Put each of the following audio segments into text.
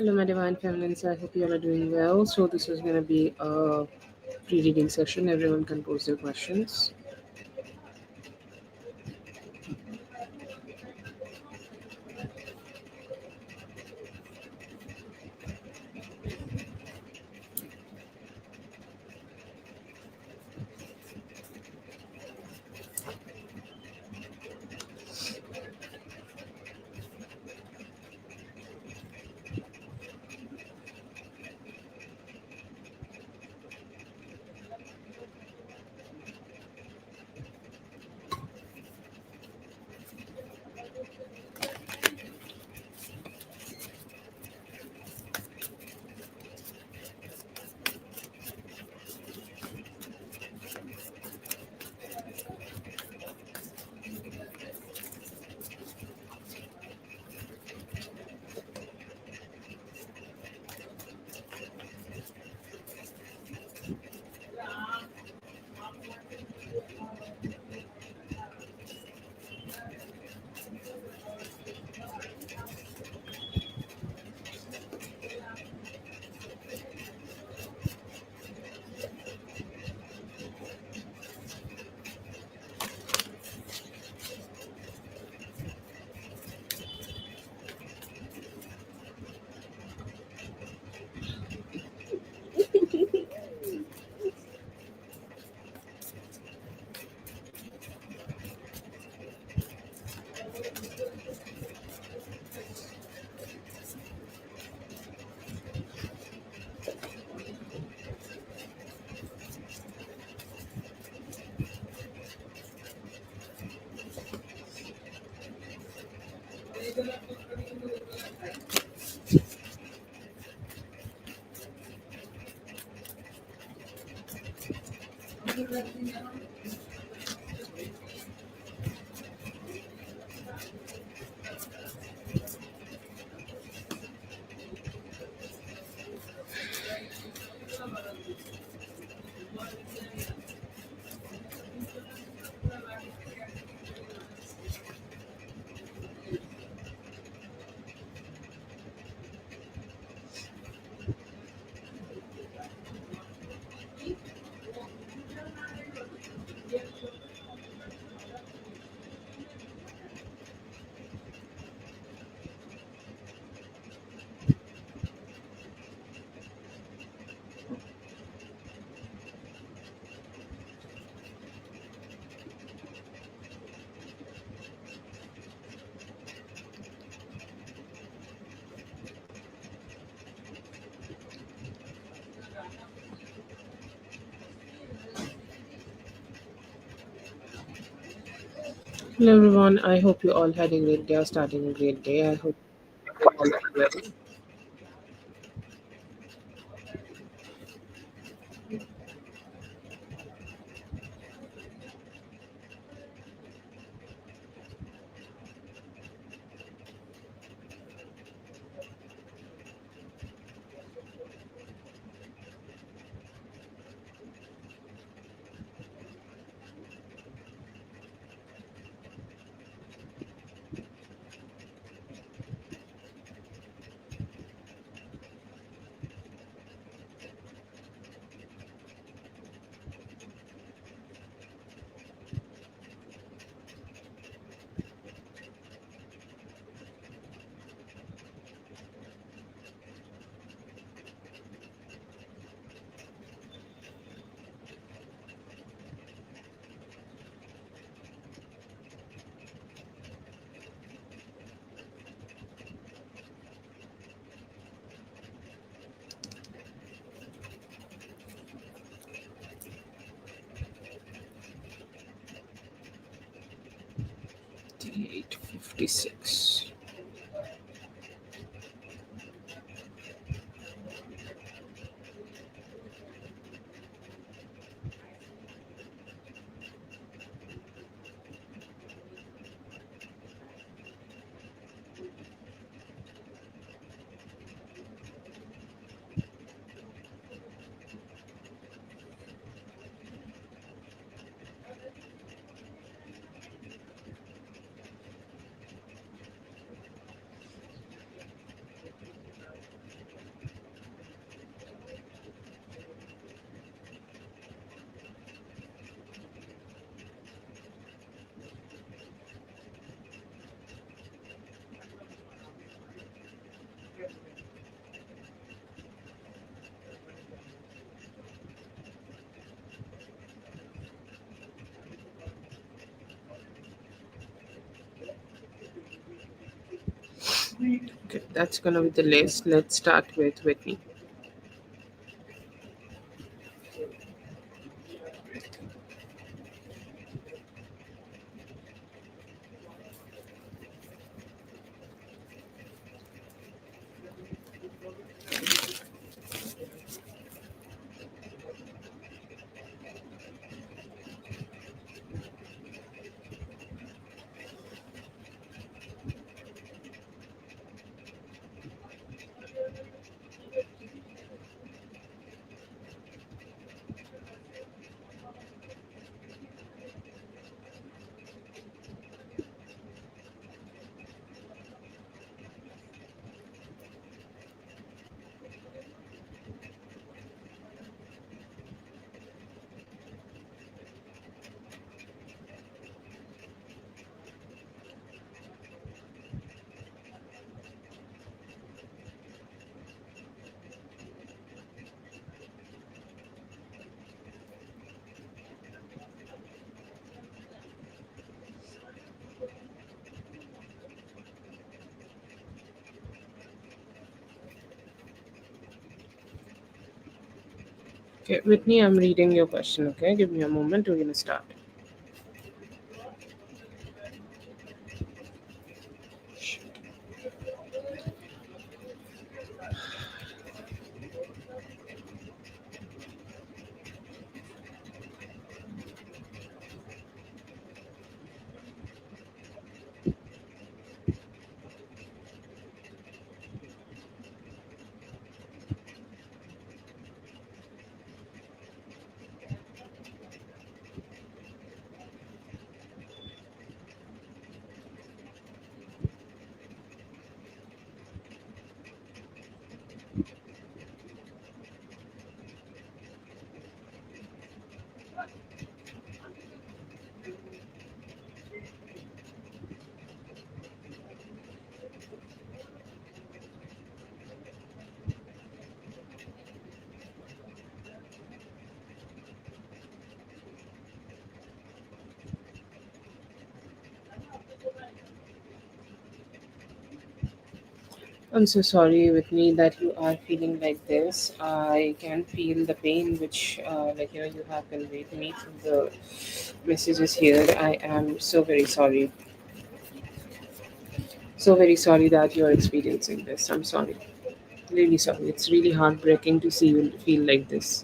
Hello, my divine feminines. I hope you all are doing well. So, this is going to be a pre reading session. Everyone can pose their questions. Hello, everyone. I hope you all had a great day or starting a great day. I hope you're all doing well. Day 8:56. Okay, that's gonna be the list. Let's start with Whitney. Okay, Whitney, I'm reading your question. Okay, give me a moment. We're gonna start. I'm so sorry, Whitney, that you are feeling like this. I can feel the pain which, you have conveyed me through the messages here. I am so very sorry. So very sorry that you're experiencing this. I'm sorry. Really sorry. It's really heartbreaking to see you feel like this.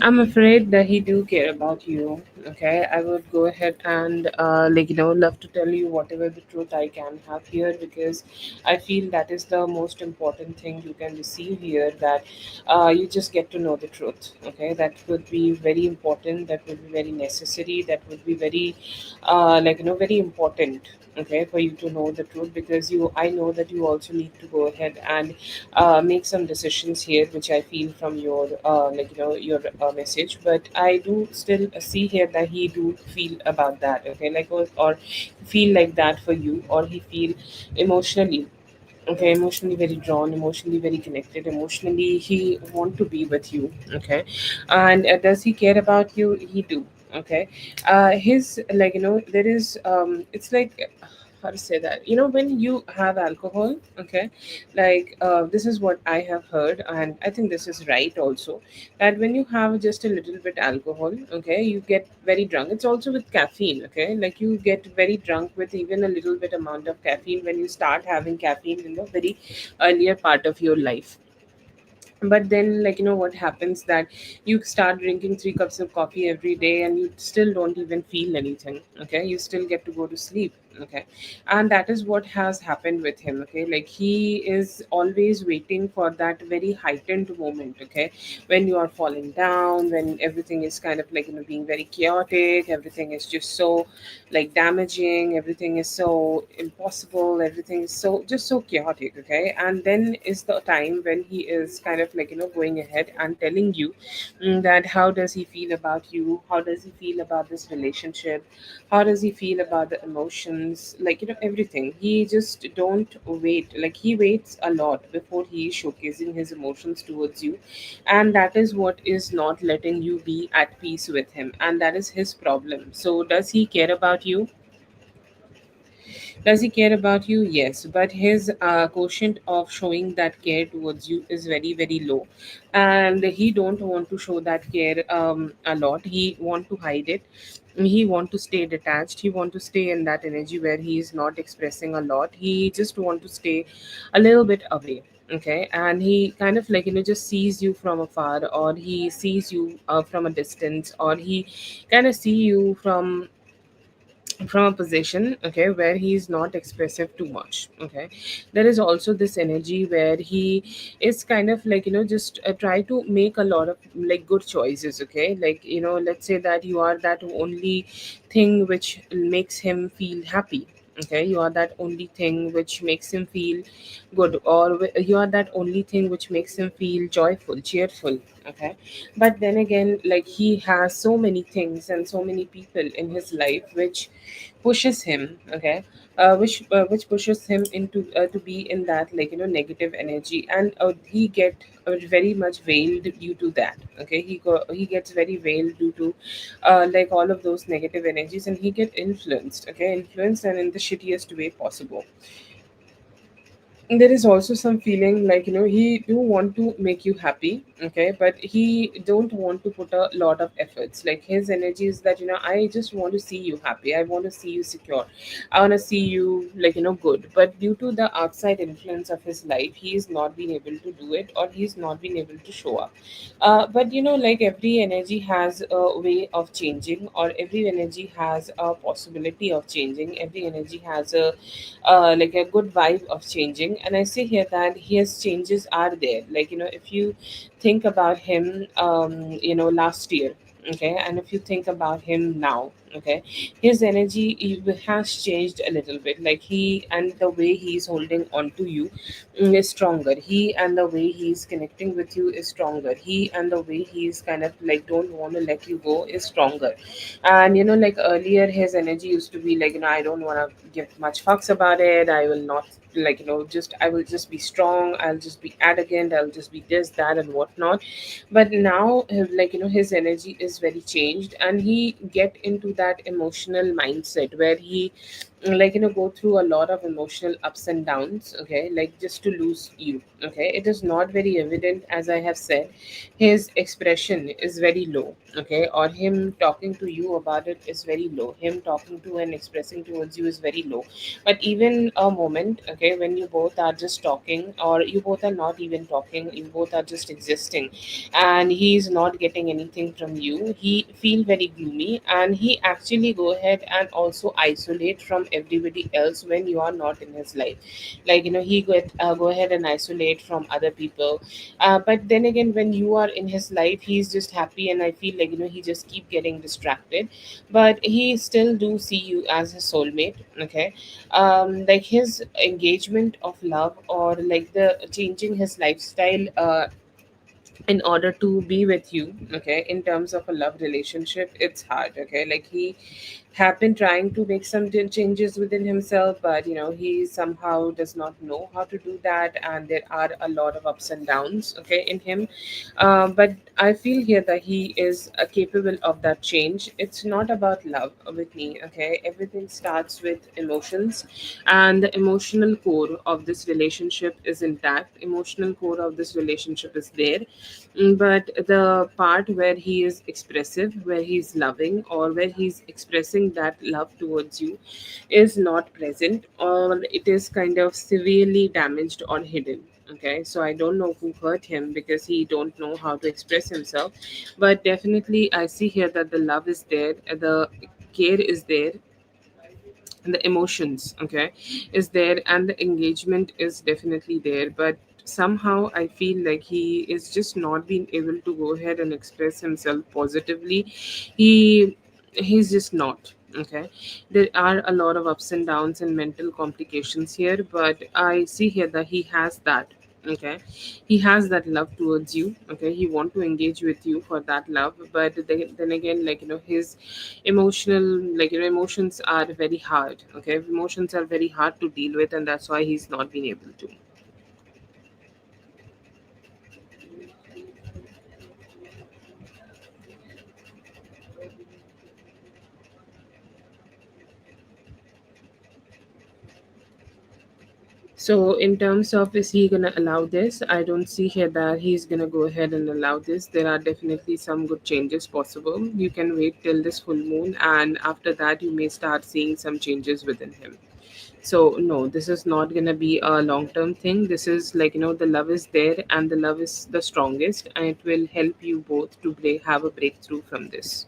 I'm afraid that he do care about you. Okay, I would go ahead and love to tell you whatever the truth I can have here, because I feel that is the most important thing you can receive here. That you just get to know the truth. Okay, that would be very important. That would be very necessary. That would be very very important. Okay, for you to know the truth, because I know that you also need to go ahead and make some decisions here, which I feel from your your message. But I do still see here that he do feel about that. Okay, or feel like that for you, or he feel emotionally. Okay, emotionally very drawn, emotionally very connected, emotionally he want to be with you. Okay, and does he care about you? He do. Okay, his there is it's like, how to say that, when you have alcohol. Okay, this is what I have heard, and I think this is right also, that when you have just a little bit alcohol, okay, you get very drunk. It's also with caffeine. Okay, like you get very drunk with even a little bit amount of caffeine when you start having caffeine in the very earlier part of your life. But then, what happens, that you start drinking 3 cups of coffee every day and you still don't even feel anything. Okay, you still get to go to sleep. Okay, and that is what has happened with him. Okay, like he is always waiting for that very heightened moment. Okay, when you are falling down, when everything is kind of like, being very chaotic, everything is just so like damaging, everything is so impossible, everything is so just so chaotic. Okay, and then is the time when he is kind of like, going ahead and telling you that how does he feel about you, how does he feel about this relationship, how does he feel about the emotions, like, everything. He just don't wait, like he waits a lot before he is showcasing his emotions towards you, and that is what is not letting you be at peace with him, and that is his problem. So does he care about you? Does he care about you? Yes, but his quotient of showing that care towards you is very very low, and he don't want to show that care a lot. He want to hide it. He want to stay detached. He want to stay in that energy where he is not expressing a lot. He just want to stay a little bit away. Okay, and he kind of like, just sees you from afar, or he sees you from a distance, or he kind of see you from a position, okay, where he is not expressive too much. Okay, there is also this energy where he is kind of like, just try to make a lot of like good choices. Okay, like, let's say that you are that only thing which makes him feel happy. Okay, you are that only thing which makes him feel good, or you are that only thing which makes him feel joyful, cheerful. Okay, but then again, like he has so many things and so many people in his life which pushes him. Okay, which pushes him into to be in that, like, negative energy, and he get very much veiled due to that. Okay, he gets very veiled due to like all of those negative energies, and he get influenced. Okay, influenced, and in the shittiest way possible. There is also some feeling like, he do want to make you happy. Okay, but he don't want to put a lot of efforts. Like his energy is that, I just want to see you happy, I want to see you secure, I want to see you like, good. But due to the outside influence of his life, he is not been able to do it, or he's not been able to show up. But like every energy has a way of changing, or every energy has a possibility of changing, every energy has a like a good vibe of changing. And I see here that his changes are there. Like, if you think about him last year, okay, and if you think about him now, okay, his energy has changed a little bit. Like he and the way he's holding on to you is stronger. He and the way he's connecting with you is stronger. He and the way he's kind of like don't want to let you go is stronger. And like earlier, his energy used to be like, I don't want to give much fucks about it, I will not, like, just I will just be strong, I'll just be arrogant, I'll just be this, that, and whatnot. But now, like, his energy is very changed, and he get into that emotional mindset where he like, go through a lot of emotional ups and downs. Okay, like just to lose you. Okay, it is not very evident, as I have said. His expression is very low. Okay, or him talking to you about it is very low, him talking to and expressing towards you is very low. But even a moment, okay, when you both are just talking, or you both are not even talking, you both are just existing, and he's not getting anything from you, he feel very gloomy, and he actually go ahead and also isolate from everybody else when you are not in his life. Like, he go ahead and isolate from other people. But then again, when you are in his life, he's just happy, and I feel like, he just keep getting distracted. But he still do see you as his soulmate. Okay, like his engagement of love, or like the changing his lifestyle in order to be with you, okay, in terms of a love relationship, it's hard. Okay, like he have been trying to make some changes within himself, but he somehow does not know how to do that, and there are a lot of ups and downs, okay, in him. But I feel here that he is capable of that change. It's not about love with me. Okay, everything starts with emotions, and the emotional core of this relationship is intact. Emotional core of this relationship is there. But the part where he is expressive, where he's loving, or where he's expressing that love towards you is not present, or it is kind of severely damaged or hidden. Okay, so I don't know who hurt him, because he don't know how to express himself. But definitely I see here that the love is there, the care is there, the emotions, okay, is there, and the engagement is definitely there, but somehow I feel like he is just not being able to go ahead and express himself positively. He's just not, okay. There are a lot of ups and downs and mental complications here, but I see here that he has that, okay. He has that love towards you, okay. He want to engage with you for that love, but then again, like, his emotional, like, emotions are very hard, okay. Emotions are very hard to deal with, and that's why he's not been able to. So in terms of, is he gonna allow this, I don't see here that he's gonna go ahead and allow this. There are definitely some good changes possible. You can wait till this full moon, and after that you may start seeing some changes within him. So no, this is not gonna be a long term thing. This is like, the love is there, and the love is the strongest, and it will help you both to have a breakthrough from this.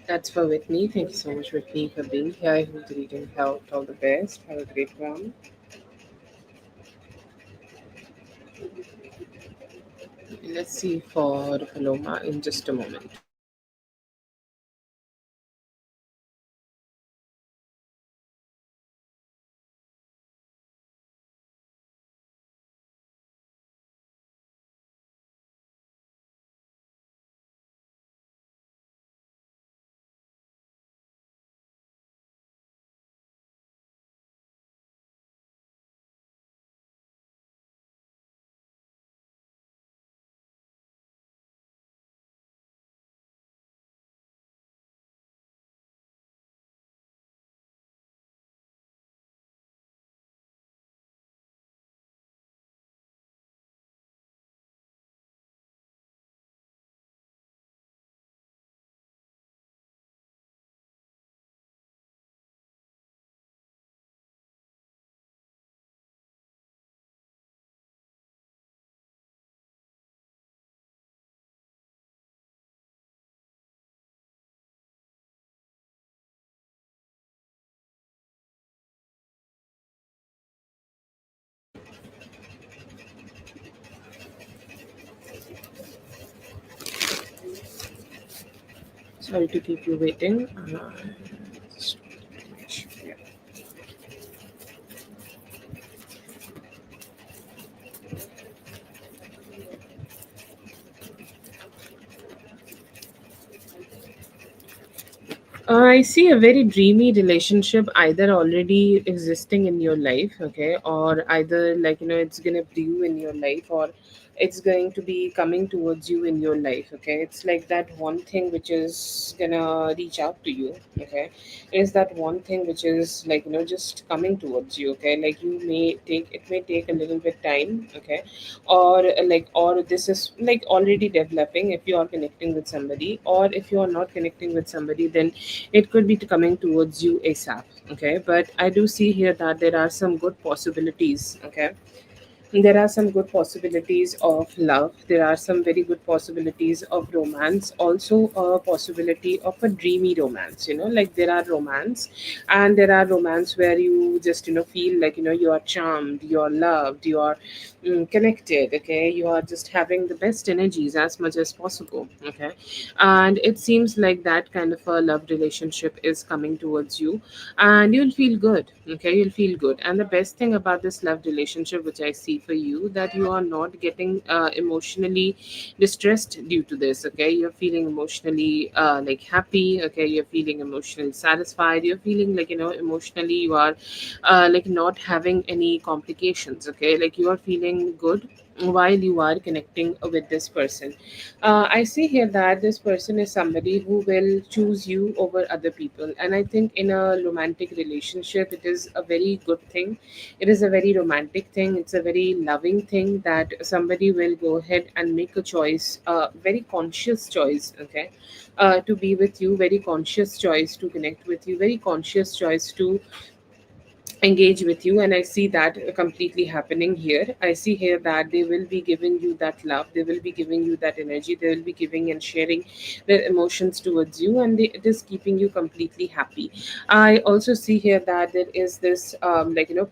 That's for Whitney. Thank you so much, Whitney, for being here. I hope the reading helped. All the best. Have a great one. Let's see for Paloma in just a moment. Sorry to keep you waiting. Just make sure, yeah. I see a very dreamy relationship either already existing in your life, okay, or either, like, it's gonna brew in your life, or it's going to be coming towards you in your life, okay. It's like that one thing which is gonna reach out to you, okay. Is that one thing which is, like, just coming towards you, okay. Like, it may take a little bit time, okay, or or this is like already developing if you are connecting with somebody, or if you are not connecting with somebody, then it could be coming towards you ASAP. Okay, but I do see here that there are some good possibilities. Okay, there are some good possibilities of love. There are some very good possibilities of romance. Also, a possibility of a dreamy romance. Like, there are romance, and there are romance where you just feel like you are charmed, you are loved, you are connected. Okay, you are just having the best energies as much as possible. Okay, and it seems like that kind of a love relationship is coming towards you, and you'll feel good. Okay, you'll feel good. And the best thing about this love relationship which I see for you, that you are not getting emotionally distressed due to this. Okay, you're feeling emotionally like happy. Okay, you're feeling emotionally satisfied. You're feeling like emotionally you are like not having any complications. Okay, like you are feeling good. while you are connecting with this person. I see here that this person is somebody who will choose you over other people, and I think in a romantic relationship, it is a very good thing. It is a very romantic thing. It's a very loving thing that somebody will go ahead and make a choice, a very conscious choice, okay, to be with you, very conscious choice to connect with you, very conscious choice to engage with you. And I see that completely happening here. I see here that they will be giving you that love, they will be giving you that energy, they will be giving and sharing their emotions towards you, and it is keeping you completely happy. I also see here that there is this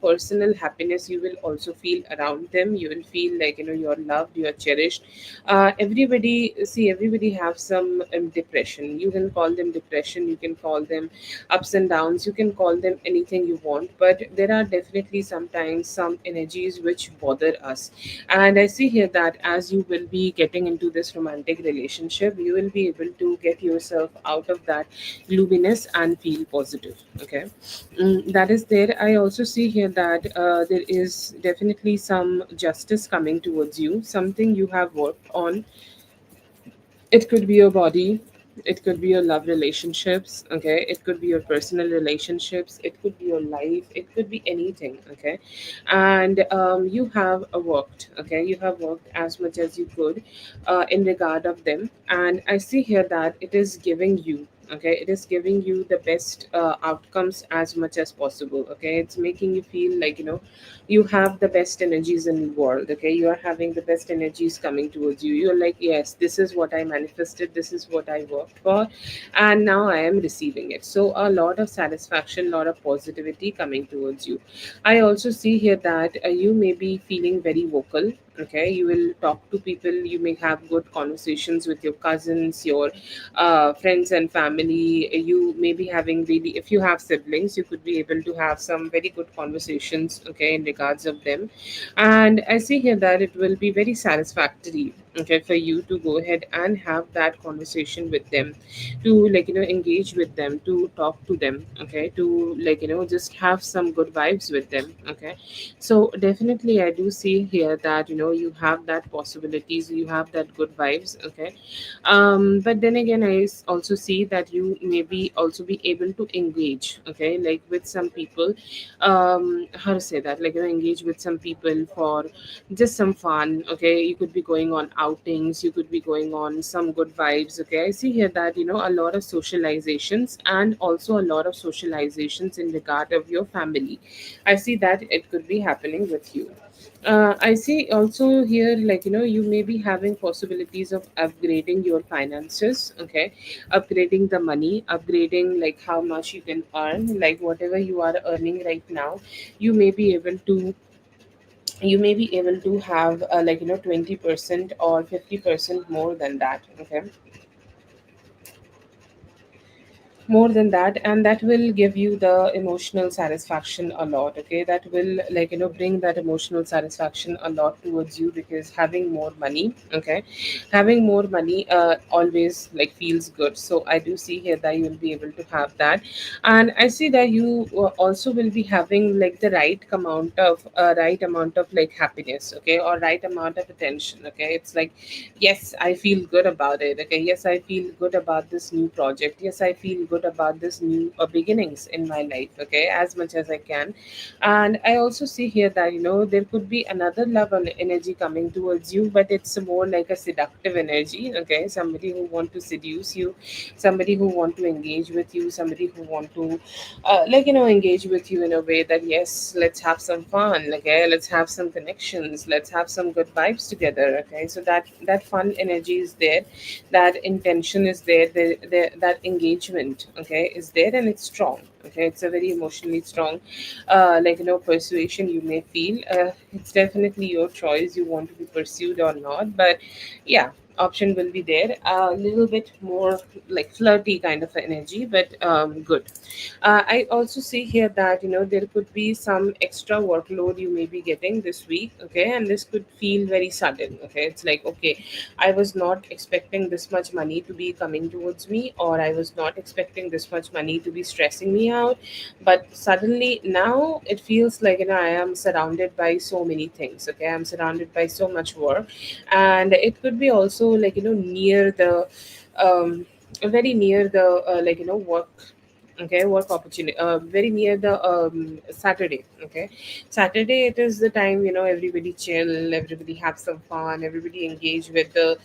personal happiness you will also feel around them. You will feel like you're loved, you're cherished. Everybody have some depression. You can call them depression, you can call them ups and downs, you can call them anything you want, but there are definitely sometimes some energies which bother us. And I see here that as you will be getting into this romantic relationship, you will be able to get yourself out of that gloominess and feel positive, okay. That is there. I also see here that there is definitely some justice coming towards you, something you have worked on. It could be your body, it could be your love relationships, okay, it could be your personal relationships, it could be your life, it could be anything, okay. And you have worked, okay, you have worked as much as you could in regard of them. And I see here that it is giving you, okay, it is giving you the best outcomes as much as possible, okay. It's making you feel like you have the best energies in the world, okay. You are having the best energies coming towards you. You're like, yes, this is what I manifested, this is what I worked for, and now I am receiving it. So a lot of satisfaction, lot of positivity coming towards you. I also see here that you may be feeling very vocal, okay. You will talk to people, you may have good conversations with your cousins, your friends and family. You may be having really, if you have siblings, you could be able to have some very good conversations, okay, in regards of them. And I see here that it will be very satisfactory, okay, for you to go ahead and have that conversation with them, to engage with them, to talk to them, okay, to just have some good vibes with them, okay. So definitely I do see here that you have that possibilities, you have that good vibes, okay. But then again, also see that you may be also be able to engage, okay, like with some people. How to say that, engage with some people for just some fun, okay. You could be going on outings, you could be going on some good vibes, okay. I see here that a lot of socializations, and also a lot of socializations in regard of your family. I see that it could be happening with you. I see also here, you may be having possibilities of upgrading your finances, okay, upgrading the money, upgrading like how much you can earn, like whatever you are earning right now. You may be able to, you may be able to have 20% or 50% more than that, okay, more than that. And that will give you the emotional satisfaction a lot, okay. That will bring that emotional satisfaction a lot towards you, because having more money, okay, having more money always feels good. So I do see here that you will be able to have that. And I see that you also will be having the right amount of happiness, okay, or right amount of attention, okay. It's like, yes, I feel good about it, okay. Yes, I feel good about this new project. Yes, I feel good about this new beginnings in my life, okay, as much as I can. And I also see here that there could be another level energy coming towards you, but it's more like a seductive energy, okay. Somebody who want to seduce you, somebody who want to engage with you, somebody who want to engage with you in a way that, yes, let's have some fun, okay, let's have some connections, let's have some good vibes together, okay. So that fun energy is there, that intention is there, that engagement, okay, is there, and it's strong, okay. It's a very emotionally strong persuasion you may feel. It's definitely your choice, you want to be pursued or not, but yeah. option will be there. A little bit more like flirty kind of energy, but good. I also see here that there could be some extra workload you may be getting this week, okay, and this could feel very sudden. Okay, it's like, okay, I was not expecting this much money to be coming towards me, or I was not expecting this much money to be stressing me out, but suddenly now it feels like I am surrounded by so many things. Okay, I'm surrounded by so much work, and it could be also like near the very near the work. Okay, work opportunity, very near the Saturday. Okay, Saturday, it is the time everybody chill, everybody have some fun, everybody engage with the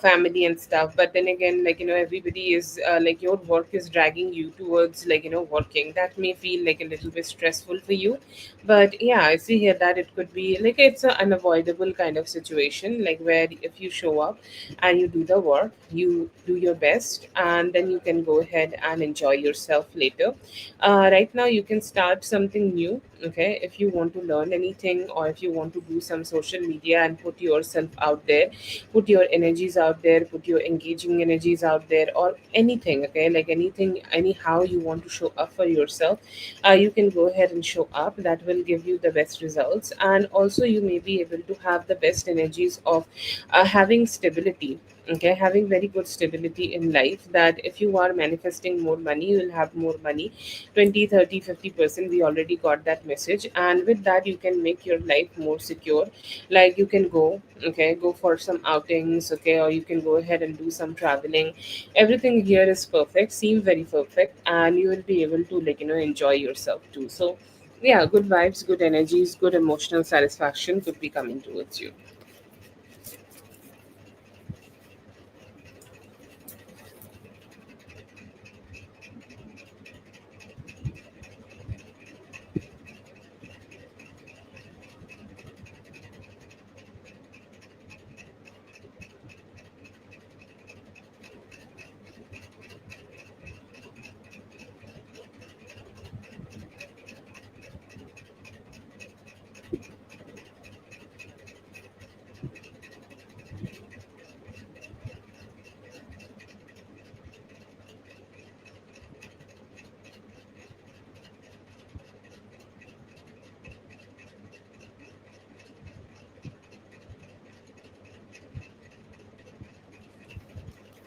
family and stuff. But then again, everybody is like, your work is dragging you towards working. That may feel like a little bit stressful for you. But yeah, I see here that it could be like it's an unavoidable kind of situation, like where if you show up and you do the work, you do your best, and then you can go ahead and enjoy yourself later. Right now, you can start something new. Okay, if you want to learn anything, or if you want to do some social media and put yourself out there, put your energies out there, put your engaging energies out there, or anything. Okay, like anything, anyhow you want to show up for yourself, you can go ahead and show up. That will give you the best results, and also you may be able to have the best energies of having stability. Okay, having very good stability in life, that if you are manifesting more money, you will have more money. 20, 30, 50%, we already got that message, and with that you can make your life more secure. Like you can go, okay, go for some outings, okay, or you can go ahead and do some traveling. Everything here is perfect, seem very perfect, and you will be able to enjoy yourself too. So yeah, good vibes, good energies, good emotional satisfaction could be coming towards you.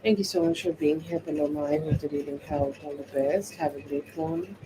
Thank you so much for being here, Paloma. I hope the reading helped. All the best. Have a great one.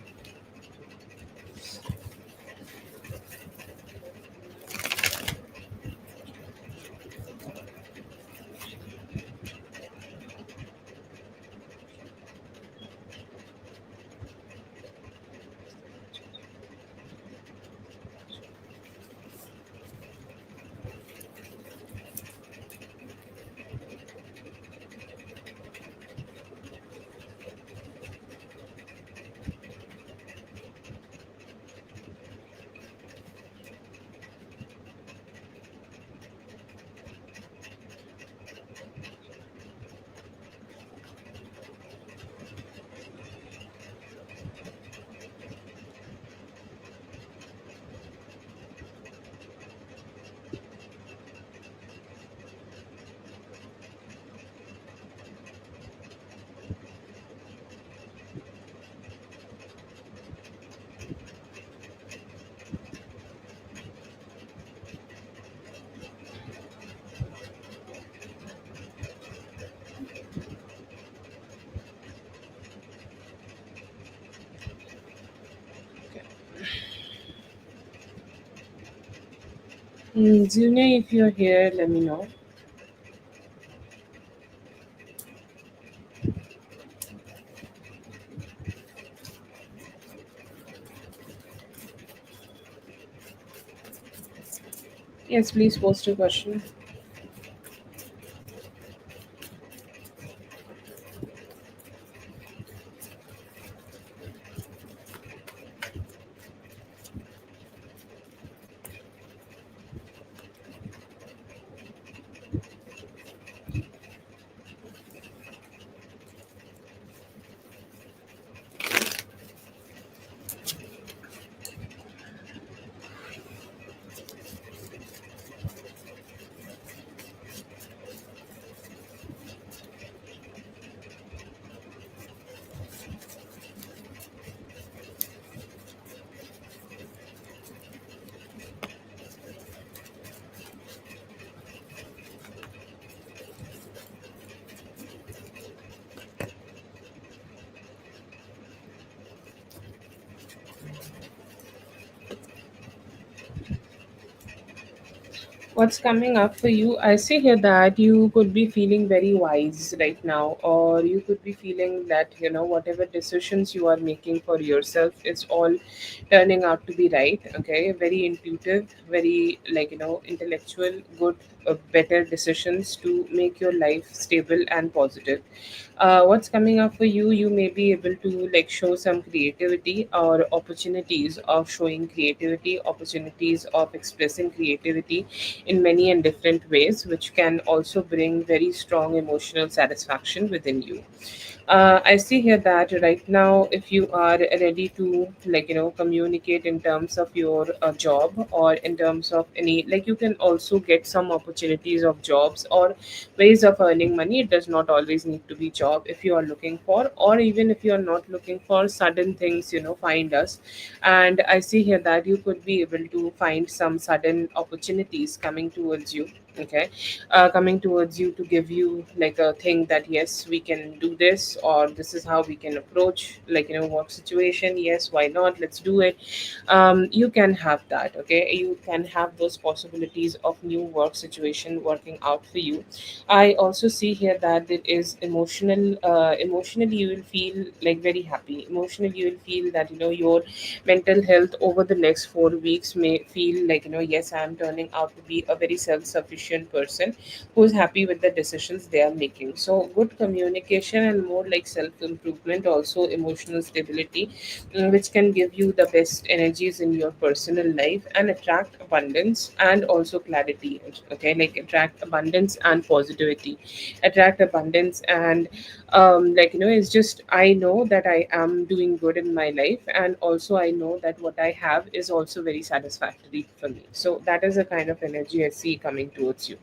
Junior, if you're here, let me know. Yes, please post your question. What's coming up for you? I see here that you could be feeling very wise right now, or you could be feeling that, whatever decisions you are making for yourself is all turning out to be right. Okay, very intuitive, very, intellectual, good, better decisions to make your life stable and positive. What's coming up for you? You may be able to like show some creativity or opportunities of showing creativity, opportunities of expressing creativity in many and different ways, which can also bring very strong emotional satisfaction within you. I see here that right now, if you are ready to, communicate in terms of your job, or in terms of any, like, you can also get some opportunities of jobs or ways of earning money. It does not always need to be job if you are looking for, or even if you are not looking for sudden things, find us. And I see here that you could be able to find some sudden opportunities coming towards you. Okay, coming towards you to give you like a thing that yes, we can do this, or this is how we can approach, work situation. Yes, why not, let's do it. You can have that. Okay, you can have those possibilities of new work situation working out for you. I also see here that it is emotionally you will feel like very happy. Emotionally you will feel that your mental health over the next 4 weeks may feel like, yes, I am turning out to be a very self sufficient person who's happy with the decisions they are making. So good communication and more like self improvement, also emotional stability, which can give you the best energies in your personal life and attract abundance and also clarity. Okay, like attract abundance and positivity, attract abundance and it's just, I know that I am doing good in my life, and also I know that what I have is also very satisfactory for me. So that is a kind of energy I see coming towards you.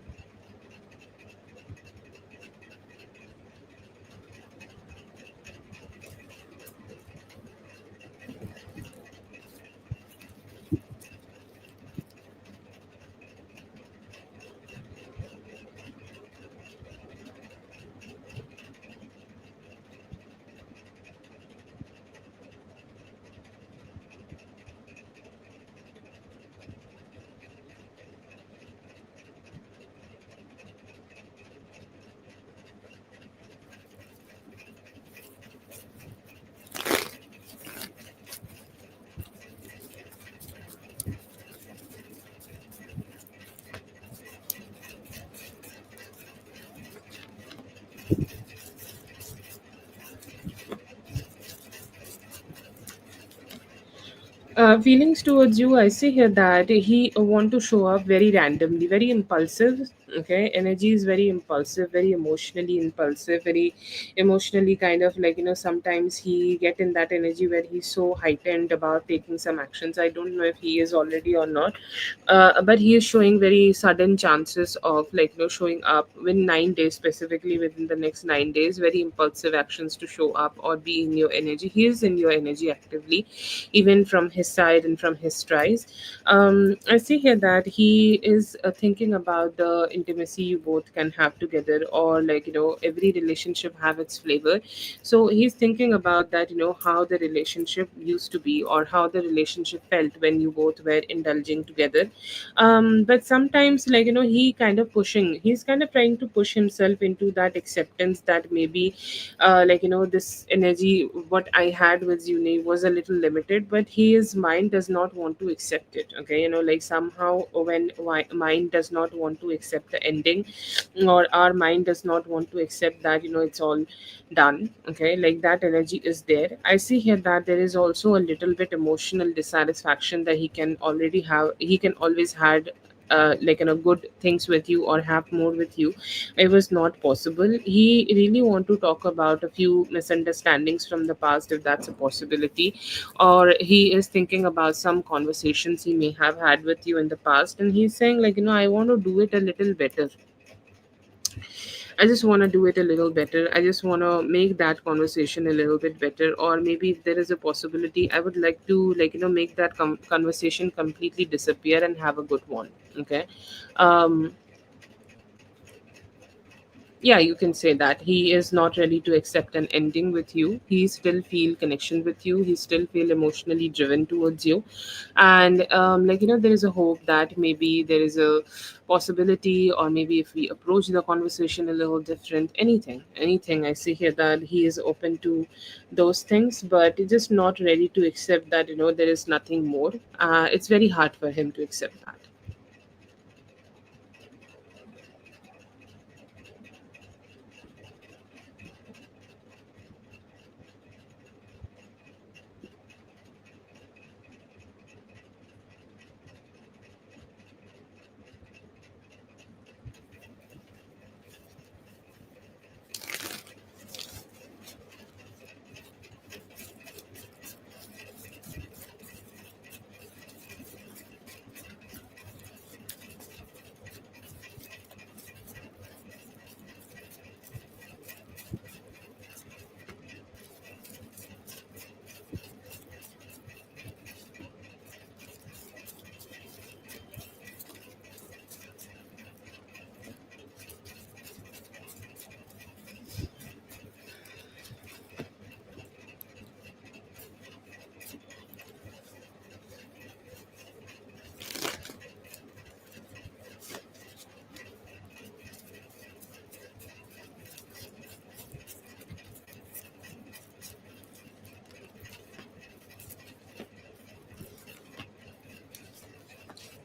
Feelings towards you, I see here that he want to show up very randomly, very impulsive. Okay, energy is very impulsive, very emotionally impulsive, very emotionally kind of like, sometimes he get in that energy where he's so heightened about taking some actions. I don't know if he is already or not, but he is showing very sudden chances of like, showing up within 9 days, specifically within the next 9 days, very impulsive actions to show up or be in your energy. He is in your energy actively, even from his side and from his tries. I see here that he is thinking about the intimacy you both can have together, or like, every relationship have its flavor. So he's thinking about that, how the relationship used to be, or how the relationship felt when you both were indulging together. But sometimes, like, he's kind of trying to push himself into that acceptance that maybe this energy what I had with Zune was a little limited, but his mind does not want to accept it. Okay, like somehow when mind does not want to accept the ending, or our mind does not want to accept that it's all done. Okay, like that energy is there. I see here that there is also a little bit emotional dissatisfaction that he can always had good things with you or have more with you. It was not possible. He really want to talk about a few misunderstandings from the past, if that's a possibility, or he is thinking about some conversations he may have had with you in the past, and he's saying like, I want to do it a little better. I just want to do it a little better. I just want to make that conversation a little bit better. Or maybe if there is a possibility, I would like to, make that conversation completely disappear, and have a good one. Okay. um, Yeah, you can say that he is not ready to accept an ending with you. He still feel connection with you. He still feel emotionally driven towards you. And there is a hope that maybe there is a possibility, or maybe if we approach the conversation a little different, anything I see here, that he is open to those things, but he's just not ready to accept that there is nothing more. It's very hard for him to accept that.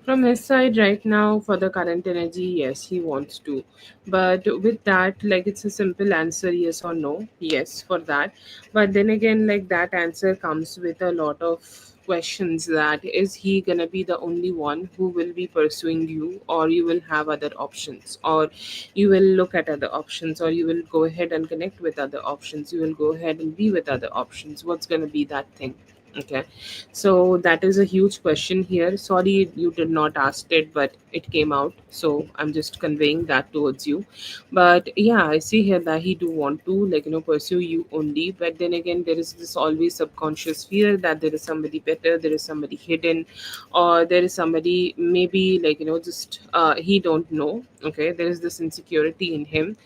From his side right now, for the current energy, yes, he wants to. But with that, like, it's a simple answer, yes or no. Yes, for that. But then again, like, that answer comes with a lot of questions, that is he gonna be the only one who will be pursuing you, or you will have other options, or you will look at other options, or you will go ahead and connect with other options, you will go ahead and be with other options. What's gonna be that thing? Okay, so that is a huge question here. Sorry you did not ask it, but it came out. So I'm just conveying that towards you. But yeah, I see here that he do want to, pursue you only. But then again, there is this always subconscious fear that there is somebody better, there is somebody hidden, or there is somebody maybe, just he don't know. Okay, there is this insecurity in him.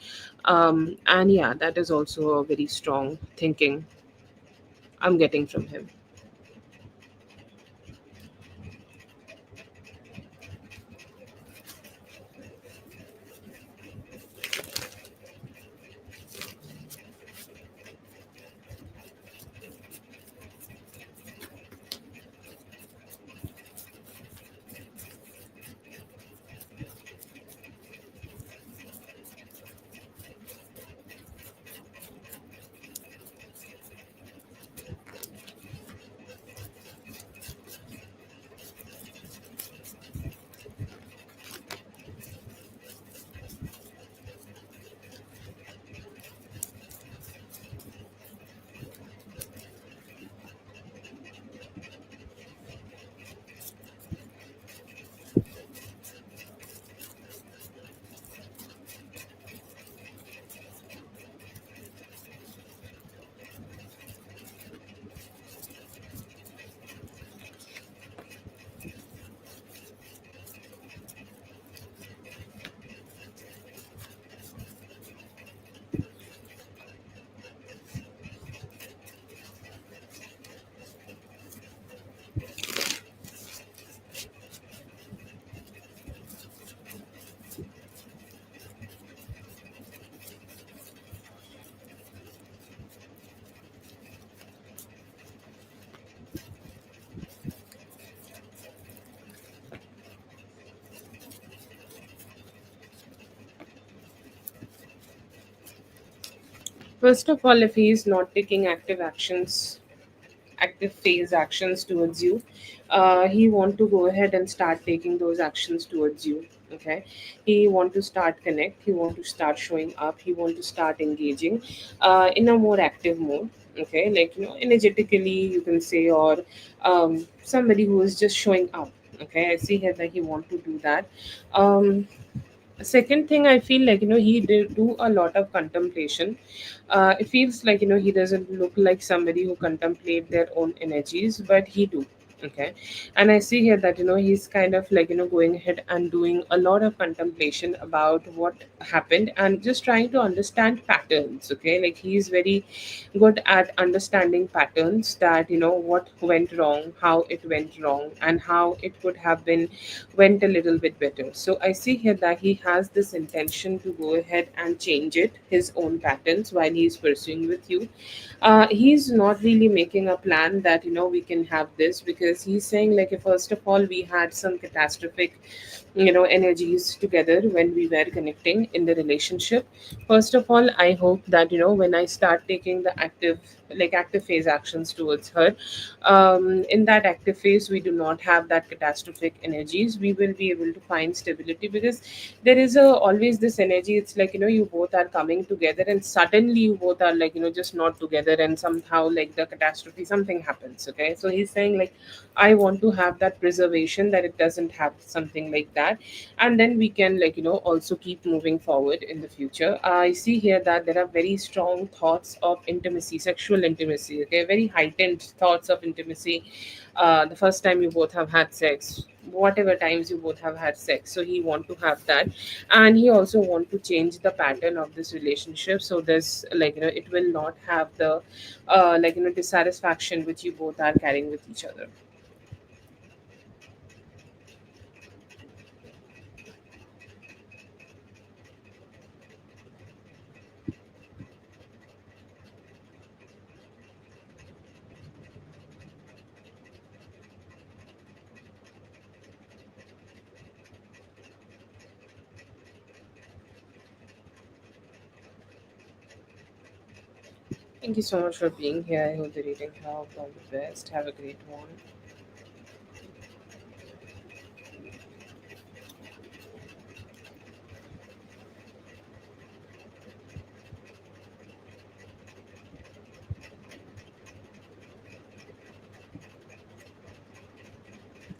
And yeah, that is also a very strong thinking I'm getting from him. First of all, if he is not taking active phase actions towards you, he want to go ahead and start taking those actions towards you. Okay, he want to start connect. He want to start showing up. He want to start engaging in a more active mode. Okay, energetically, you can say, or somebody who is just showing up. Okay, I see here that he want to do that. Um, Second thing, I feel like he did do a lot of contemplation. It feels like he doesn't look like somebody who contemplate their own energies, but he do. Okay. And I see here that he's kind of like going ahead and doing a lot of contemplation about what happened and just trying to understand patterns. Okay, like he's very good at understanding patterns, that what went wrong, how it went wrong, and how it could have been went a little bit better. So I see here that he has this intention to go ahead and change it, his own patterns, while he's pursuing with you. He's not really making a plan that we can have this, because he's saying, like, first of all, we had some catastrophic energies together when we were connecting in the relationship. First of all, I hope that when I start taking the active phase actions towards her, in that active phase we do not have that catastrophic energies. We will be able to find stability, because there is always this energy. It's like you both are coming together, and suddenly you both are like just not together, and somehow like the catastrophe, something happens. Okay, so he's saying, like, I want to have that preservation, that it doesn't have something like that, and then we can also keep moving forward in the future. I see here that there are very strong thoughts of intimacy, sexual intimacy. Okay, very heightened thoughts of intimacy. The first time you both have had sex, whatever times you both have had sex, so he want to have that. And he also want to change the pattern of this relationship, so there's it will not have the dissatisfaction which you both are carrying with each other. Thank you so much for being here. I hope the reading helped. All the best. Have a great one.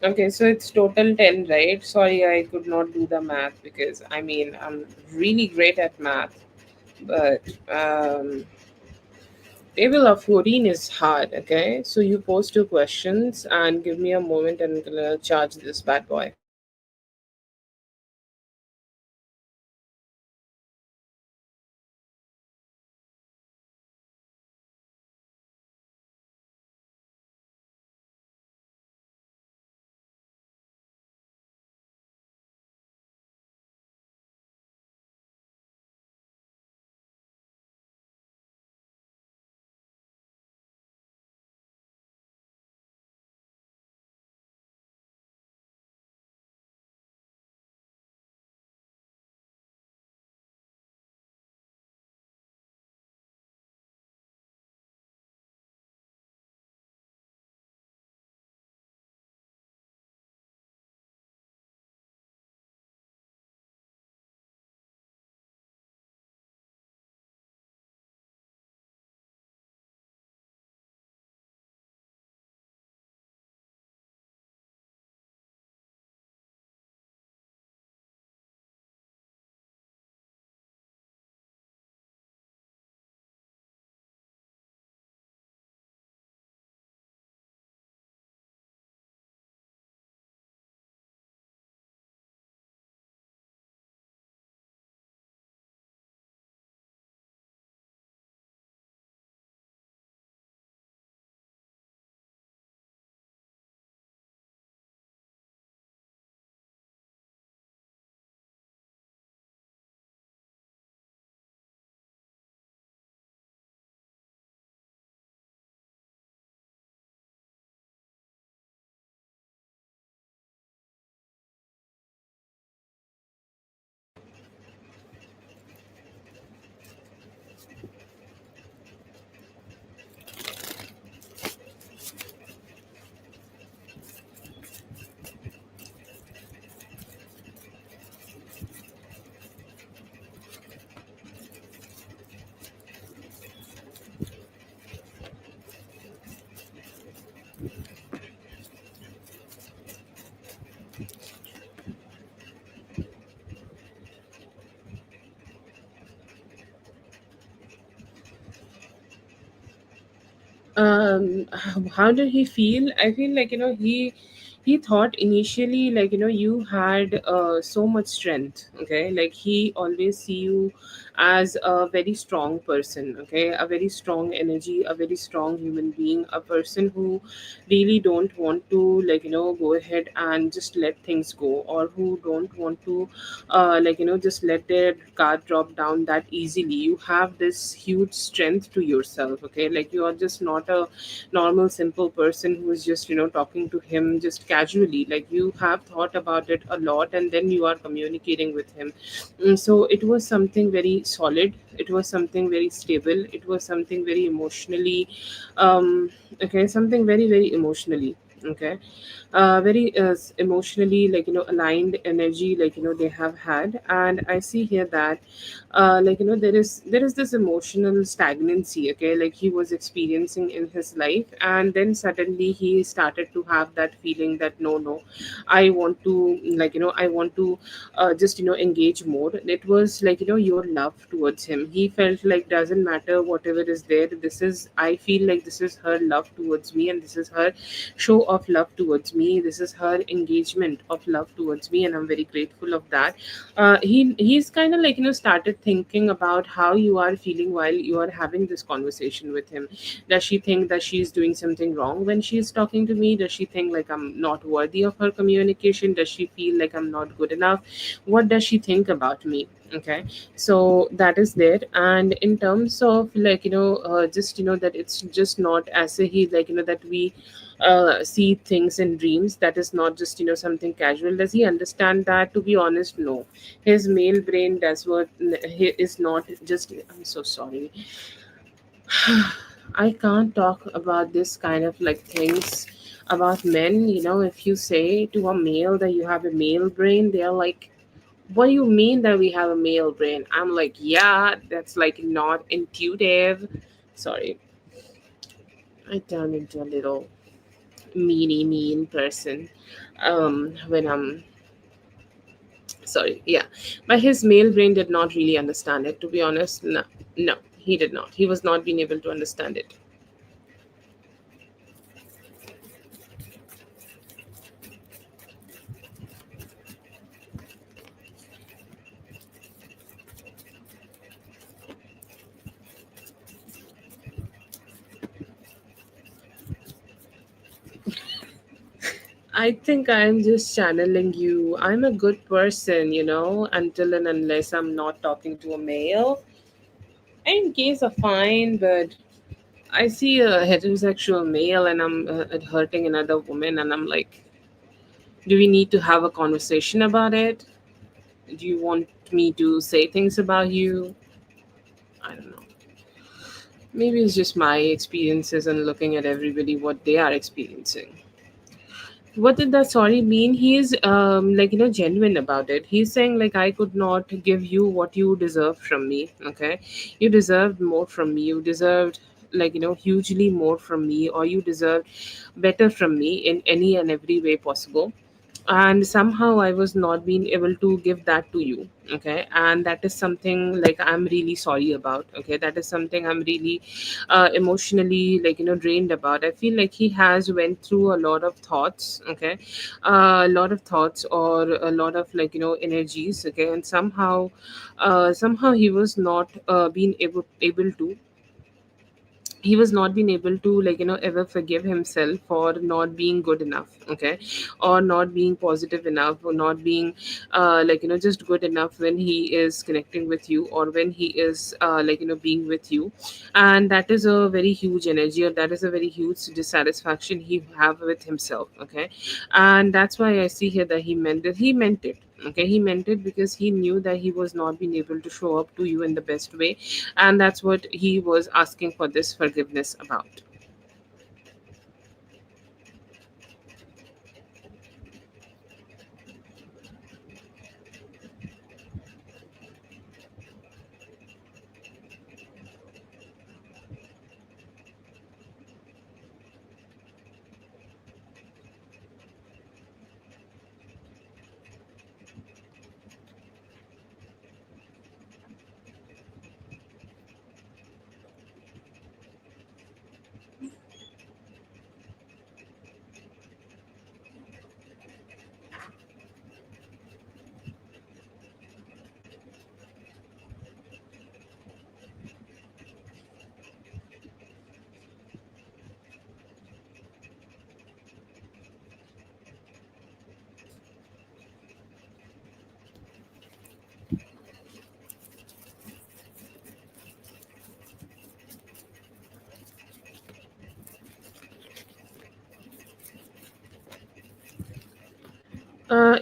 Okay, so it's total 10, right? Sorry, I could not do the math, because I mean, I'm really great at math, but table of 14 is hard. Okay, so you post two questions and give me a moment, and I'm gonna charge this bad boy. How did he feel? I feel like, he thought initially, like, you had so much strength. Okay, like he always see you as a very strong person. Okay, a very strong energy, a very strong human being, a person who really don't want to, like, go ahead and just let things go, or who don't want to just let their guard drop down that easily. You have this huge strength to yourself. Okay, like you are just not a normal simple person who is just, talking to him just casually. Like you have thought about it a lot, and then you are communicating with him. So it was something very solid, it was something very stable, it was something very emotionally, okay, something very very emotionally, okay, very emotionally, like, aligned energy, like, they have had. And I see here that there is this emotional stagnancy. Okay, like he was experiencing in his life, and then suddenly he started to have that feeling that no, no, I want to, I want to just, engage more. It was like, your love towards him. He felt like doesn't matter whatever is there, this is, I feel like this is her love towards me, and this is her show of love towards me, this is her engagement of love towards me, and I'm very grateful of that. He's kind of like, started thinking about how you are feeling while you are having this conversation with him. Does she think that she's doing something wrong when she's talking to me? Does she think like I'm not worthy of her communication? Does she feel like I'm not good enough? What does she think about me? Okay, so that is there. And in terms of, like, just, that it's just not as a he, like, that we see things in dreams, that is not just, something casual. Does he understand that? To be honest, no. His male brain does what, he is not just, I'm so sorry, I can't talk about this kind of like things about men. If you say to a male that you have a male brain, they're like, what do you mean that we have a male brain? I'm like, yeah, that's like not intuitive. Sorry, I turn into a little mean person when I'm sorry. Yeah, but his male brain did not really understand it. To be honest, no, no, he did not. He was not being able to understand it. I think I'm just channeling you. I'm a good person, until and unless I'm not talking to a male. In case of fine, but I see a heterosexual male and I'm hurting another woman, and I'm like, do we need to have a conversation about it? Do you want me to say things about you? I don't know. Maybe it's just my experiences and looking at everybody what they are experiencing. What did that sorry mean? He's like, genuine about it. He's saying like, I could not give you what you deserve from me. Okay, you deserved more from me. You deserved, like, hugely more from me, or you deserved better from me in any and every way possible. And somehow I was not being able to give that to you. Okay, and that is something like I'm really sorry about. Okay, that is something I'm really emotionally, like, drained about. I feel like he has went through a lot of thoughts. Okay, a lot of thoughts, or a lot of, like, energies. Okay, and somehow he was not being able to, he was not being able to, like, ever forgive himself for not being good enough. Okay, or not being positive enough, or not being like, just good enough when he is connecting with you, or when he is like, being with you. And that is a very huge energy, or that is a very huge dissatisfaction he have with himself. Okay, and that's why I see here that he meant it. Okay, he meant it because he knew that he was not being able to show up to you in the best way, and that's what he was asking for this forgiveness about.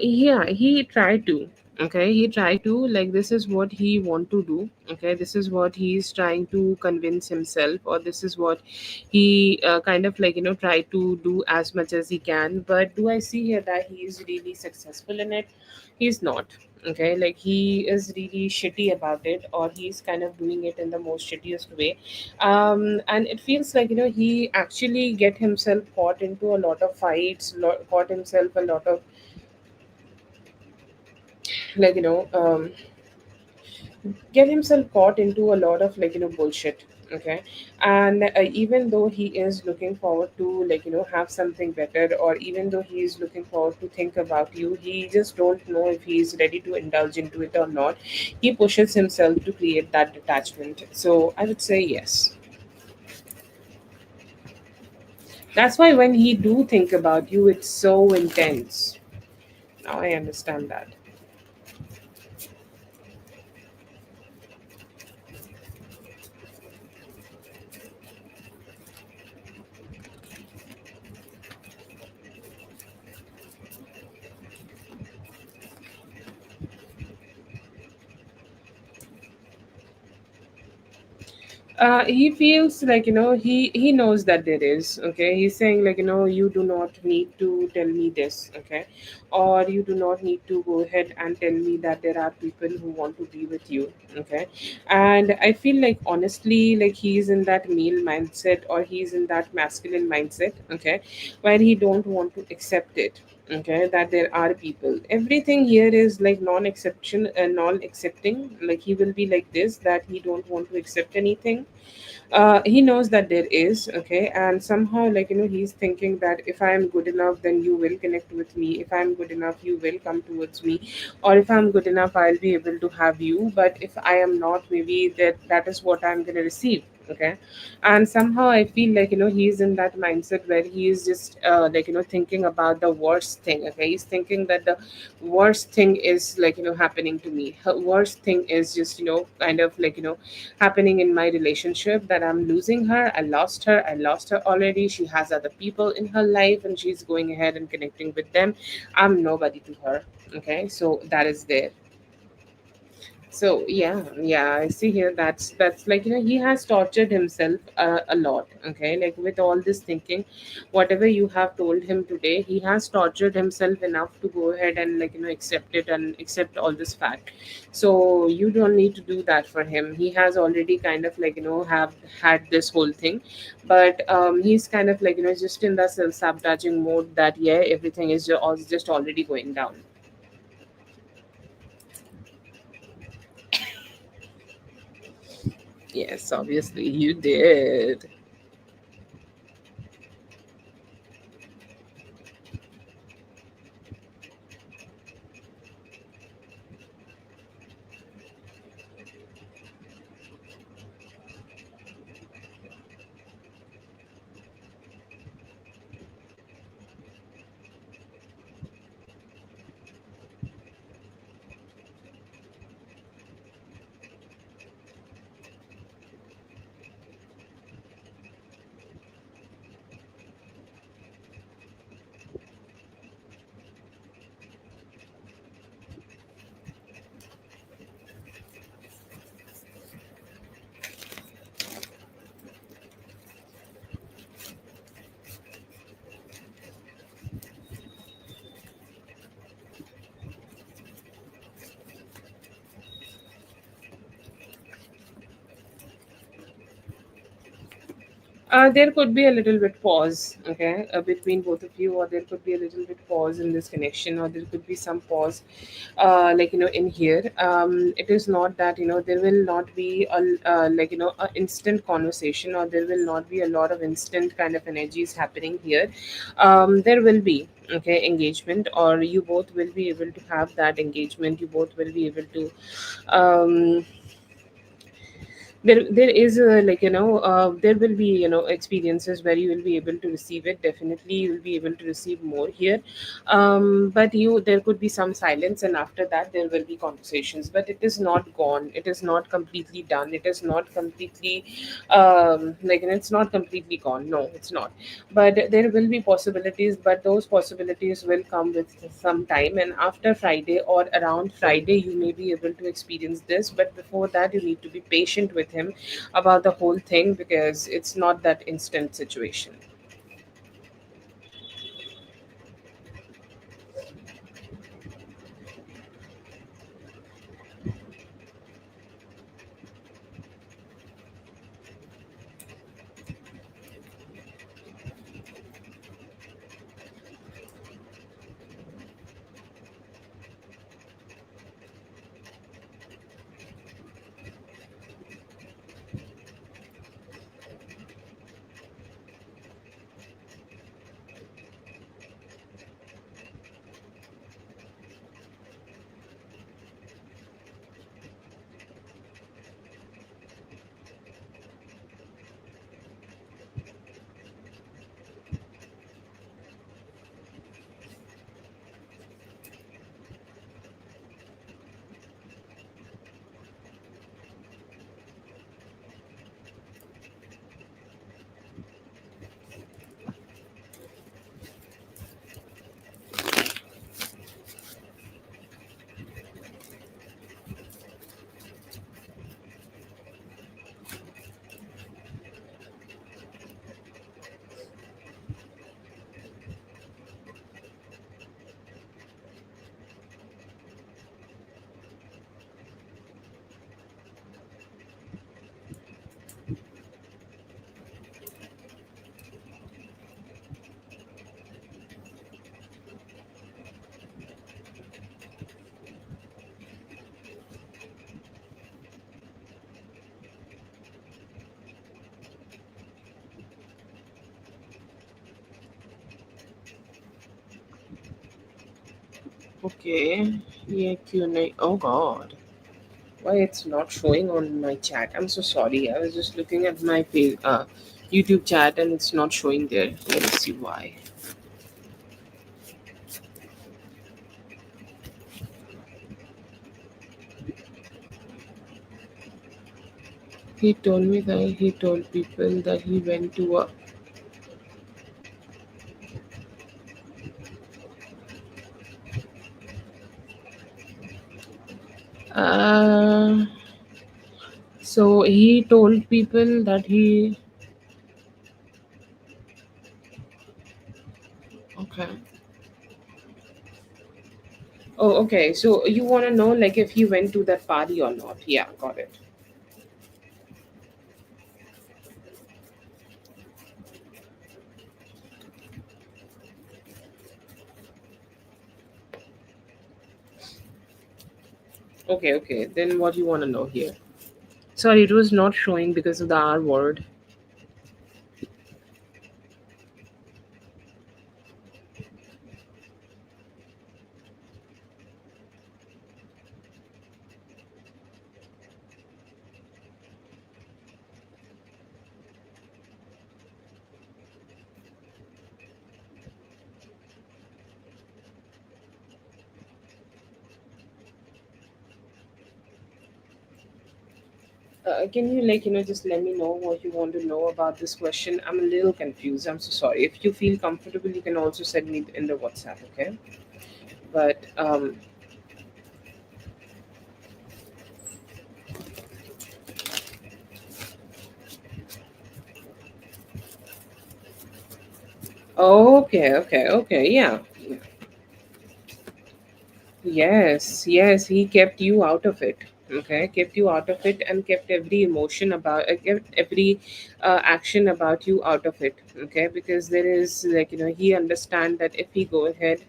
Yeah, he tried to. Okay, he tried to, like, this is what he want to do. Okay, this is what he's trying to convince himself, or this is what he kind of like try to do as much as he can. But do I see here that he is really successful in it? He's not. Okay, like he is really shitty about it, or he's kind of doing it in the most shittiest way. And it feels like he actually get himself caught into a lot of fights, caught himself a lot of like get himself caught into a lot of bullshit. Okay, and even though he is looking forward to have something better, or even though he is looking forward to think about you, he just don't know if he is ready to indulge into it or not. He pushes himself to create that detachment, so I would say yes. That's why when he do think about you, it's so intense. Now I understand that. He feels like he knows that there is. Okay, he's saying like you do not need to tell me this. Okay, or you do not need to go ahead and tell me that there are people who want to be with you. Okay, and I feel like honestly like he's in that male mindset, or he's in that masculine mindset. Okay, where he don't want to accept it. Okay, that there are people, everything here is like non-exception, non-accepting. Like he will be like this, that he don't want to accept anything. He knows that there is. Okay, and somehow he's thinking that if I am good enough, then you will connect with me. If I'm good enough, you will come towards me. Or if I'm good enough, I'll be able to have you. But if I am not, maybe that is what I'm going to receive. Okay, and somehow I feel like he's in that mindset where he is just thinking about the worst thing. Okay, he's thinking that the worst thing is happening to me. Worst thing is just kind of happening in my relationship, that I'm losing her. I lost her already. She has other people in her life, and she's going ahead and connecting with them. I'm nobody to her. Okay, so that is there. So yeah, yeah, I see here. That's he has tortured himself a lot. Okay, like with all this thinking, whatever you have told him today, he has tortured himself enough to go ahead and accept it and accept all this fact. So you don't need to do that for him. He has already kind of have had this whole thing, but he's kind of just in the self sabotaging mode, that yeah, everything is just already going down. Yes, obviously you did. There could be a little bit pause, okay, between both of you, or there could be a little bit pause in this connection, or there could be some pause, in here. It is not that there will not be a a instant conversation, or there will not be a lot of instant kind of energies happening here. There will be engagement, or you both will be able to have that engagement. You both will be able to um, There is a, there will be, experiences where you will be able to receive it. Definitely you will be able to receive more here. But you there could be some silence, and after that there will be conversations, but it is not gone, it is not completely done, it is not completely, it's not completely gone, no, it's not. But there will be possibilities, but those possibilities will come with some time, and after Friday or around Friday you may be able to experience this. But before that you need to be patient with him about the whole thing, because it's not that instant situation. Okay. Yeah, Q&A. Oh god, why it's not showing on my chat? I'm so sorry, I was just looking at my YouTube chat and it's not showing there. Let me see why. He told me that he told people that he went to a. Uh, so he told people that he. Okay. Oh, okay. So you want to know, like, if he went to that party or not? Yeah, got it. Okay, okay. Then what you want to know here? Sorry, it was not showing because of the R word. Can you, just let me know what you want to know about this question? I'm a little confused. I'm so sorry. If you feel comfortable, you can also send me in the WhatsApp. Okay. But okay, okay, okay. Yeah. Yes, yes, he kept you out of it. Okay, kept you out of it and kept every emotion about, kept every action about you out of it. Okay, because there is, he understand that if he go ahead,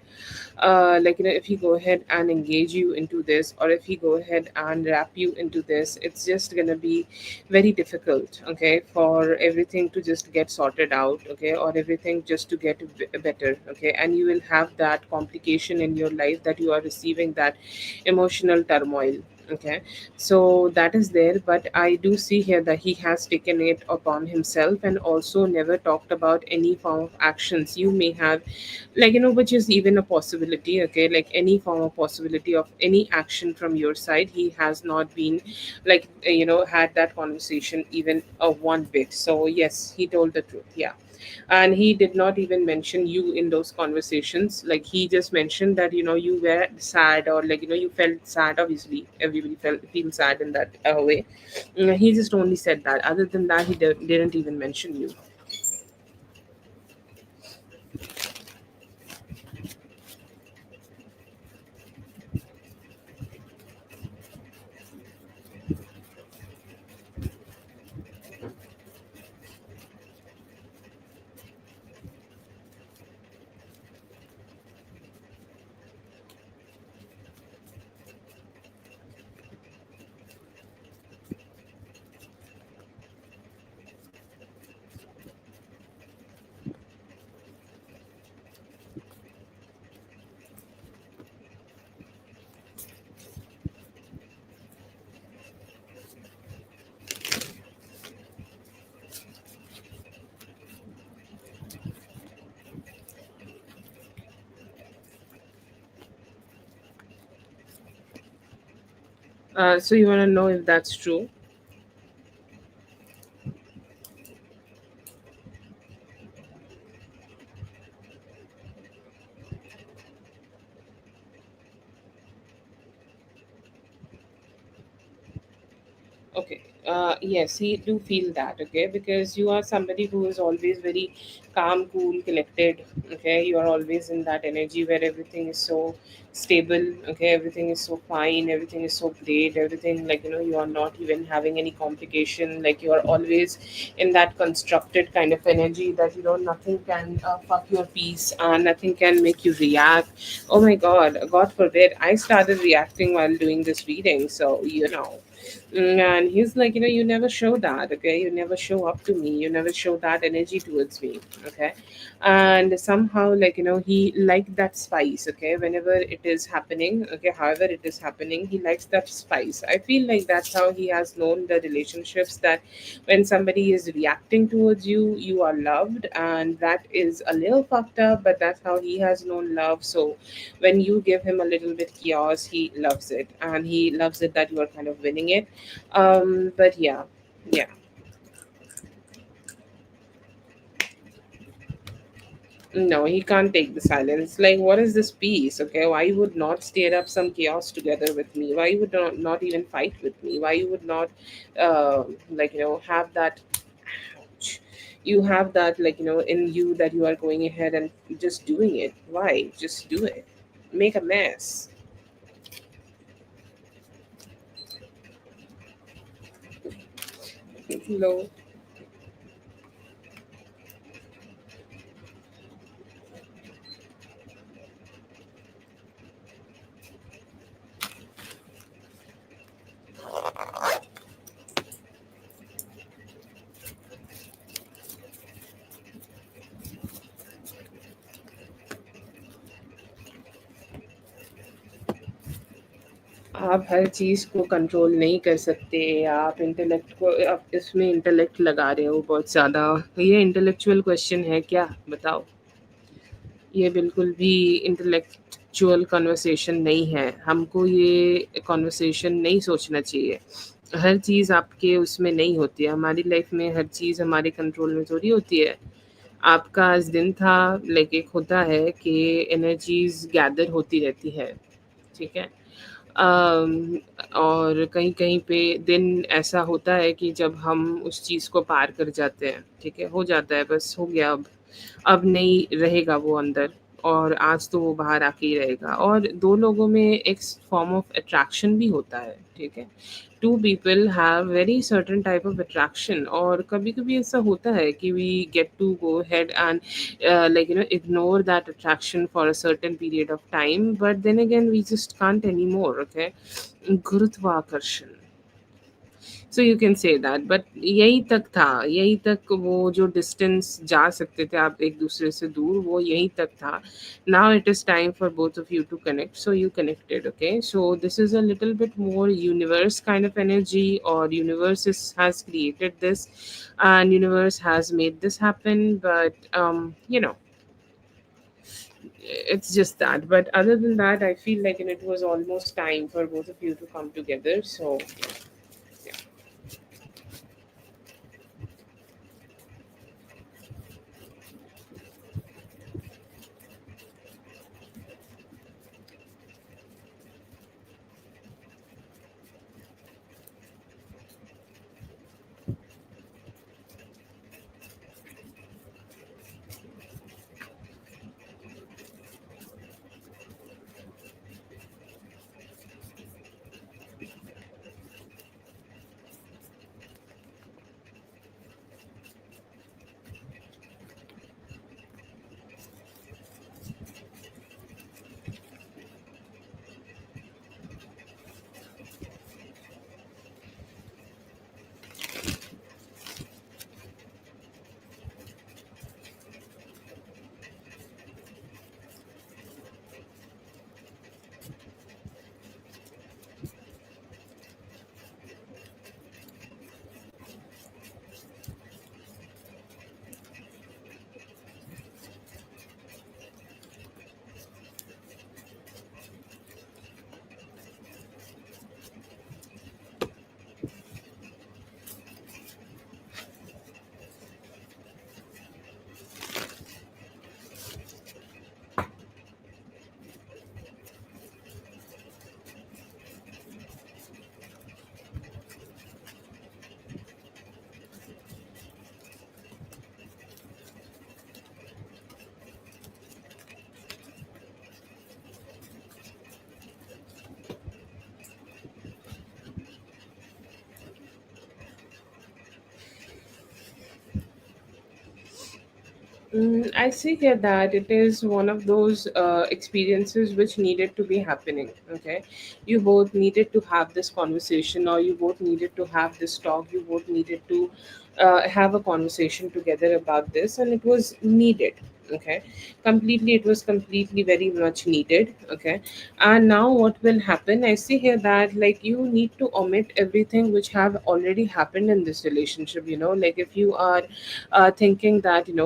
if he go ahead and engage you into this, or if he go ahead and wrap you into this, it's just gonna be very difficult. Okay, for everything to just get sorted out. Okay, or everything just to get better. Okay, and you will have that complication in your life that you are receiving that emotional turmoil. Okay, so that is there, but I do see here that he has taken it upon himself and also never talked about any form of actions you may have, like, which is even a possibility. Okay, like any form of possibility of any action from your side, he has not been, like, had that conversation even a one bit. So yes, he told the truth. Yeah, and he did not even mention you in those conversations. Like, he just mentioned that you were sad, or like you felt sad. Obviously everybody feels sad in that way. He just only said that. Other than that, he didn't even mention you. So you want to know if that's true? Okay. Yes, he do feel that. Okay, because you are somebody who is always very calm, cool, collected. Okay, you are always in that energy where everything is so stable. Okay, everything is so fine. Everything is so great. Everything, like, you are not even having any complication. Like, you are always in that constructed kind of energy that nothing can fuck your peace, and nothing can make you react. Oh my God, God forbid, I started reacting while doing this reading. So and he's like, you never show that. Okay, you never show up to me, you never show that energy towards me. Okay, and somehow, like, he liked that spice. Okay, whenever it is happening, okay, however it is happening, he likes that spice. I feel like that's how he has known the relationships, that when somebody is reacting towards you, you are loved, and that is a little fucked up, but that's how he has known love. So when you give him a little bit chaos, he loves it, and he loves it that you are kind of winning it. But yeah, yeah. No, he can't take the silence. Like, what is this peace? Okay, why you would not stir up some chaos together with me? Why you would not even fight with me? Why you would not, like, have that? Ouch. You have that, like, in you, that you are going ahead and just doing it. Why? Just do it. Make a mess. Low. आप हर चीज़ को control नहीं कर सकते। आप intellect को, आप इसमें intellect लगा रहे हो बहुत ज़्यादा। ये इंटेलेक्चुअल क्वेश्चन है क्या? बताओ। ये बिल्कुल भी इंटेलेक्चुअल कन्वर्सेशन नहीं है। हमको ये कन्वर्सेशन नहीं सोचना चाहिए। हर चीज़ आपके उसमें नहीं होती है। हमारी लाइफ में हर चीज़ हमारे कंट्रोल में थोड़ी होती है। आपका आज दिन था, लाइक, एक होता है कि एनर्जीज़ गैदर होती रहती है, ठीक है? अम, और कहीं-कहीं पे दिन ऐसा होता है कि जब हम उस चीज़ को पार कर जाते हैं, ठीक है? हो जाता है, बस हो गया अब नहीं रहेगा वो अंदर, और आज तो वो बाहर आके ही रहेगा। और 2 लोगों में एक फॉर्म ऑफ अट्रैक्शन भी होता है, ठीक है? 2 people have very certain type of attraction, और कभी-कभी ऐसा होता है कि we get to go ahead and like ignore that attraction for a certain period of time, but then again we just can't anymore. Okay, gurutvaakarshan. So you can say that, but यही तक था, यही तक वो जो distance जा सकते थे आप एक दूसरे से दूर, वो यही तक था. Now it is time for both of you to connect, so you connected. Okay, so this is a little bit more universe kind of energy, or universe has created this, and universe has made this happen. But it's just that. But other than that, I feel like it was almost time for both of you to come together. So yeah. I see here that it is one of those experiences which needed to be happening. Okay, you both needed to have this conversation, or you both needed to have this talk. You both needed to have a conversation together about this, and it was needed. Okay, completely, it was completely very much needed. Okay, and now what will happen? I see here that like you need to omit everything which have already happened in this relationship. Like if you are thinking that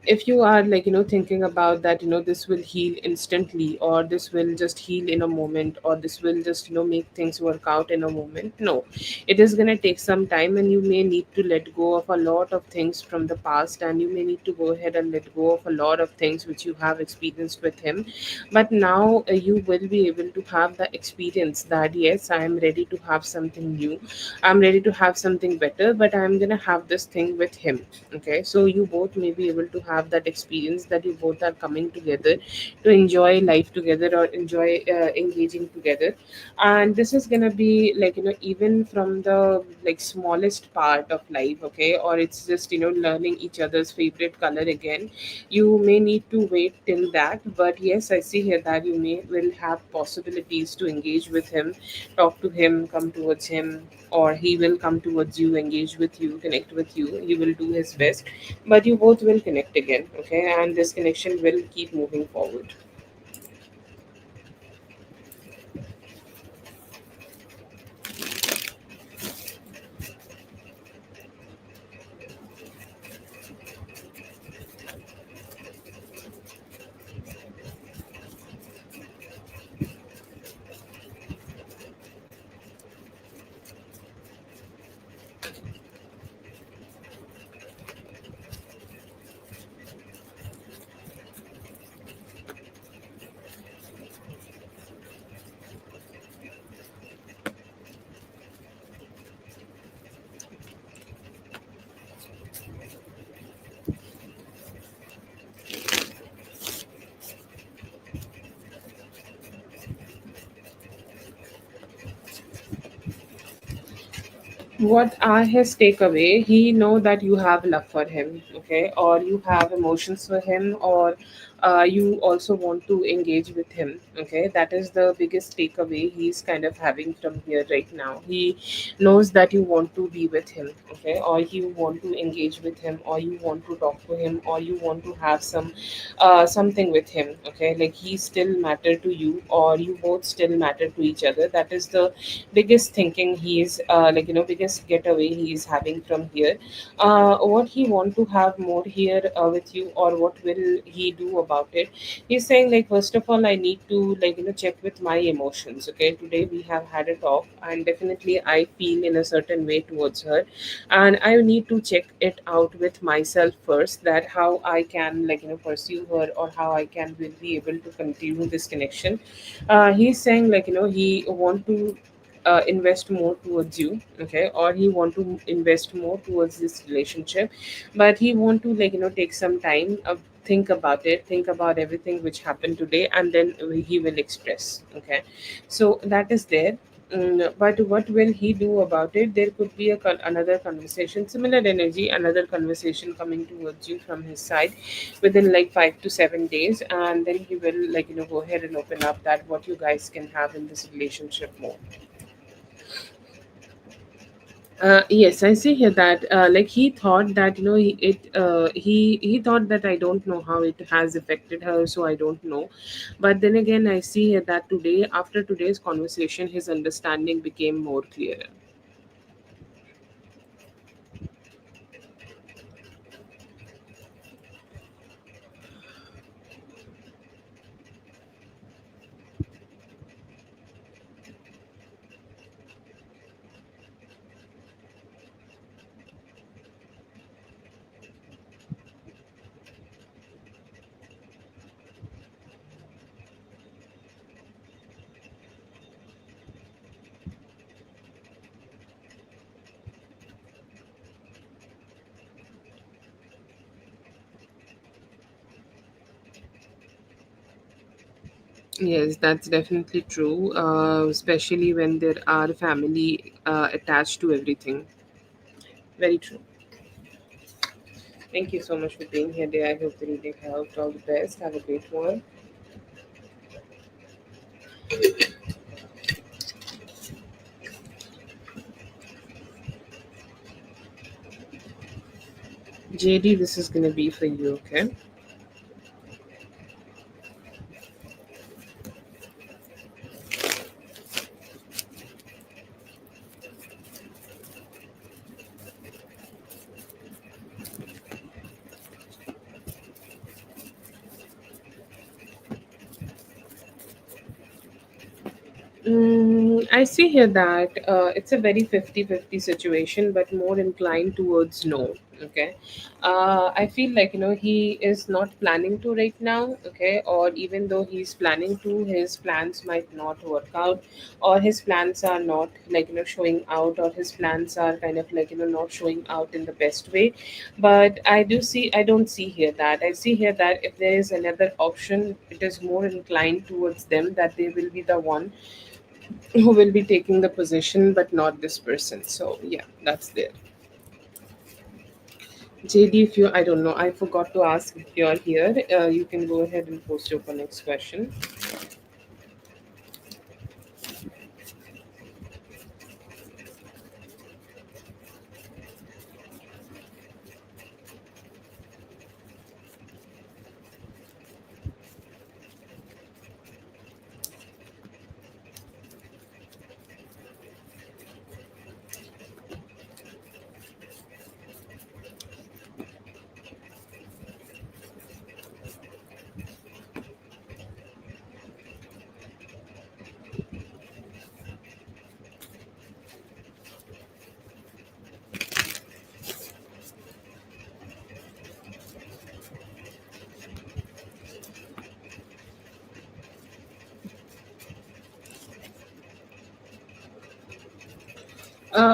if you are like thinking about that this will heal instantly, or this will just heal in a moment, or this will just make things work out in a moment. No, it is going to take some time, and you may need to let go of a lot of things from the past, and you may need to go ahead and let go of a lot of things which you have experienced with him. But now you will be able to have the experience that yes, I am ready to have something new, I'm ready to have something better, but I'm going to have this thing with him. Okay, so you both may be able to have that experience, that you both are coming together to enjoy life together, or enjoy engaging together. And this is going to be like even from the like smallest part of life. Okay, or it's just learning each other's favorite color again. You may need to wait till that, but yes, I see here that you may will have possibilities to engage with him, talk to him, come towards him, or he will come towards you, engage with you, connect with you. He will do his best, but you both will connect again. Okay, and this connection will keep moving forward. What are his takeaway? He know that you have love for him, okay, or you have emotions for him, or you also want to engage with him, okay. That is the biggest takeaway he's kind of having from here right now. He knows that you want to be with him, okay, or you want to engage with him, or you want to talk to him, or you want to have something with him, okay. Like he still matter to you, or you both still matter to each other. That is the biggest thinking he's biggest getaway he's having from here. What he want to have more here with you, or what will he do about it? He's saying, like, first of all, I need to, check with my emotions, okay. Today we have had a talk, and definitely I feel in a certain way towards her, and I need to check it out with myself first, that how I can, pursue her, or how I can will be able to continue this connection. He's saying, he want to invest more towards you, okay, or he want to invest more towards this relationship, but he want to, take some time, think about it, think about everything which happened today, and then he will express, okay. So that is there. But what will he do about it? There could be another conversation, similar energy, another conversation coming towards you from his side within like 5 to 7 days, and then he will, go ahead and open up that what you guys can have in this relationship more. Yes, I see here that he thought that, he thought that I don't know how it has affected her, so I don't know. But then again, I see here that today, after today's conversation, his understanding became more clearer. Yes, that's definitely true, especially when there are family attached to everything. Very true. Thank you so much for being here, dear. I hope the reading helped. All the best. Have a great one. JD, this is going to be for you, okay? I see here that it's a very 50-50 situation, but more inclined towards no. Okay. I feel like, he is not planning to right now. Okay. Or even though he's planning to, his plans might not work out, or his plans are not, showing out, or his plans are kind of, not showing out in the best way. But I don't see here that. I see here that if there is another option, it is more inclined towards them, that they will be the one who will be taking the position, but not this person. So yeah, that's there. JD, if you, I don't know, I forgot to ask if you're here. You can go ahead and post your next question.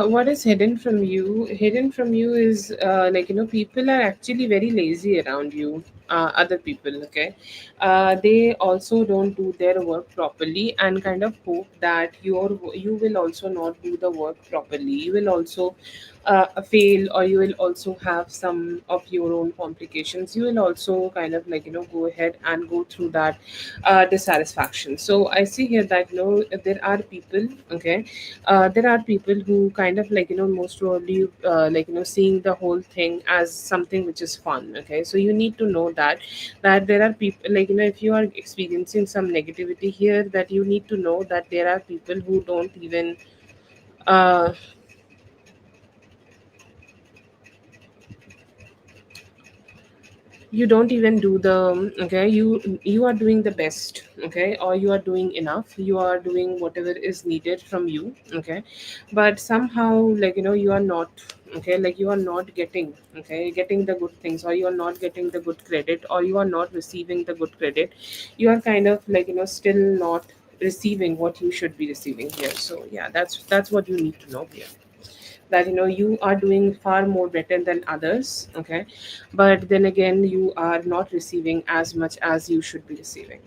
What is hidden from you? Hidden from you is, people are actually very lazy around you. other people. Okay, they also don't do their work properly, and kind of hope that you will also not do the work properly. You will also fail, or you will also have some of your own complications. You will also kind of like go ahead and go through that dissatisfaction. So I see here that there are people. Okay, there are people who kind of like most probably like seeing the whole thing as something which is fun. Okay, so you need to know that there are people like if you are experiencing some negativity here, that you need to know that there are people who don't even uh, you don't even do the okay, you are doing the best. Okay, or you are doing enough, you are doing whatever is needed from you. Okay, but somehow like you are not. Okay, like you are not getting the good things, or you are not getting the good credit, or you are not receiving the good credit. You are kind of like still not receiving what you should be receiving here. So yeah, that's what you need to know here, that you are doing far more better than others. Okay, but then again you are not receiving as much as you should be receiving.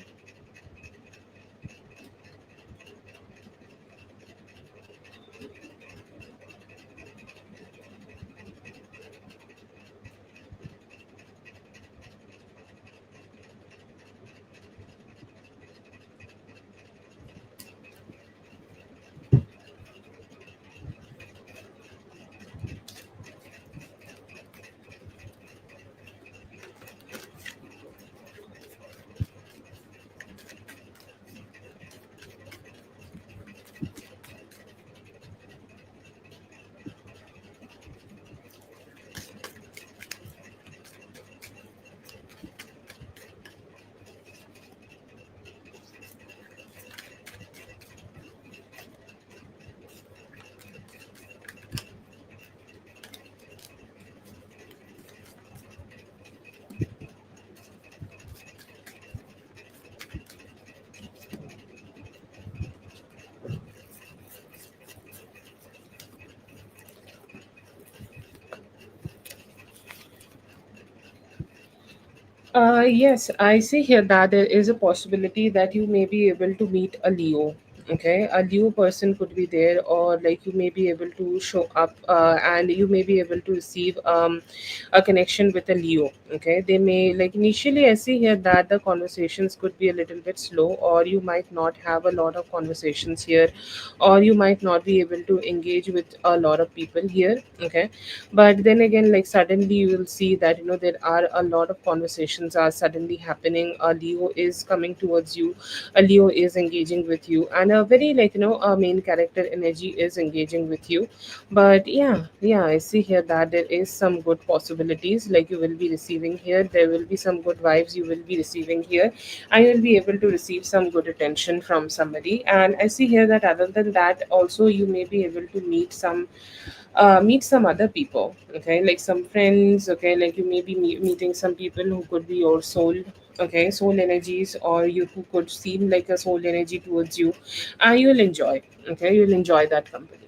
Yes, I see here that there is a possibility that you may be able to meet a Leo. Okay, a Leo person could be there, or like you may be able to show up, and you may be able to receive a connection with a Leo. Okay, they may like initially. I see here that the conversations could be a little bit slow, or you might not have a lot of conversations here, or you might not be able to engage with a lot of people here. Okay, but then again like suddenly you will see that there are a lot of conversations are suddenly happening. A Leo is coming towards you, a Leo is engaging with you, and a very like a main character energy is engaging with you. But yeah, I see here that there is some good possibilities like you will be receiving here. There will be some good vibes you will be receiving here, and you'll be able to receive some good attention from somebody. And I see here that other than that also you may be able to meet some other people. Okay, like some friends. Okay, like you may be meeting some people who could be your soul. Okay, soul energies, or you who could seem like a soul energy towards you, and you'll enjoy. Okay, you'll enjoy that company.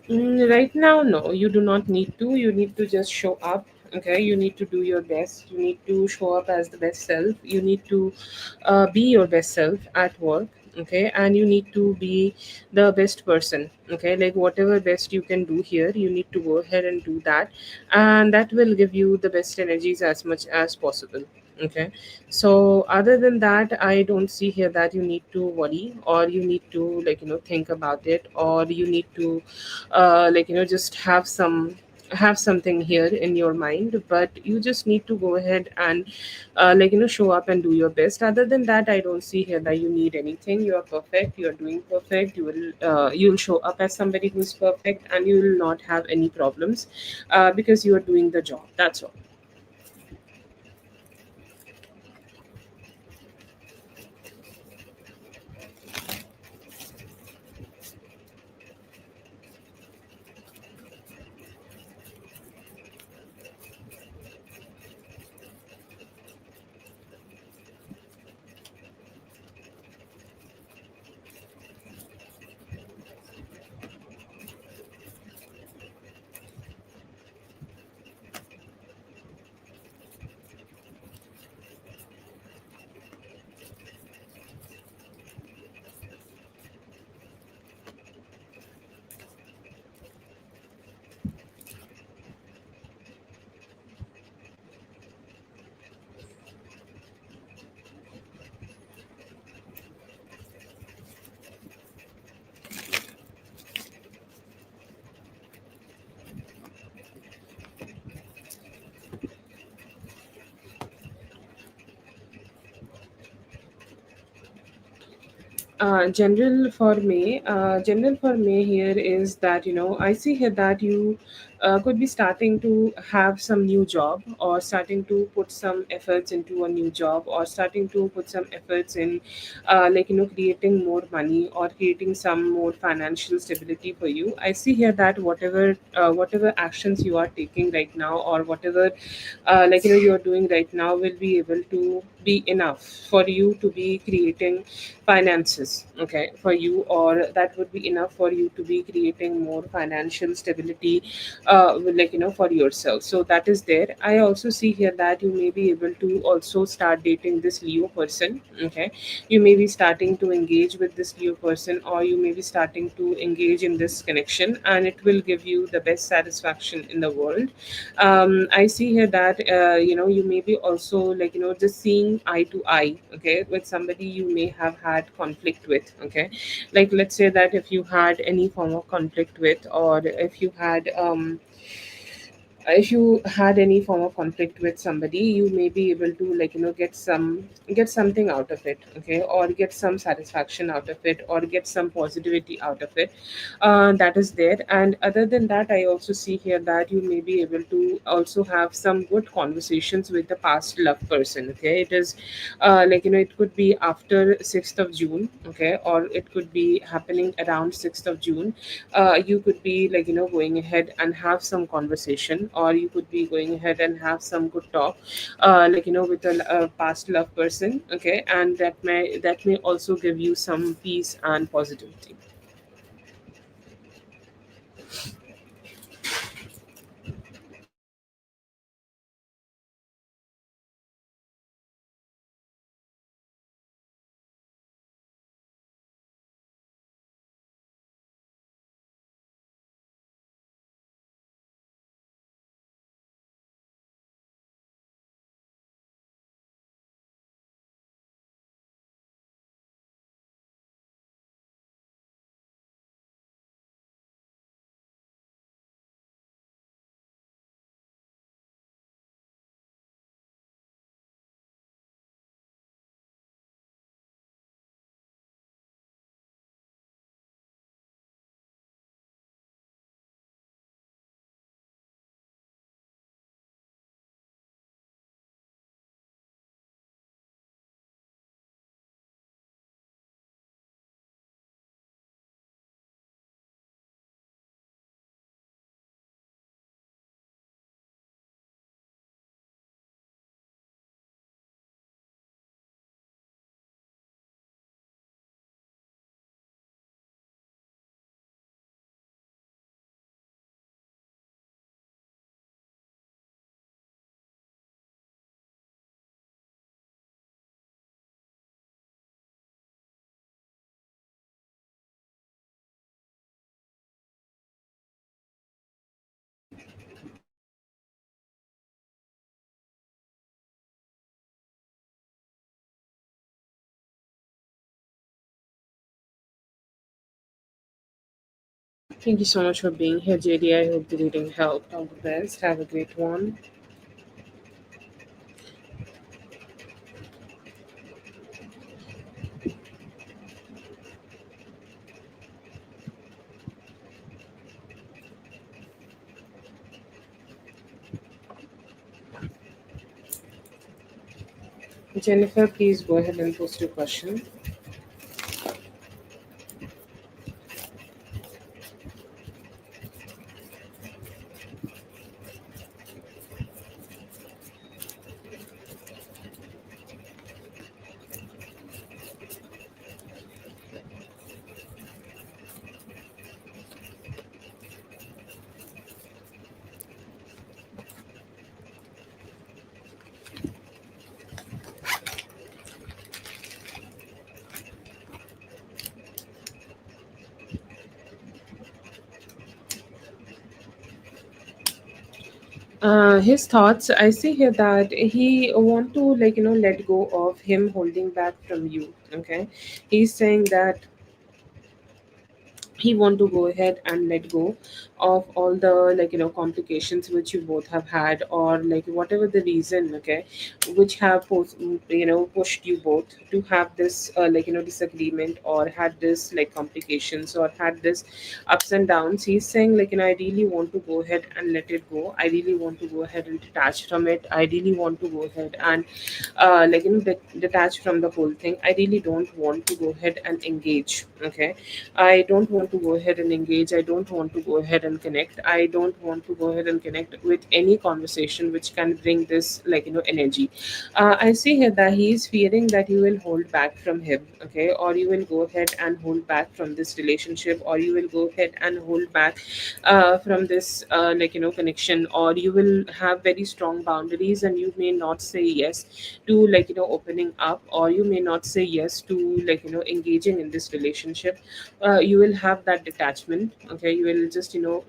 Right now, no, you do not need to. You need to just show up. Okay, you need to do your best. You need to show up as the best self. You need to be your best self at work. Okay, and you need to be the best person. Okay, like whatever best you can do here, you need to go ahead and do that, and that will give you the best energies as much as possible. Okay, so other than that, I don't see here that you need to worry, or you need to, like, think about it, or you need to just have something here in your mind, but you just need to go ahead and show up and do your best. Other than that, I don't see here that you need anything. You are perfect, you are doing perfect. You'll show up as somebody who's perfect, and you will not have any problems because you are doing the job. That's all. General for me here is that, I see here that you could be starting to have some new job, or starting to put some efforts into a new job, or starting to put some efforts in creating more money, or creating some more financial stability for you. I see here that whatever actions you are taking right now, or whatever you are doing right now, will be able to be enough for you to be creating finances, okay, for you, or that would be enough for you to be creating more financial stability for yourself. So that is there. I also see here that you may be able to also start dating this Leo person. Okay, you may be starting to engage with this Leo person, or you may be starting to engage in this connection, and it will give you the best satisfaction in the world. I see here that you may be also just seeing eye to eye, okay, with somebody you may have had conflict with. Okay, like let's say that if you had any form of conflict with, or if you had any form of conflict with somebody, you may be able to get something out of it. Okay, or get some satisfaction out of it, or get some positivity out of it. That is there. And other than that, I also see here that you may be able to also have some good conversations with the past love person. Okay, it is it could be after 6th of June. Okay, or it could be happening around 6th of June. You could be going ahead and have some conversation, or you could be going ahead and have some good talk with a past love person. Okay, and that may also give you some peace and positivity. Thank you so much for being here, JD. I hope the reading helped. All the best. Have a great one. Jennifer, please go ahead and post your question. His thoughts. I see here that he want to let go of him holding back from you. Okay, he's saying that he want to go ahead and let go of all the complications which you both have had, or like whatever the reason, okay, which have pushed you both to have this disagreement, or had this like complications, or had this ups and downs. He's saying I really want to go ahead and let it go. I really want to go ahead and detach from it. I really want to go ahead and detach from the whole thing. I really don't want to go ahead and engage. Okay, I don't want to go ahead and engage. I don't want to go ahead and connect. I don't want to go ahead and connect with any conversation which can bring this energy. I see here that he is fearing that you will hold back from him, okay, or you will go ahead and hold back from this relationship, or you will go ahead and hold back from this connection, or you will have very strong boundaries, and you may not say yes to opening up, or you may not say yes to engaging in this relationship. You will have that detachment. Okay, you will just you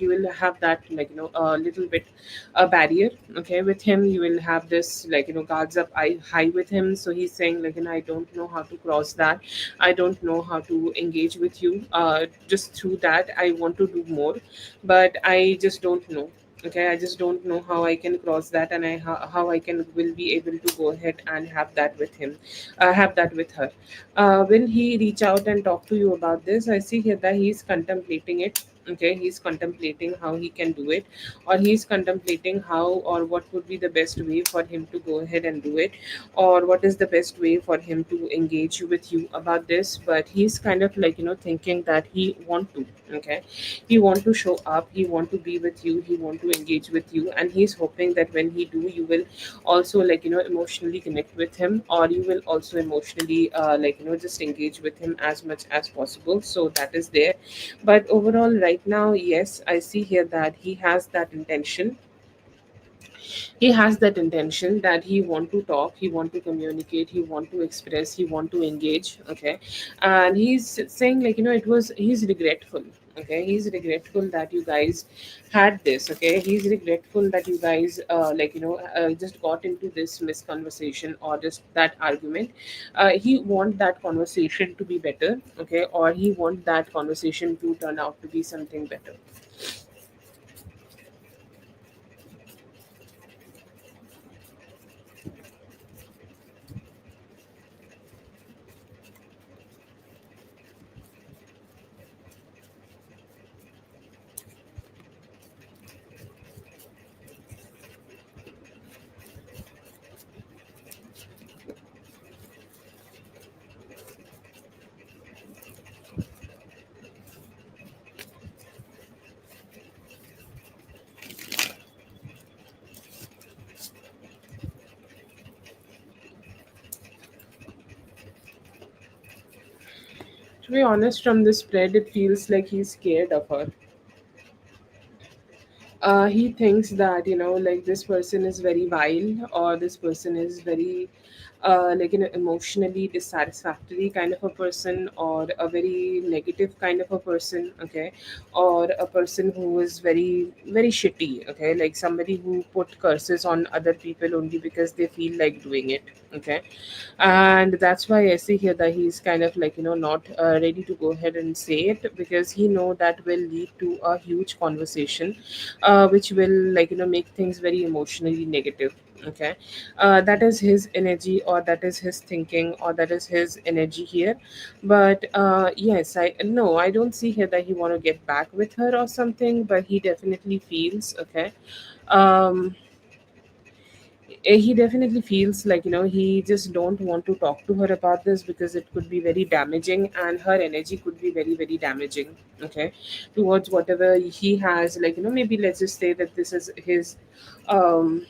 will have that a little bit a barrier. Okay, with him you will have this guards up high with him. So he's saying I don't know how to cross that. I don't know how to engage with you just through that. I want to do more, but I just don't know. Okay, I just don't know how I can cross that, and how I can will be able to go ahead and have that with him, have that with her. Will he reach out and talk to you about this? I see here that he's contemplating it. Okay, he's contemplating how he can do it, or he's contemplating how or what would be the best way for him to go ahead and do it, or what is the best way for him to engage with you about this. But he's kind of thinking that he want to. Okay, he want to show up, he want to be with you, he want to engage with you, and he's hoping that when he do, you will also emotionally connect with him, or you will also emotionally just engage with him as much as possible. So that is there. But overall right now, yes, I see here that he has that intention that he want to talk, he want to communicate, he want to express, he want to engage. Okay, and he's saying it was he's regretful. Okay, he's regretful that you guys had this. Okay, he's regretful that you guys just got into this misconversation, or just that argument. He want that conversation to be better. Okay, or he want that conversation to turn out to be something better. To be honest, from this spread, it feels like he's scared of her. He thinks that this person is very vile, or this person is very emotionally dissatisfactory kind of a person, or a very negative kind of a person, okay, or a person who is very very shitty, okay, like somebody who put curses on other people only because they feel like doing it, okay. And that's why I see here that he's kind of not ready to go ahead and say it, because he know that will lead to a huge conversation, which will make things very emotionally negative, okay. That is his energy, or that is his thinking, or that is his energy here. But yes, I don't see here that he want to get back with her or something, but he definitely feels, okay. um he definitely feels he just don't want to talk to her about this, because it could be very damaging, and her energy could be very very damaging, okay, towards whatever he has, maybe let's just say that this is his, um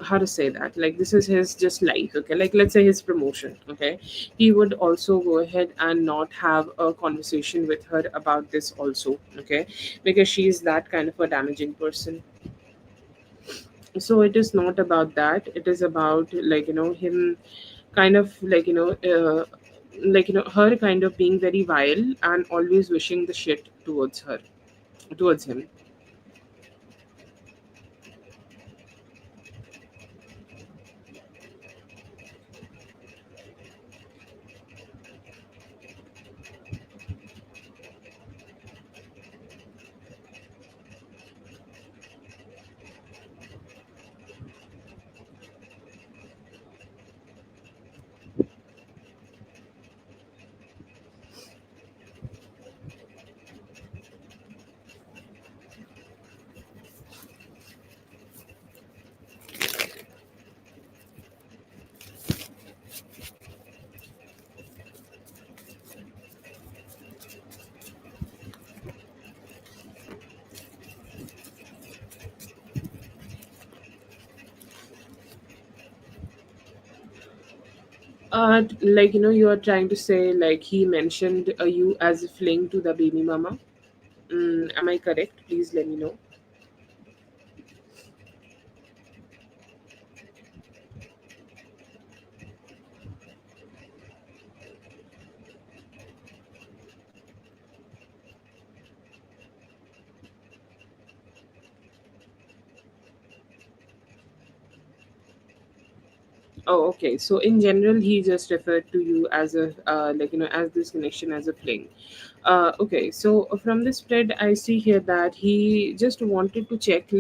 how to say that, like this is his just life, okay, like let's say his promotion, okay. He would also go ahead and not have a conversation with her about this also, okay, because she is that kind of a damaging person. So it is not about that, it is about him kind of her kind of being very vile and always wishing the shit towards her, towards him. You are trying to say like he mentioned you as a fling to the baby mama. Am I correct? Please let me know. Oh, okay. So in general, he just referred to you as a as this connection as a fling. Okay. So from this spread, I see here that he just wanted to check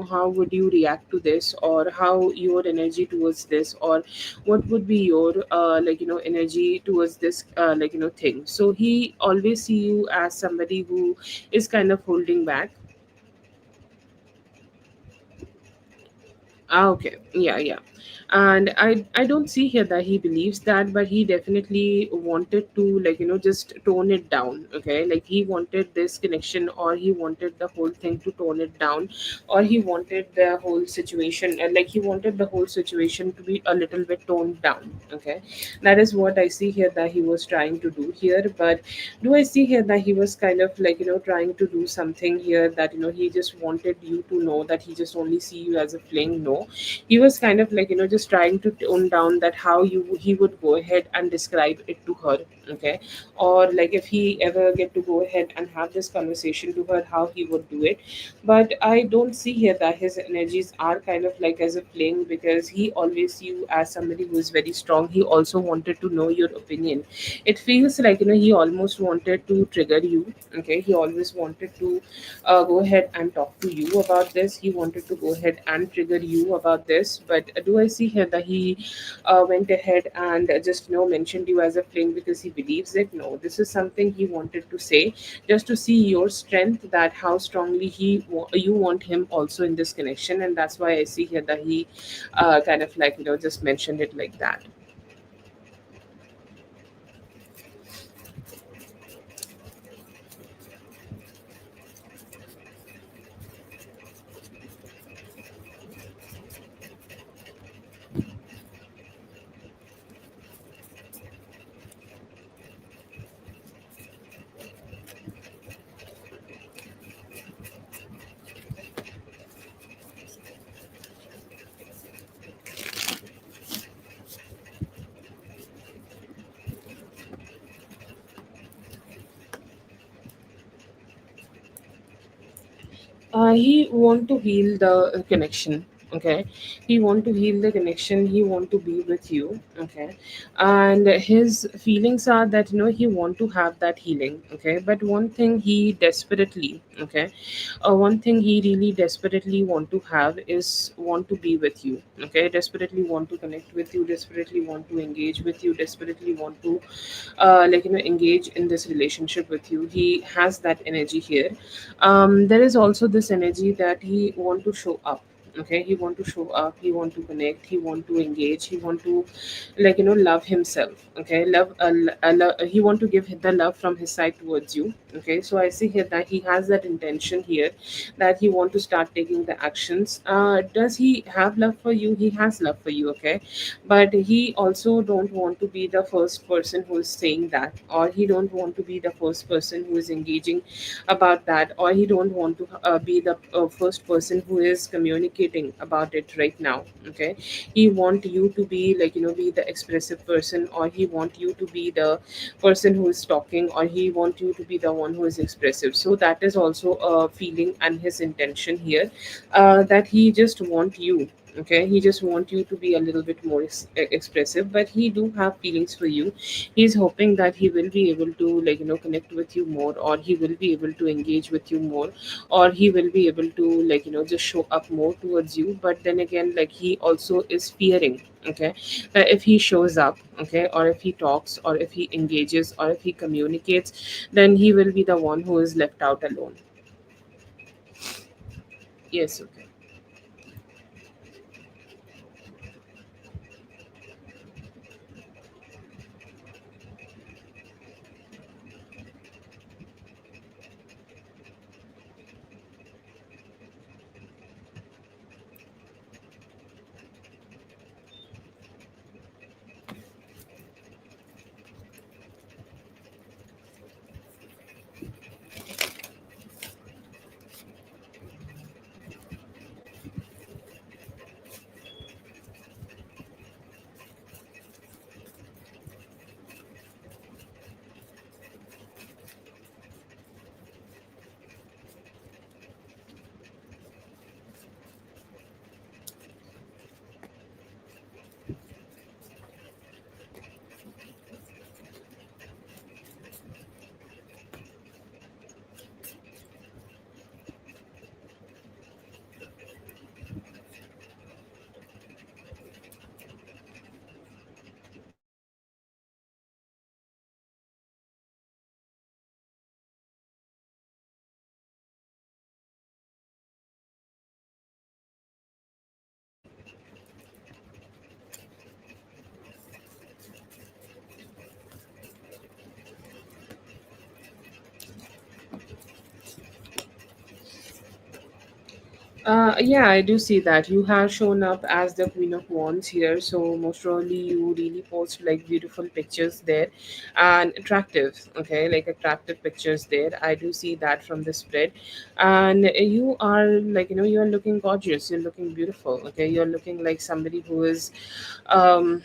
how would you react to this, or how your energy towards this, or what would be your energy towards this thing. So he always see you as somebody who is kind of holding back. Ah, okay. Yeah, yeah. And I don't see here that he believes that, but he definitely wanted to just tone it down. Okay, like he wanted this connection, or he wanted the whole thing to tone it down, or he wanted the whole situation, he wanted the whole situation to be a little bit toned down. Okay, that is what I see here that he was trying to do here. But do I see here that he was kind of trying to do something here, that he just wanted you to know that he just only see you as a fling? No, he was kind of just trying to tone down that how you he would go ahead and describe it to her, okay, or like if he ever get to go ahead and have this conversation to her, how he would do it. But I don't see here that his energies are kind of like as a fling, because he always see you as somebody who is very strong. He also wanted to know your opinion. It feels like he almost wanted to trigger you, okay. He always wanted to go ahead and talk to you about this. He wanted to go ahead and trigger you about this. But do I see here that he went ahead and just mentioned you as a fling because he believes it? No, this is something he wanted to say, just to see your strength, that how strongly you want him also in this connection. And that's why I see here that he kind of just mentioned it like that. He want to heal the connection. Okay, he want to heal the connection. He want to be with you. Okay, and his feelings are that he want to have that healing. Okay, but one thing he desperately, one thing he really desperately want to have is want to be with you. Okay, desperately want to connect with you. Desperately want to engage with you. Desperately want to engage in this relationship with you. He has that energy here. There is also this energy that he want to show up. Okay, he want to show up, he want to connect, he want to engage, he want to love himself. Okay, he want to give the love from his side towards you. Okay, so I see here that he has that intention here, that he want to start taking the actions. Does he have love for you? He has love for you. Okay, but he also don't want to be the first person who is saying that, or he don't want to be the first person who is engaging about that, or he don't want to be the first person who is communicating about it right now. Okay, he want you to be be the expressive person, or he want you to be the person who is talking, or he want you to be the one who is expressive. So that is also a feeling and his intention here, that he just want you. Okay, he just want you to be a little bit more expressive, but he do have feelings for you. He's hoping that he will be able to connect with you more, or he will be able to engage with you more, or he will be able to just show up more towards you. But then again, he also is fearing, okay, that if he shows up, okay, or if he talks, or if he engages, or if he communicates, then he will be the one who is left out alone. Yes. Okay. Yeah, I do see that you have shown up as the Queen of Wands here. So most probably you really post beautiful pictures there, and attractive. Okay, attractive pictures there. I do see that from the spread, and you are you are looking gorgeous. You're looking beautiful. Okay, you're looking like somebody um,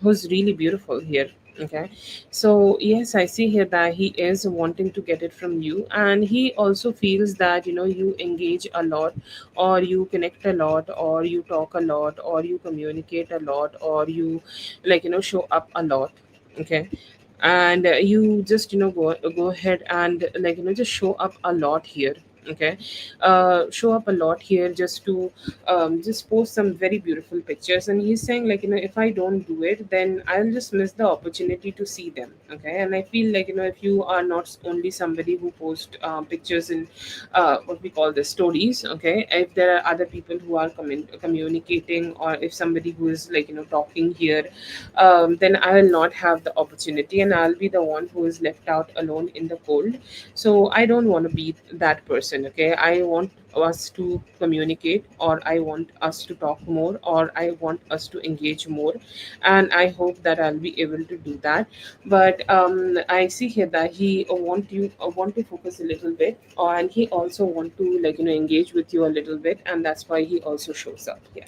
who's really beautiful here. Okay, so yes, I see here that he is wanting to get it from you, and he also feels that you engage a lot, or you connect a lot, or you talk a lot, or you communicate a lot, or you show up a lot. Okay, and you just go ahead and just show up a lot here. Okay, show up a lot here, just to just post some very beautiful pictures. And he's saying if I don't do it, then I'll just miss the opportunity to see them. Okay, and I feel if you are not only somebody who posts pictures in what we call the stories. Okay, if there are other people who are communicating, or if somebody who is talking here, then I will not have the opportunity, and I'll be the one who is left out alone in the cold. So I don't want to be that person. Okay, I want us to communicate, or I want us to talk more, or I want us to engage more, and I hope that I'll be able to do that. But I see here that he want to focus a little bit, and he also want to engage with you a little bit, and that's why he also shows up. Yeah.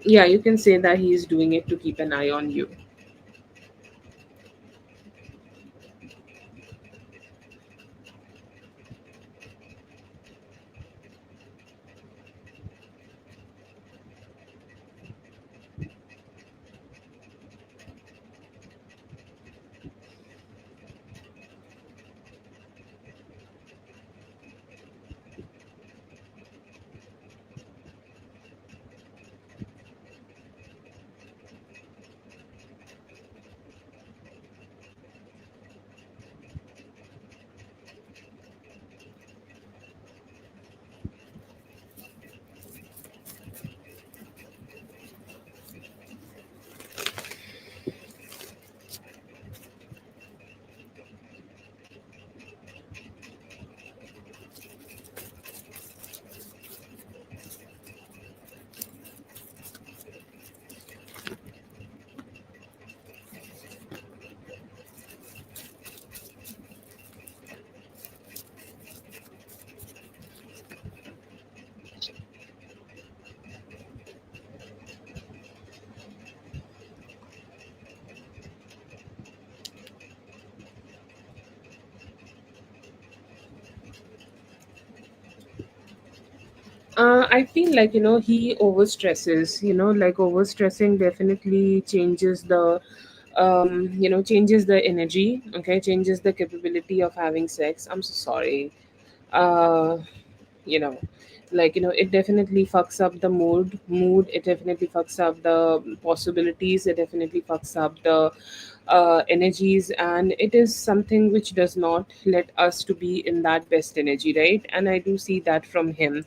Yeah, you can say that he is doing it to keep an eye on you. I feel like he overstresses. Like overstressing definitely changes the changes the energy. Okay, changes the capability of having sex. I'm so sorry. Uh, you know it definitely fucks up the mood. It definitely fucks up the possibilities. It definitely fucks up the energies, and it is something which does not let us to be in that best energy, right? And I do see that from him.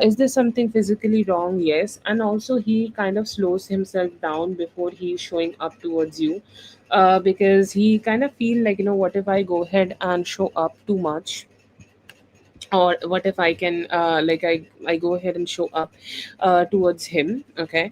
Is there something physically wrong? Yes. And also he kind of slows himself down before he's showing up towards you, because he kind of feel like, what if I go ahead and show up too much, or what if I can I go ahead and show up towards him. Okay,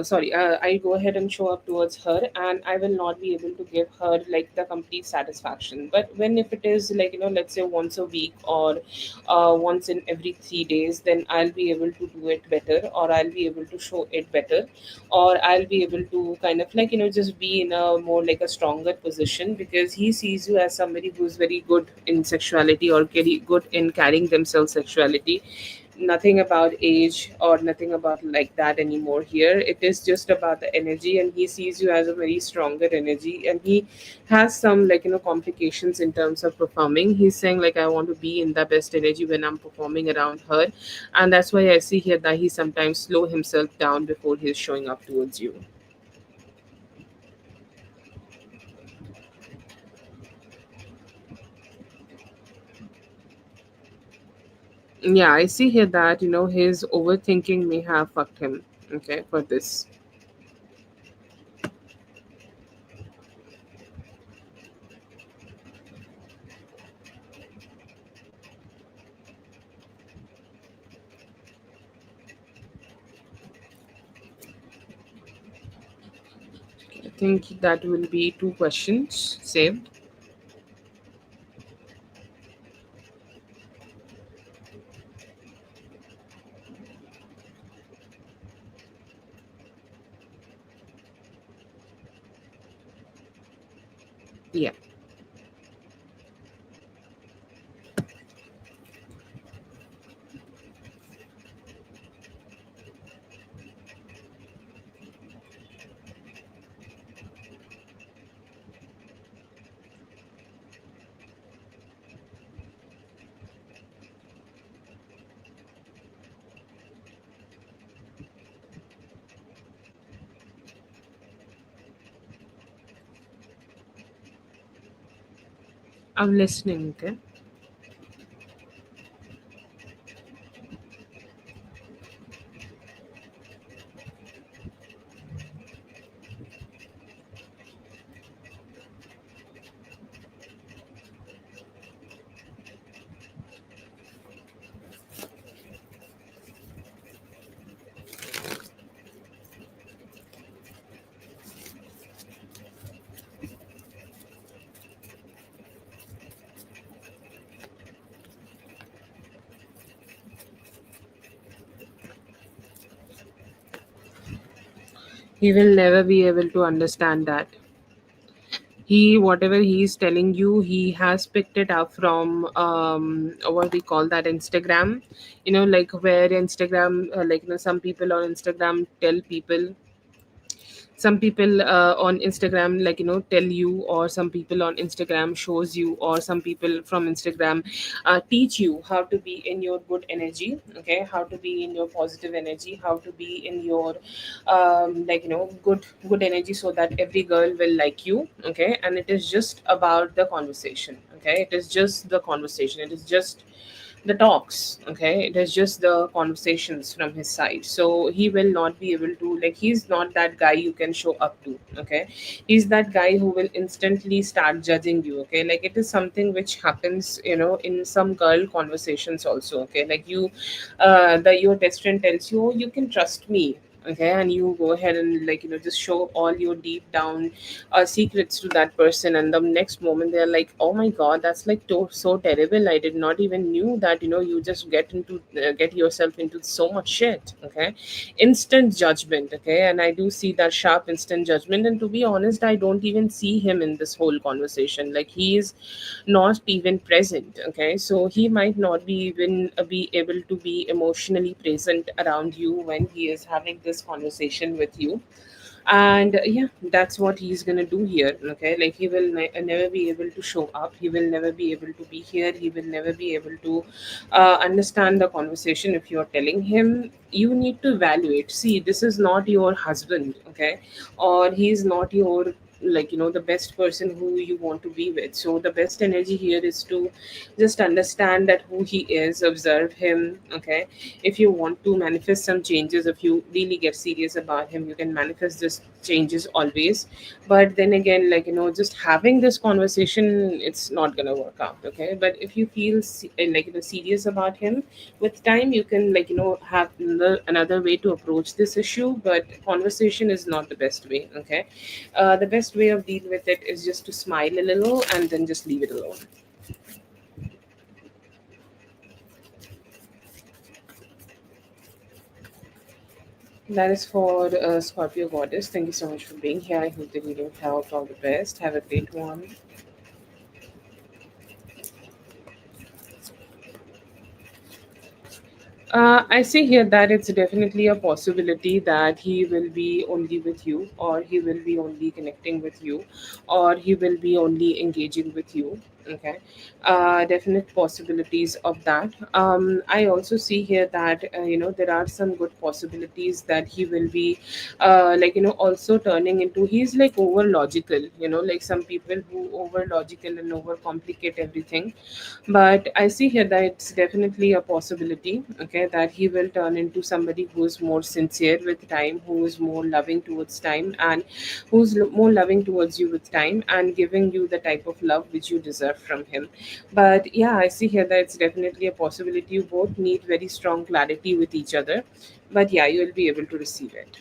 sorry, I go ahead and show up towards her, and I will not be able to give her like the complete satisfaction. But when if it is like, let's say once a week, or once in every 3 days, then I'll be able to do it better, or I'll be able to show it better, or I'll be able to kind of like, just be in a more like a stronger position, because he sees you as somebody who's very good in sexuality, or very good in carrying themselves sexuality. Nothing about age or nothing about like that anymore here. It is just about the energy, and he sees you as a very stronger energy, and he has some like, complications in terms of performing. He's saying like, I want to be in the best energy when I'm performing around her, and that's why I see here that he sometimes slow himself down before he's showing up towards you. Yeah, I see here that his overthinking may have fucked him. Okay, for this. I think that will be two questions saved. Yeah, I'm listening. Okay. He will never be able to understand that. He, whatever he is telling you, he has picked it up from what we call that, Instagram. Like where Instagram, like some people on Instagram tell people, some people on Instagram like, tell you, or some people on Instagram shows you, or some people from Instagram teach you how to be in your good energy. Okay, how to be in your positive energy, how to be in your good energy, so that every girl will like you. Okay, and it is just about the conversation. Okay, it is just the conversation, it is just the talks. Okay, it is just the conversations from his side. So he will not be able to, like, he's not that guy you can show up to. Okay, he's that guy who will instantly start judging you. Okay, like it is something which happens, in some girl conversations also. Okay, like you, your best friend tells you, oh, you can trust me. okay, and you go ahead and just show all your deep down secrets to that person, and the next moment they're like, oh my god, that's like so terrible, I did not even knew that you just get yourself into so much shit. Okay, instant judgment. Okay, and I do see that sharp instant judgment, and to be honest, I don't even see him in this whole conversation. Like, he is not even present. Okay, so he might not be even be able to be emotionally present around you when he is having this conversation with you. And yeah, that's what he's gonna do here. Okay, like, he will never be able to show up, he will never be able to be here, he will never be able to understand the conversation if you're telling him. You need to evaluate. See, this is not your husband. Okay, or he's not your, the best person who you want to be with. So the best energy here is to just understand that who he is, observe him. Okay, if you want to manifest some changes, if you really get serious about him, you can manifest this changes always. But then again, just having this conversation, it's not gonna work out. Okay, but if you feel serious about him, with time you can have another way to approach this issue. But conversation is not the best way. Okay, the best way of dealing with it is just to smile a little and then just leave it alone. That is for Scorpio Goddess. Thank you so much for being here. I hope the reading helped. All the best. Have a great one. I see here that it's definitely a possibility that he will be only with you, or he will be only connecting with you, or he will be only engaging with you. Okay, definite possibilities of that. I also see here that there are some good possibilities that he will be, also turning into. He's like over logical. Like some people who over logical and over complicate everything. But I see here that it's definitely a possibility. Okay, that he will turn into somebody who is more sincere with time, who is more loving towards time, and who's more loving towards you with time, and giving you the type of love which you deserve from him. But yeah, I see here that it's definitely a possibility. You both need very strong clarity with each other, but yeah, you will be able to receive it.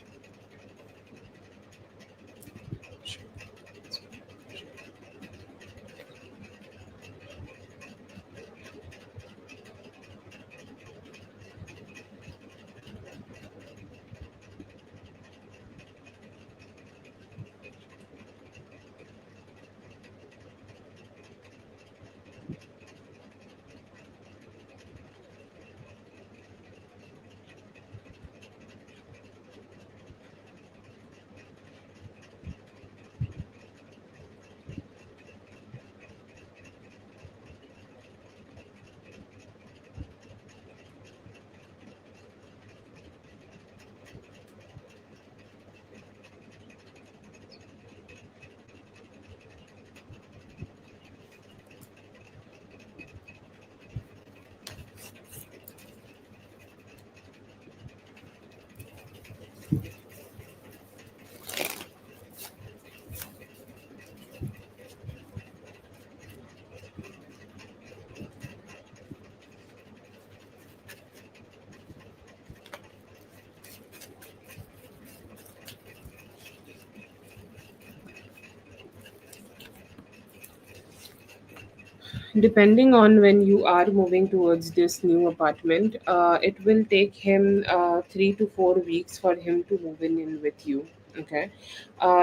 Depending on when you are moving towards this new apartment, it will take him 3 to 4 weeks for him to move in with you. Okay,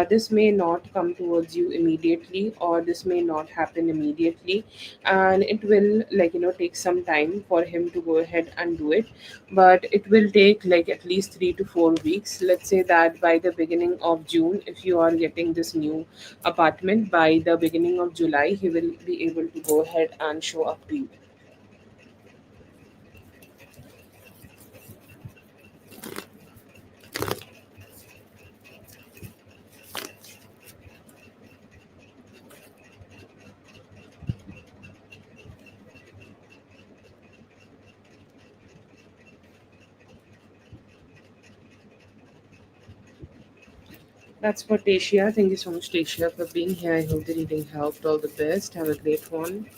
this may not come towards you immediately, or this may not happen immediately, and it will take some time for him to go ahead and do it. But it will take like at least 3 to 4 weeks. Let's say that by the beginning of June, if you are getting this new apartment, by the beginning of July, he will be able to go ahead and show up to you. That's for Tasia. Thank you so much, Tasia, for being here. I hope the reading helped. All the best. Have a great one.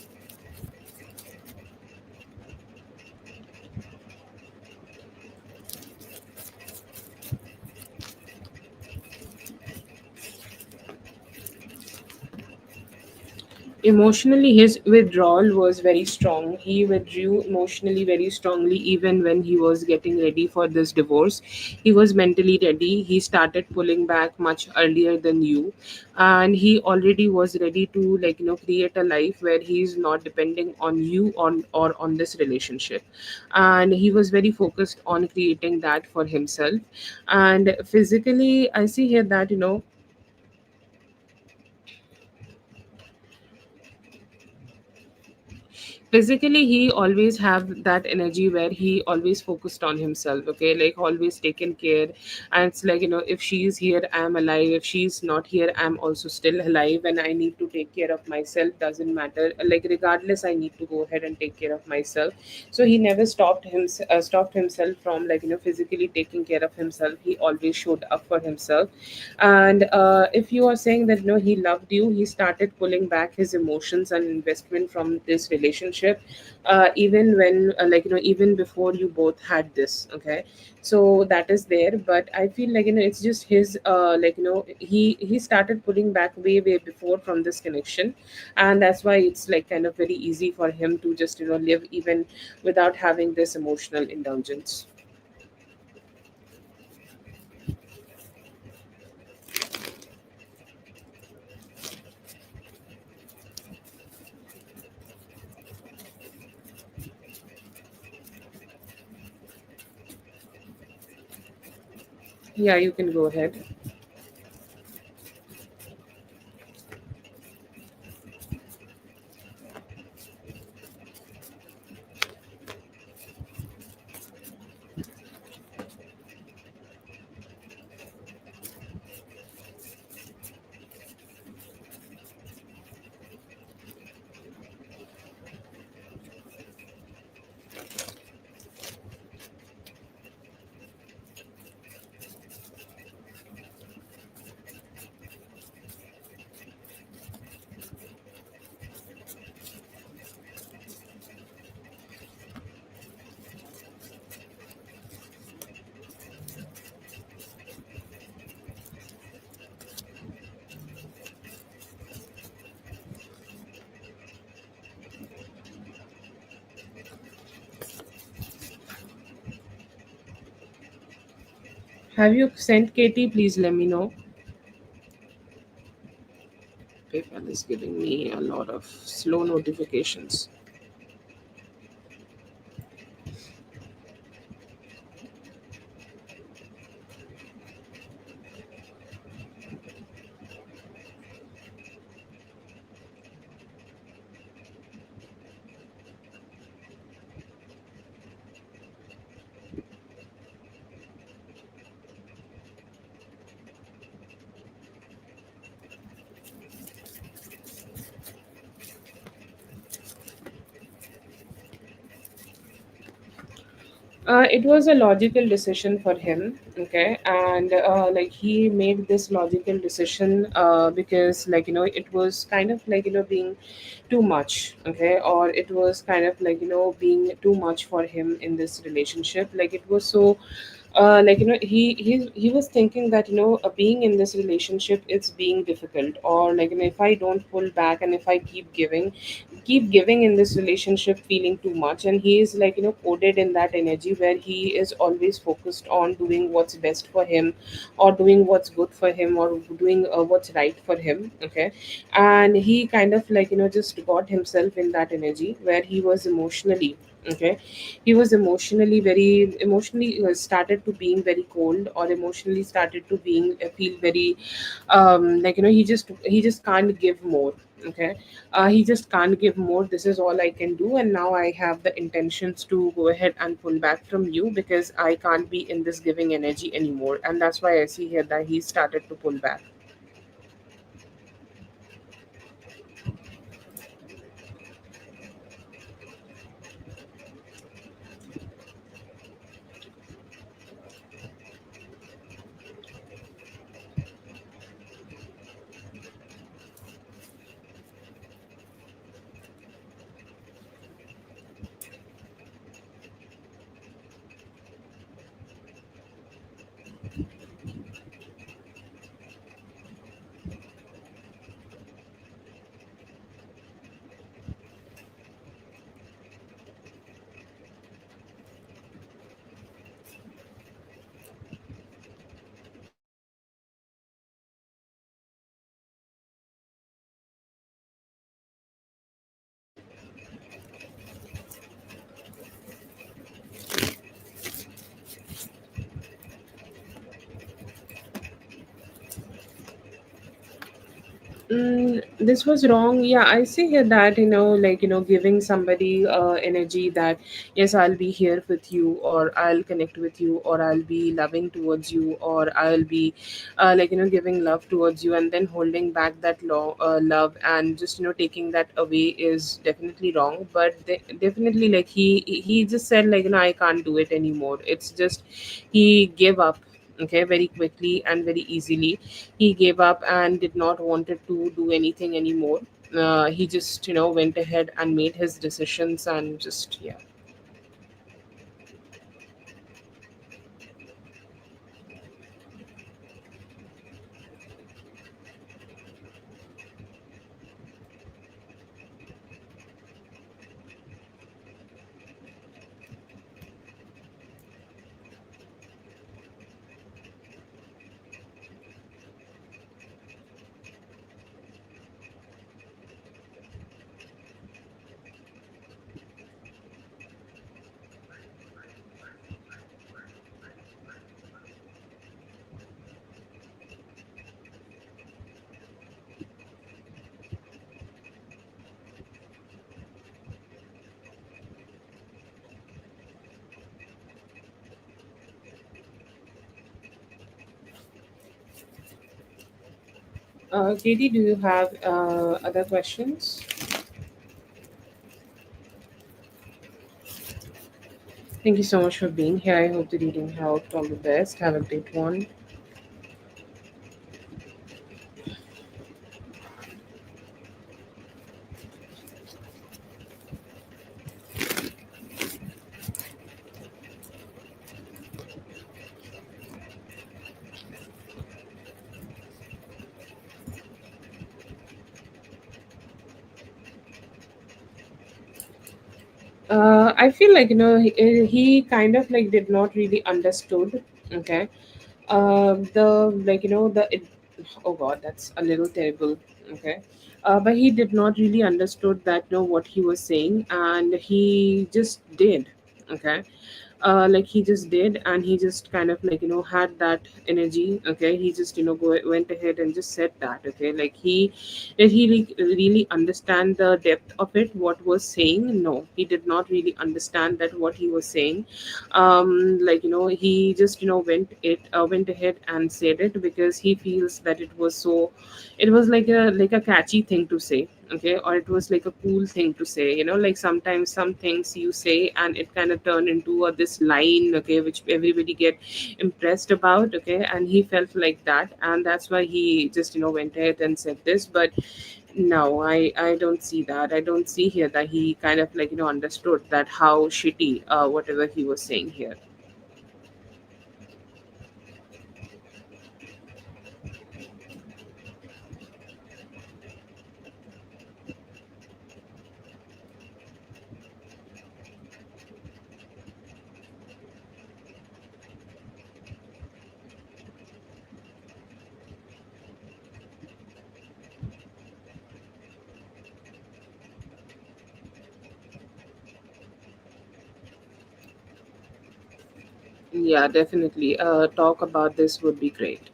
Emotionally, his withdrawal was very strong. He withdrew emotionally very strongly, even when he was getting ready for this divorce. He was mentally ready. He started pulling back much earlier than you, and he already was ready to, create a life where he is not depending on you on or on this relationship. And he was very focused on creating that for himself. And physically, I see here that, physically he always have that energy where he always focused on himself, okay, like always taken care. And it's like, if she's here, I'm alive. If she's not here, I'm also still alive, and I need to take care of myself. Doesn't matter, like regardless, I need to go ahead and take care of myself. So he never stopped himself from, physically taking care of himself. He always showed up for himself. And if you are saying that, he loved you, he started pulling back his emotions and investment from this relationship, even when, even before you both had this, okay. So that is there, but I feel like, it's just his, he started pulling back way before from this connection. And that's why it's like kind of very easy for him to just, live even without having this emotional indulgence. Yeah, you can go ahead. Have you sent Katie? Please let me know. PayPal is giving me a lot of slow notifications. It was a logical decision for him, okay, and he made this logical decision because, it was kind of like, being too much, okay, or it was kind of like, being too much for him in this relationship. Like it was so, he was thinking that, being in this relationship, it's being difficult, or like, if I don't pull back and if I keep giving in this relationship, feeling too much. And he is like, coded in that energy where he is always focused on doing what's best for him, or doing what's good for him, or doing what's right for him, okay. And he kind of like, just got himself in that energy where he was emotionally, okay, he was emotionally started to being very cold, or emotionally started to being feel very, he just can't give more, okay. He just can't give more. This is all I can do, and now I have the intentions to go ahead and pull back from you because I can't be in this giving energy anymore. And that's why I see here that he started to pull back. This was wrong. Yeah, I see here that, giving somebody energy that, yes, I'll be here with you, or I'll connect with you, or I'll be loving towards you, or I'll be, giving love towards you, and then holding back that love and just, taking that away is definitely wrong. But definitely, like, he just said, like, I can't do it anymore. It's just he gave up, okay, very quickly and very easily. He gave up and did not wanted to do anything anymore. He just, went ahead and made his decisions and just, yeah. Katie, do you have other questions? Thank you so much for being here. I hope the reading helped. All the best. Have a great one. I feel like, he kind of like did not really understood. Okay, the like the oh god, that's a little terrible. Okay, but he did not really understood that, what he was saying, and he just did. Okay, like he just did, and he just kind of like, had that energy. Okay, he just, went ahead and just said that. Okay, like did he really understand the depth of it, what was saying? No, he did not really understand that what he was saying. He just, went ahead and said it because he feels that it was like a catchy thing to say. Okay, or it was like a cool thing to say. Like sometimes some things you say and it kind of turn into this line, okay, which everybody get impressed about. Okay, and he felt like that, and that's why he just, went ahead and said this. But no, I don't see that. I don't see here that he kind of like, understood that how shitty whatever he was saying here. Yeah, definitely. Talk about this would be great.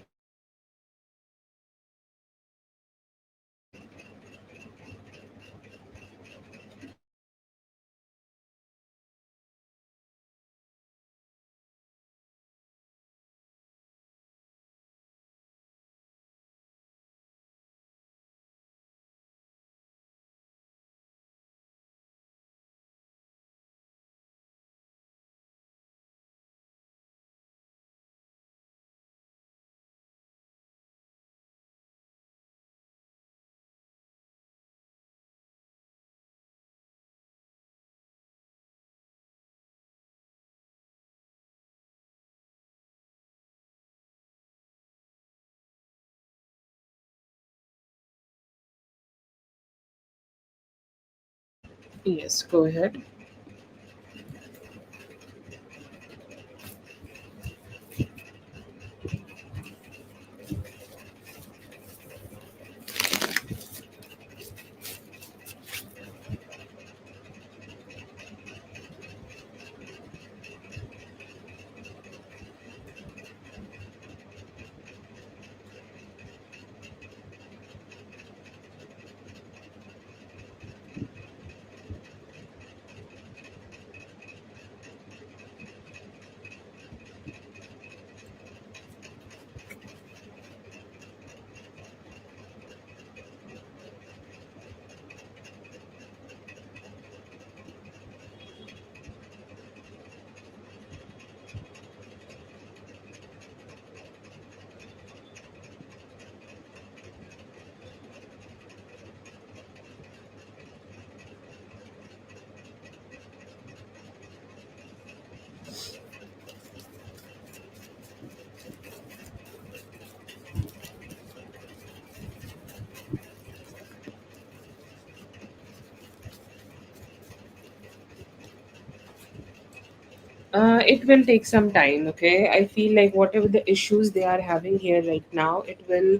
Yes, go ahead. It will take some time. Okay, I feel like whatever the issues they are having here right now, it will,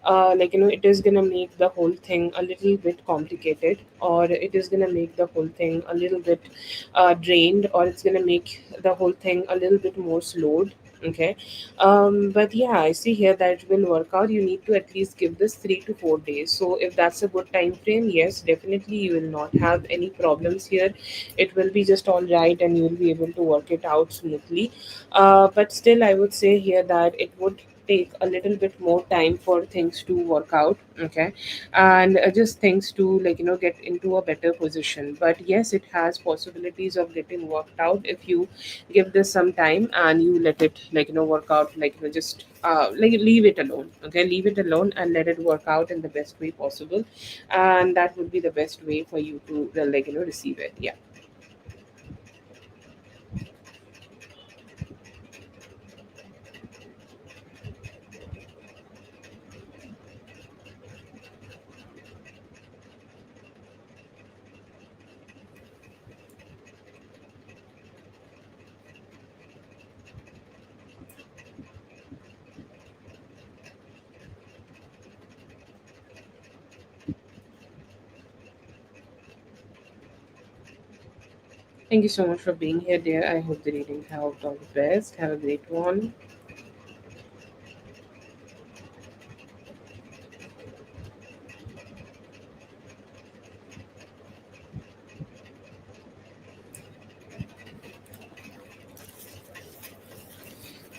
it is gonna make the whole thing a little bit complicated, or it is gonna make the whole thing a little bit drained, or it's gonna make the whole thing a little bit more slowed. Okay, but yeah, I see here that it will work out. You need to at least give this 3 to 4 days. So if that's a good time frame, yes, definitely you will not have any problems here. It will be just all right, and you will be able to work it out smoothly. But still, I would say here that it would take a little bit more time for things to work out. Okay, and just things to get into a better position. But yes, it has possibilities of getting worked out if you give this some time and you let it work out, just leave it alone. Okay, leave it alone and let it work out in the best way possible, and that would be the best way for you to receive it. Yeah. Thank you so much for being here, dear. I hope the reading helped. All the best. Have a great one.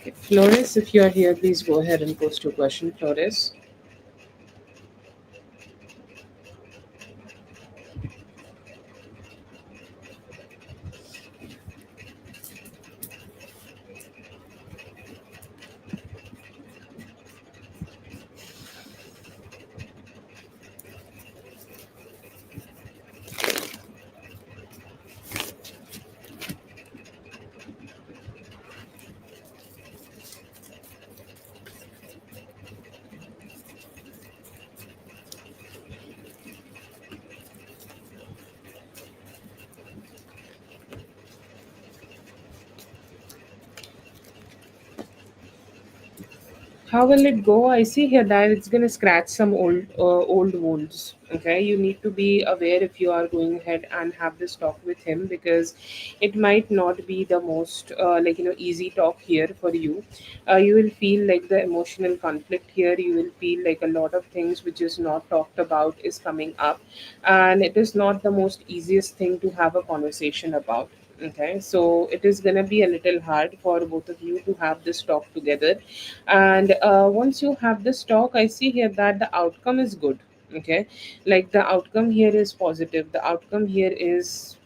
Okay. Flores, if you are here, please go ahead and post your question, Flores. How will it go? I see here that it's gonna scratch some old wounds. Okay, you need to be aware if you are going ahead and have this talk with him, because it might not be the most easy talk here for you. You will feel like the emotional conflict here. You will feel like a lot of things which is not talked about is coming up, and it is not the most easiest thing to have a conversation about. Okay, so it is going to be a little hard for both of you to have this talk together. And once you have this talk, I see here that the outcome is good. Okay, like the outcome here is positive, the outcome here is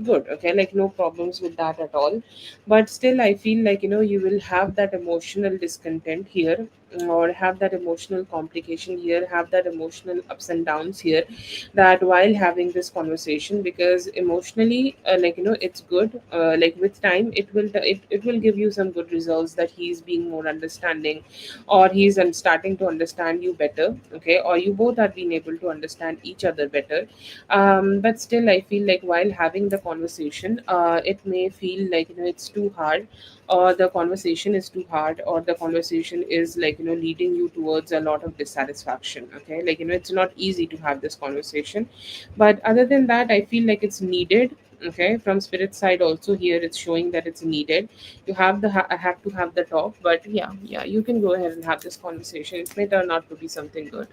good. Okay, like no problems with that at all. But still, I feel like you will have that emotional discontent here, or have that emotional complication here, have that emotional ups and downs here, that while having this conversation, because emotionally, it's good. Like with time, it will give you some good results, that he's being more understanding, or he's starting to understand you better. Okay, or you both are being able to understand each other better. But still, I feel like while having the conversation, it may feel like it's too hard, or the conversation is too hard, or the conversation is leading you towards a lot of dissatisfaction. Okay, it's not easy to have this conversation. But other than that, I feel like it's needed. Okay, from spirit side also, here it's showing that it's needed. You have have to have the talk. But yeah, yeah, you can go ahead and have this conversation. It may turn out to be something good.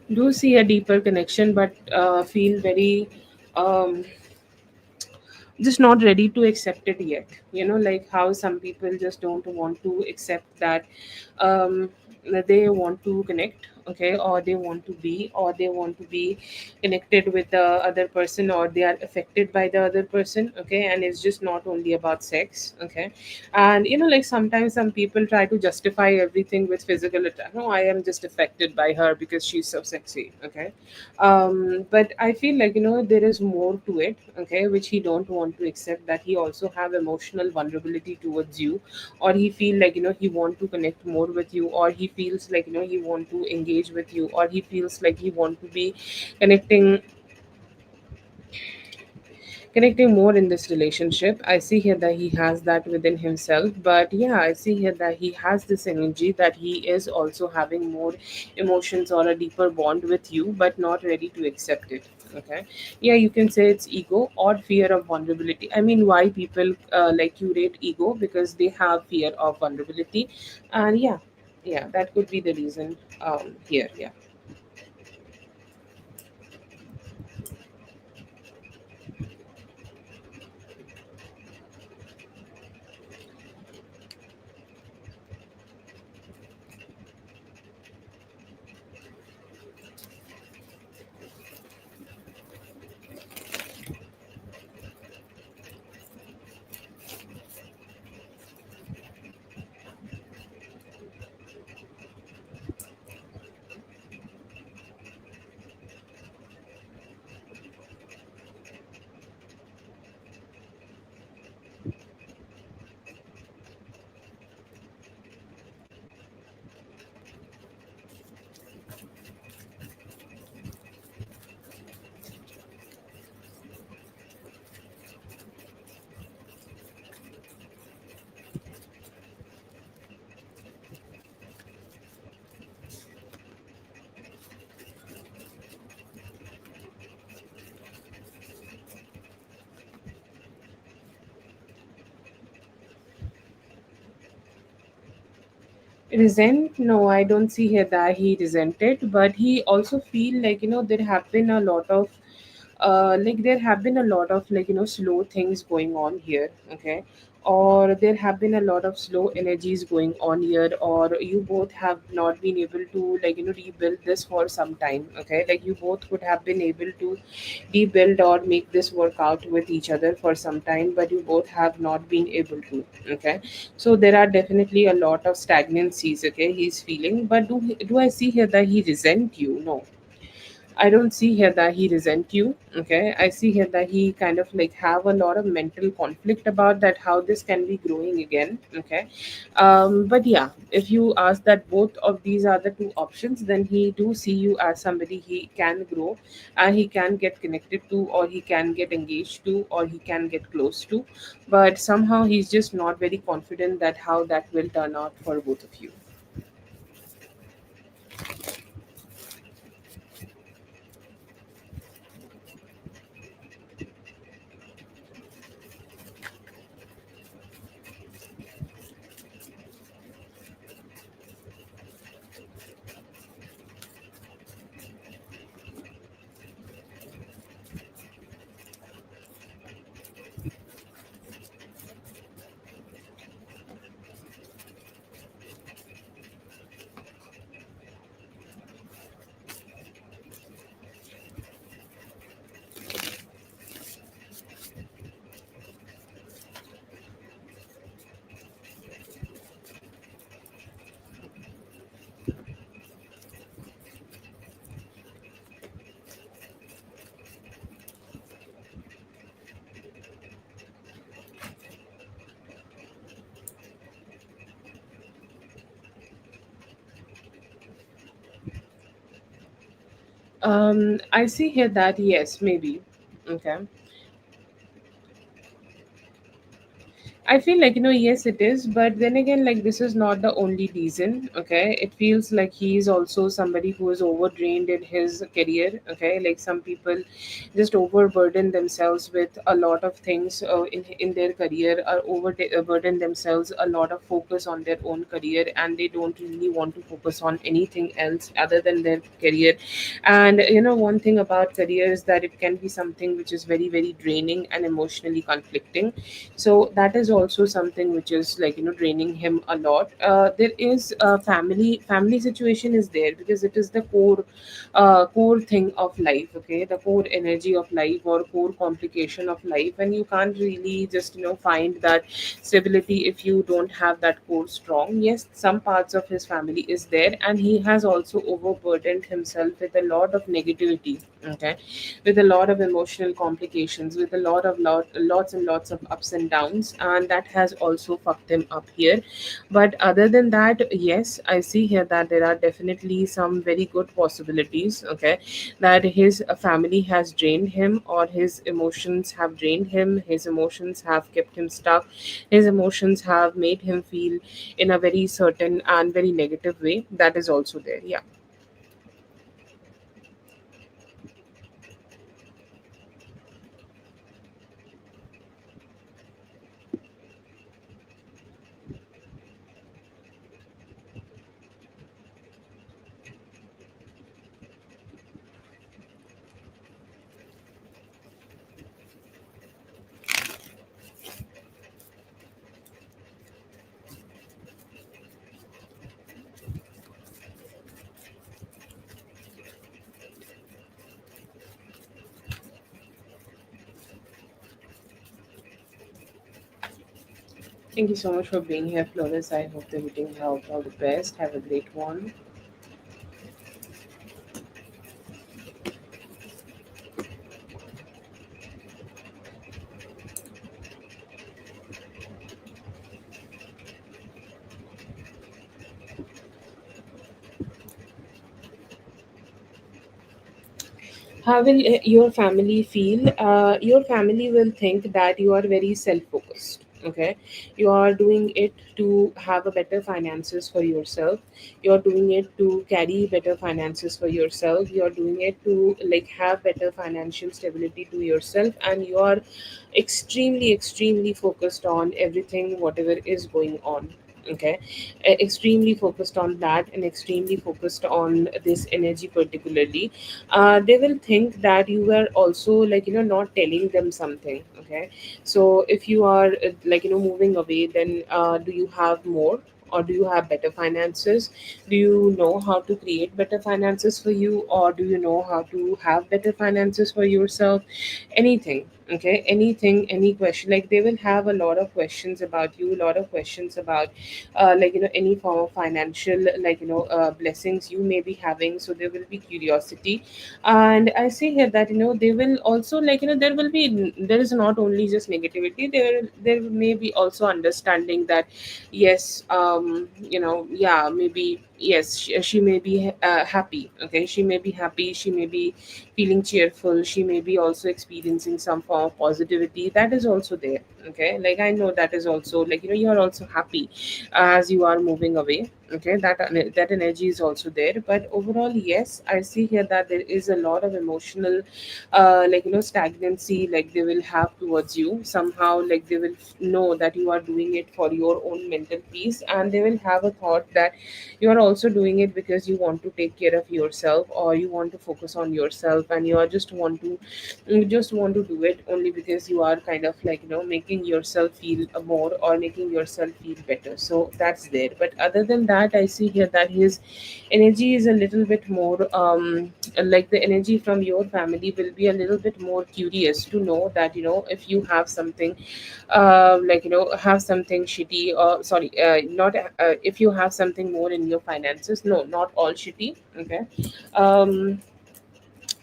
Do see a deeper connection, but feel very um, just not ready to accept it yet. Like how some people just don't want to accept that um that they want to connect, okay, or they want to be, connected with the other person, or they are affected by the other person, okay, and it's just not only about sex, okay. And like sometimes some people try to justify everything with physical attack. No, I am just affected by her because she's so sexy, okay. But I feel like there is more to it, okay, which he don't want to accept, that he also have emotional vulnerability towards you, or he feel like he want to connect more with you, or he feels like he want to engage with you, or he feels like he want to be connecting connecting more in this relationship. I see here that he has that within himself, but yeah, I see here that he has this energy that he is also having more emotions or a deeper bond with you, but not ready to accept it, okay. Yeah, you can say it's ego or fear of vulnerability. I mean, why people like curate ego? Because they have fear of vulnerability. And yeah, yeah, that could be the reason here. Yeah. Resent? No, I don't see here that he resented, but he also feel like there have been a lot of slow things going on here, okay, or there have been a lot of slow energies going on here, or you both have not been able to rebuild this for some time, okay, like you both could have been able to rebuild or make this work out with each other for some time, but you both have not been able to, okay. So there are definitely a lot of stagnancies, okay, he's feeling. But do I see here that he resent you? No, I don't see here that he resent you. Okay. I see here that he kind of like have a lot of mental conflict about that, how this can be growing again. Okay. But yeah, if you ask that both of these are the two options, then he do see you as somebody he can grow and he can get connected to, or he can get engaged to, or he can get close to. But somehow he's just not very confident that how that will turn out for both of you. I see here that yes, maybe. Okay. I feel like, yes, it is, but then again, like, this is not the only reason. Okay, it feels like he's also somebody who is overdrained in his career. Okay, like some people just overburden themselves with a lot of things in their career, or overburden themselves a lot of focus on their own career, and they don't really want to focus on anything else other than their career. And one thing about career is that it can be something which is very, very draining and emotionally conflicting. So that is also something which is like, draining him a lot. There is a family situation is there, because it is the core thing of life. Okay, the core energy of life, or core complication of life, and you can't really just find that stability if you don't have that core strong. Yes, some parts of his family is there, and he has also overburdened himself with a lot of negativity. Okay, with a lot of emotional complications, with a lots and lots of ups and downs, and that has also fucked him up here. But other than that, yes, I see here that there are definitely some very good possibilities. Okay, that his family has drained him, or his emotions have drained him, his emotions have kept him stuck, his emotions have made him feel in a very certain and very negative way. That is also there. Yeah. Thank you so much for being here, Flores. I hope the meeting helped all the best. Have a great one. How will your family feel? Your family will think that you are very self focused. Okay, you are doing it to have a better finances for yourself. You are doing it to carry better finances for yourself. You are doing it to like have better financial stability to yourself, and you are extremely focused on everything whatever is going on. Okay, extremely focused on that, and extremely focused on this energy particularly. They will think that you were also like not telling them something. Okay, so if you are like moving away, then do you have more, or do you have better finances? Do you know how to create better finances for you, or do you know how to have better finances for yourself? Anything. Okay, anything, any question, like they will have a lot of questions about you, a lot of questions about like any form of financial like blessings you may be having. So there will be curiosity. And I see here that they will also like there is not only just negativity, there may be also understanding that yes, yeah, maybe yes, she may be happy. Okay, she may be happy, she may be feeling cheerful, she may be also experiencing some form of positivity. That is also there. Okay, like I know that is also like you are also happy as you are moving away. Okay, that energy is also there. But overall, yes, I see here that there is a lot of emotional like stagnancy, like they will have towards you somehow. Like they will know that you are doing it for your own mental peace, and they will have a thought that you are also doing it because you want to take care of yourself, or you want to focus on yourself, and you just want to do it only because you are kind of like making yourself feel more, or making yourself feel better. So that's there. But other than that, I see here that his energy is a little bit more like the energy from your family will be a little bit more curious to know that if you have something like have something shitty, or sorry, not if you have something more in your finances. No, not all shitty. Okay, um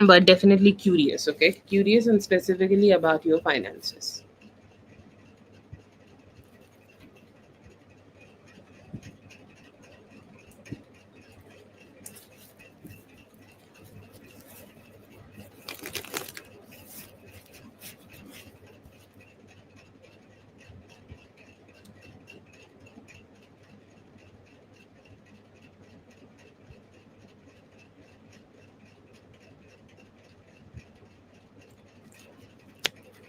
but definitely curious. Okay, curious, and specifically about your finances.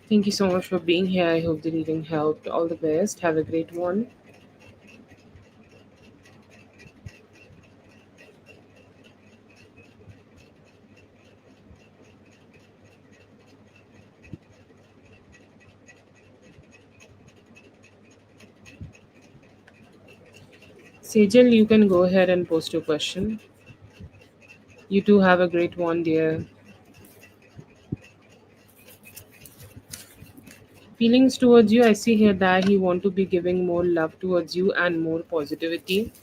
Thank you so much for being here. I hope the reading helped. All the best. Have a great one. Sejal, you can go ahead and post your question. You too have a great one, dear. Feelings towards you, I see here that he want to be giving more love towards you and more positivity.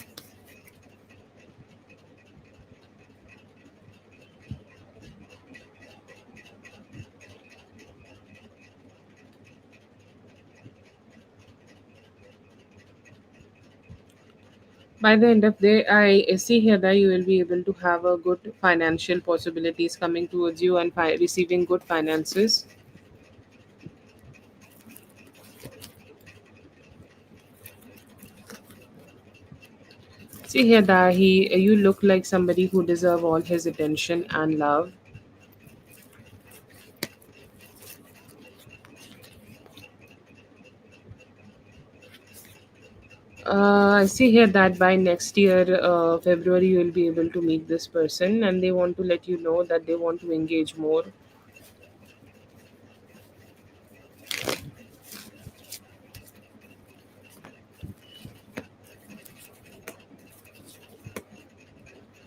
By the end of the day, I see here that you will be able to have a good financial possibilities coming towards you and receiving good finances. See here that you look like somebody who deserve all his attention and love. I see here that by next year, February, you will be able to meet this person, and they want to let you know that they want to engage more.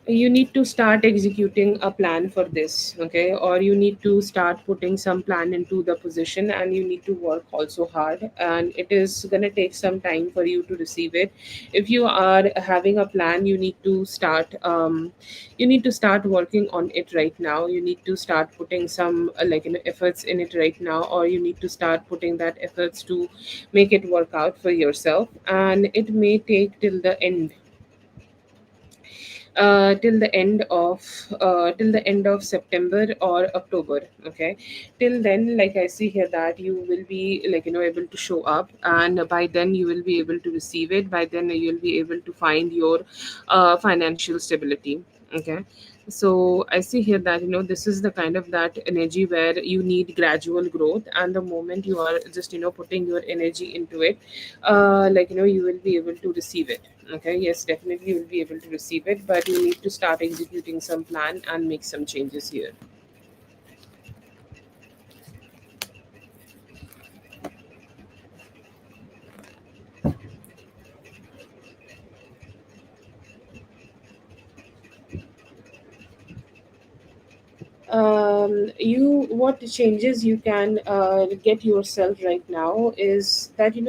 You need to start executing a plan for this, okay, or you need to start putting some plan into the position, and you need to work also hard, and it is going to take some time for you to receive it. If you are having a plan, you need to start working on it right now. You need to start putting some efforts in it right now, or you need to start putting that efforts to make it work out for yourself, and it may take till the end of September or October. Okay, till then, like I see here that you will be able to show up, and by then you will be able to receive it. By then you will be able to find your financial stability. Okay, so I see here that this is the kind of that energy where you need gradual growth, and the moment you are just putting your energy into it, you will be able to receive it. Okay, yes, definitely you will be able to receive it, but you need to start executing some plan and make some changes here. You What changes you can get yourself right now is that you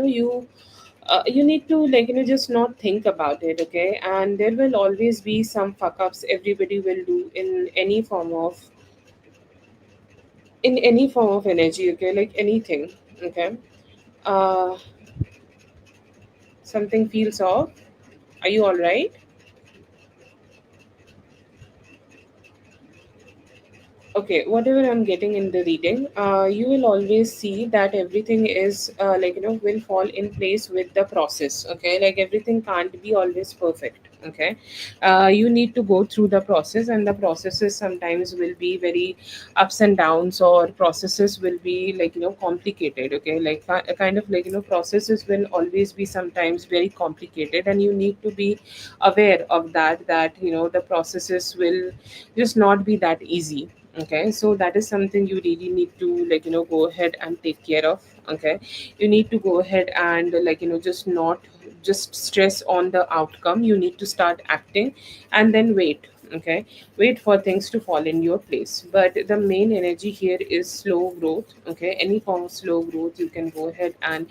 need to just not think about it. Okay, and there will always be some fuck ups everybody will do in any form of energy. Okay, like anything. Okay, uh something feels off. Are you all right? Okay, whatever I'm getting in the reading, you will always see that everything is will fall in place with the process. Okay, like everything can't be always perfect. Okay, you need to go through the process, and the processes sometimes will be very ups and downs, or processes will be complicated. Okay, like kind of processes will always be sometimes very complicated, and you need to be aware of that the processes will just not be that easy. Okay, so that is something you really need to go ahead and take care of. Okay, you need to go ahead and just not just stress on the outcome. You need to start acting, and then wait. Okay, wait for things to fall in your place, but the main energy here is slow growth. Okay, any form of slow growth you can go ahead and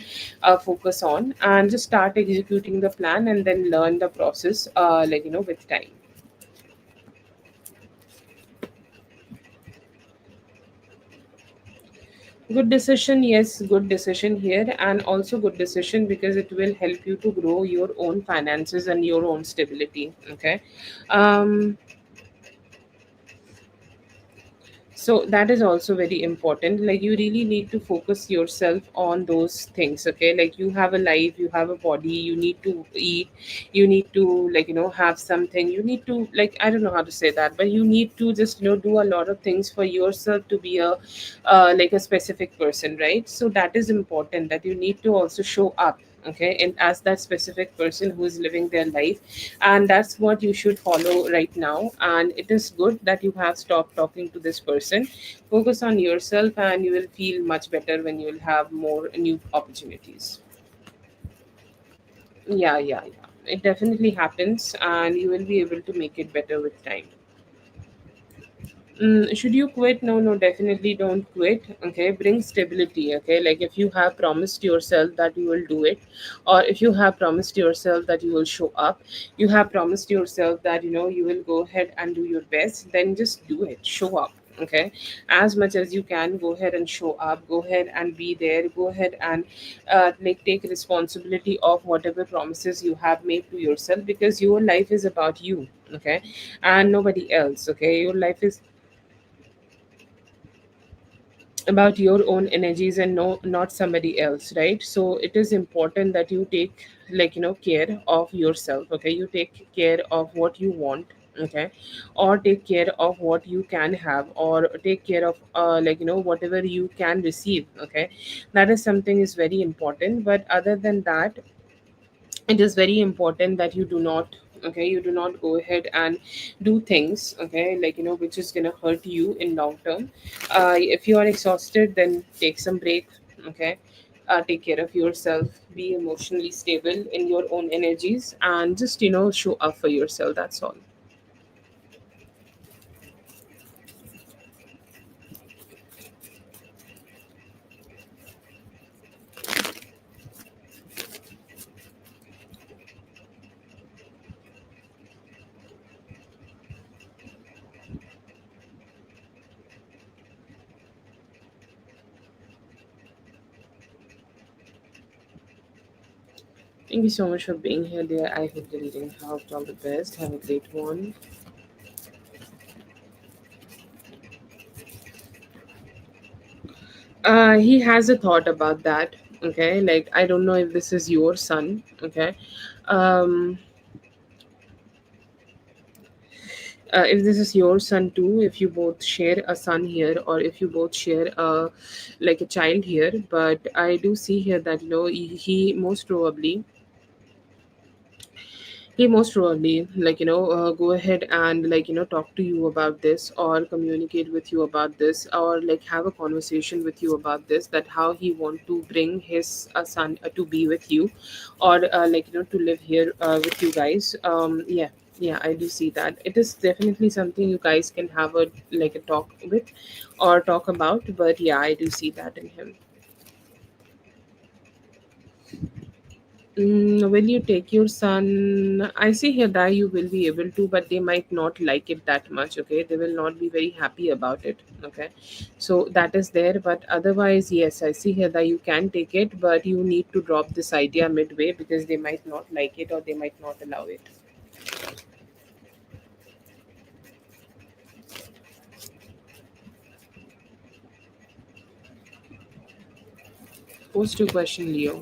focus on, and just start executing the plan, and then learn the process with time. Good decision, yes, good decision here, and also good decision because it will help you to grow your own finances and your own stability. Okay, um, So that is also very important. Like you really need to focus yourself on those things. Okay, like you have a life, you have a body, you need to eat, you need to, like, have something, you need to, like, I don't know how to say that, but you need to just, do a lot of things for yourself to be a like a specific person, right? So that is important, that you need to also show up, okay, and as that specific person who is living their life. And that's what you should follow right now. And it is good that you have stopped talking to this person. Focus on yourself and you will feel much better when you will have more new opportunities. Yeah, yeah, yeah, it definitely happens and you will be able to make it better with time. Should you quit? No, no, definitely don't quit. Okay, bring stability. Okay, like if you have promised yourself that you will do it, or if you have promised yourself that you will show up, you have promised yourself that you will go ahead and do your best, then just do it. Show up. Okay, as much as you can, go ahead and show up. Go ahead and be there. Go ahead and like take responsibility of whatever promises you have made to yourself, because your life is about you. Okay, and nobody else. Okay, your life is about your own energies and no, not somebody else, right? So it is important that you take, like, care of yourself. Okay, you take care of what you want. Okay, or take care of what you can have, or take care of like, whatever you can receive. Okay, that is something is very important. But other than that, it is very important that you do not, okay, you do not go ahead and do things, okay, like, which is going to hurt you in long term. If you are exhausted, then take some break. Okay, take care of yourself, be emotionally stable in your own energies, and just, show up for yourself. That's all. Thank you so much for being here, dear. I hope the reading helped. All the best. Have a great one. He has a thought about that. Okay, like, I don't know if this is your son. Okay, um if this is your son too, if you both share a son here, or if you both share a, like, a child here. But I do see here that, he most probably, like, go ahead and, like, talk to you about this, or communicate with you about this, or like have a conversation with you about this, that how he want to bring his son to be with you, or like, to live here with you guys. Yeah, yeah, I do see that. It is definitely something you guys can have a, like, a talk with, or talk about. But yeah, I do see that in him. When you take your son, I see here that you will be able to, but they might not like it that much. Okay, they will not be very happy about it. Okay, so that is there. But otherwise, yes, I see here that you can take it, but you need to drop this idea midway, because they might not like it, or they might not allow it. Post to question, Leo.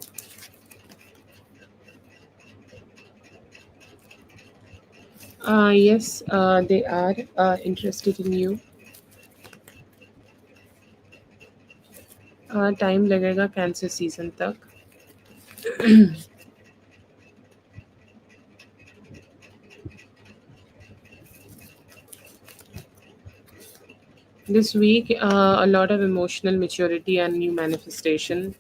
Yes, they are interested in you. Time लगेगा cancer season तक. This week, a lot of emotional maturity and new manifestation.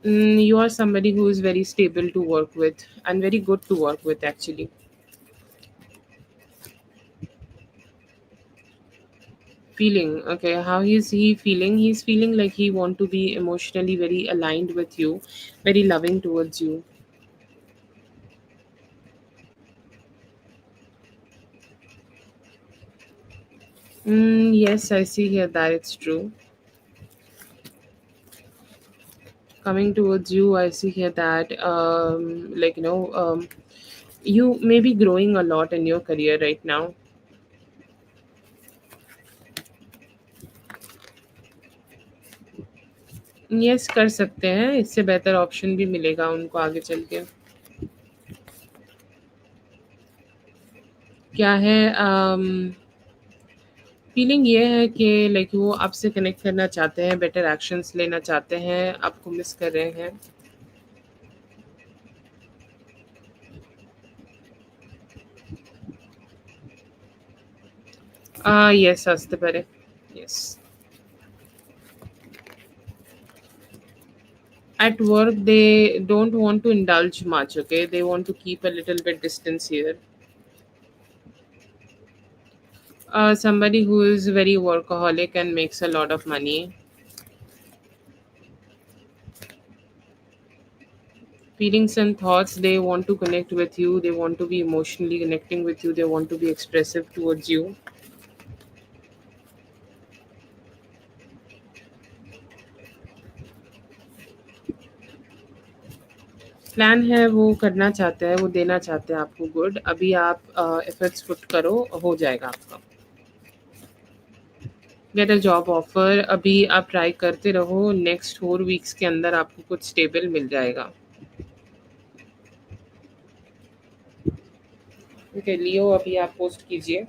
You are somebody who is very stable to work with, and very good to work with, actually. Feeling, okay, how is he feeling? He's feeling like he want to be emotionally very aligned with you, very loving towards you. Yes, I see here that it's true. Coming towards you, I see here that, like, you may be growing a lot in your career right now. Yes, कर सकते हैं, इससे बेहतर option भी मिलेगा उनको आगे चल के। क्या है, फीलिंग ये है कि लाइक वो आपसे कनेक्ट करना चाहते हैं, बेटर एक्शंस लेना चाहते हैं, आपको मिस कर रहे हैं। यस, আসতে পারে। Yes. At work, they don't want to indulge much, okay? They want to keep a little bit distance here. Somebody who is very workaholic and makes a lot of money. Feelings and thoughts, they want to connect with you, they want to be emotionally connecting with you, they want to be expressive towards you. Plan है, वो करना चाहते हैं, वो देना चाहते हैं आपको गुड। अभी आप एफर्ट्स पुट करो, हो जाएगा आपका। गेट अ जॉब ऑफर, अभी आप ट्राई करते रहो, नेक्स्ट 4 वीक्स के अंदर आपको कुछ स्टेबल मिल जाएगा। ओके लियो, अभी आप पोस्ट कीजिए।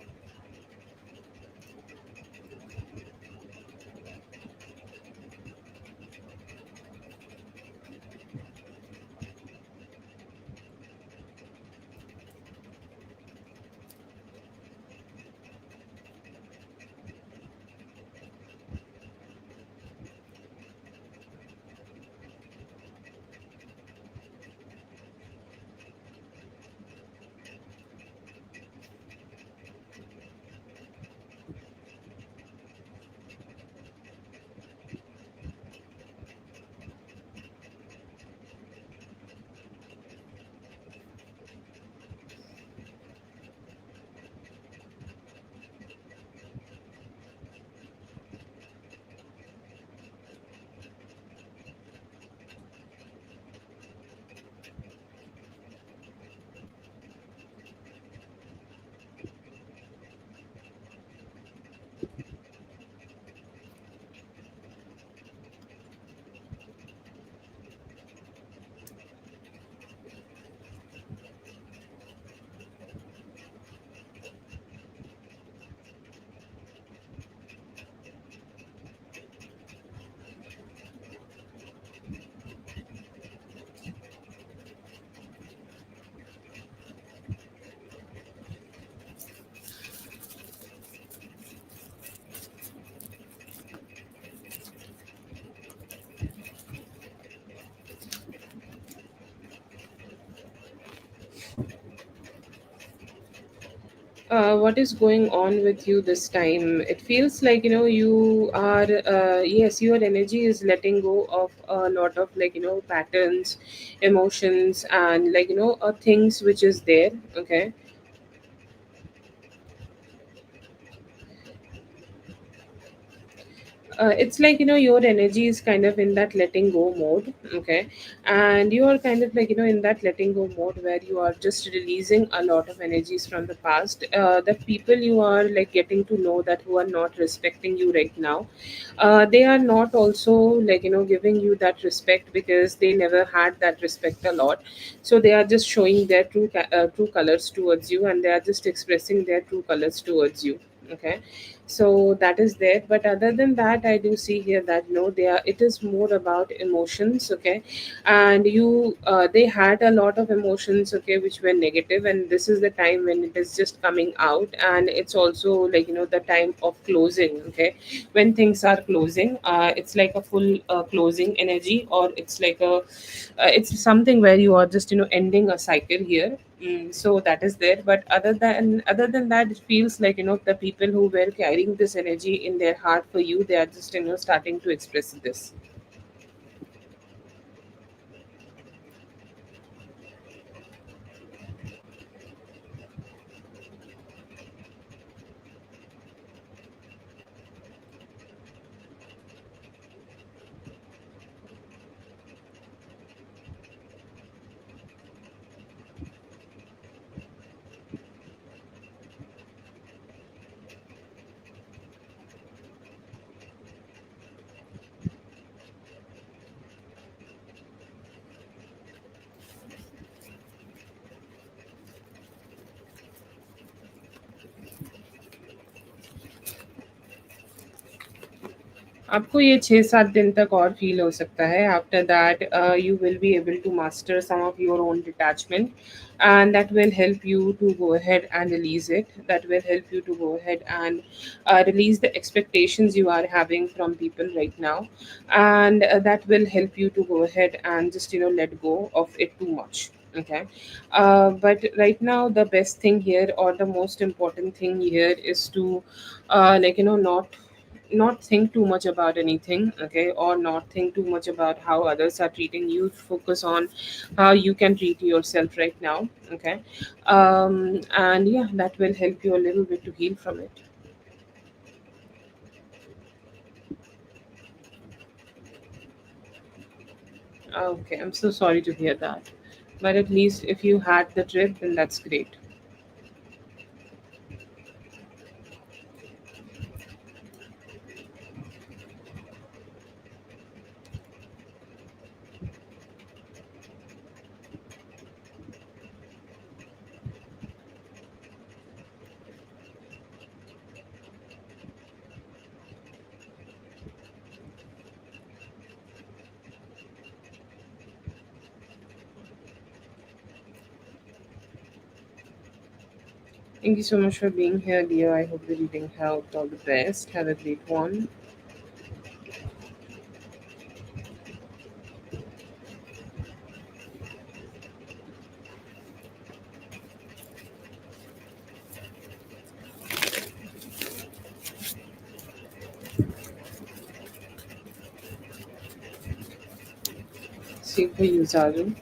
What is going on with you this time? It feels like you are yes, your energy is letting go of a lot of patterns, emotions, and things which is there. Okay. It's like your energy is kind of in that letting go mode. Okay. And you are kind of in that letting go mode where you are just releasing a lot of energies from the past, the people you are like getting to know that who are not respecting you right now. They are not also giving you that respect because they never had that respect a lot. So they are just showing their true colors towards you, and they are just expressing their true colors towards you. Okay. So that is there, but other than that, I do see here that no, they are, it is more about emotions. Okay. And they had a lot of emotions, okay, which were negative, and this is the time when it is just coming out, and it's also the time of closing. Okay. When things are closing, it's like a full closing energy, or it's like a it's something where you are just ending a cycle here. So that is there, but other than that, it feels like the people who were carrying this energy in their heart for you, they are just starting to express this. आपको ये 6-7 दिन तक और feel हो सकता है. After that you will be able to master some of your own detachment, and that will help you to go ahead and release it. That will help you to go ahead and release the expectations you are having from people right now, and that will help you to go ahead and just let go of it too much. Okay. But right now the best thing here, or the most important thing here, is to not think too much about anything, okay, or not think too much about how others are treating you. Focus on how you can treat yourself right now, okay. And yeah, that will help you a little bit to heal from it. Okay, I'm so sorry to hear that, but at least if you had the trip, then that's great. Thank you so much for being here, dear. I hope the reading helped. All the best. Have a great one. See for you, Zaru.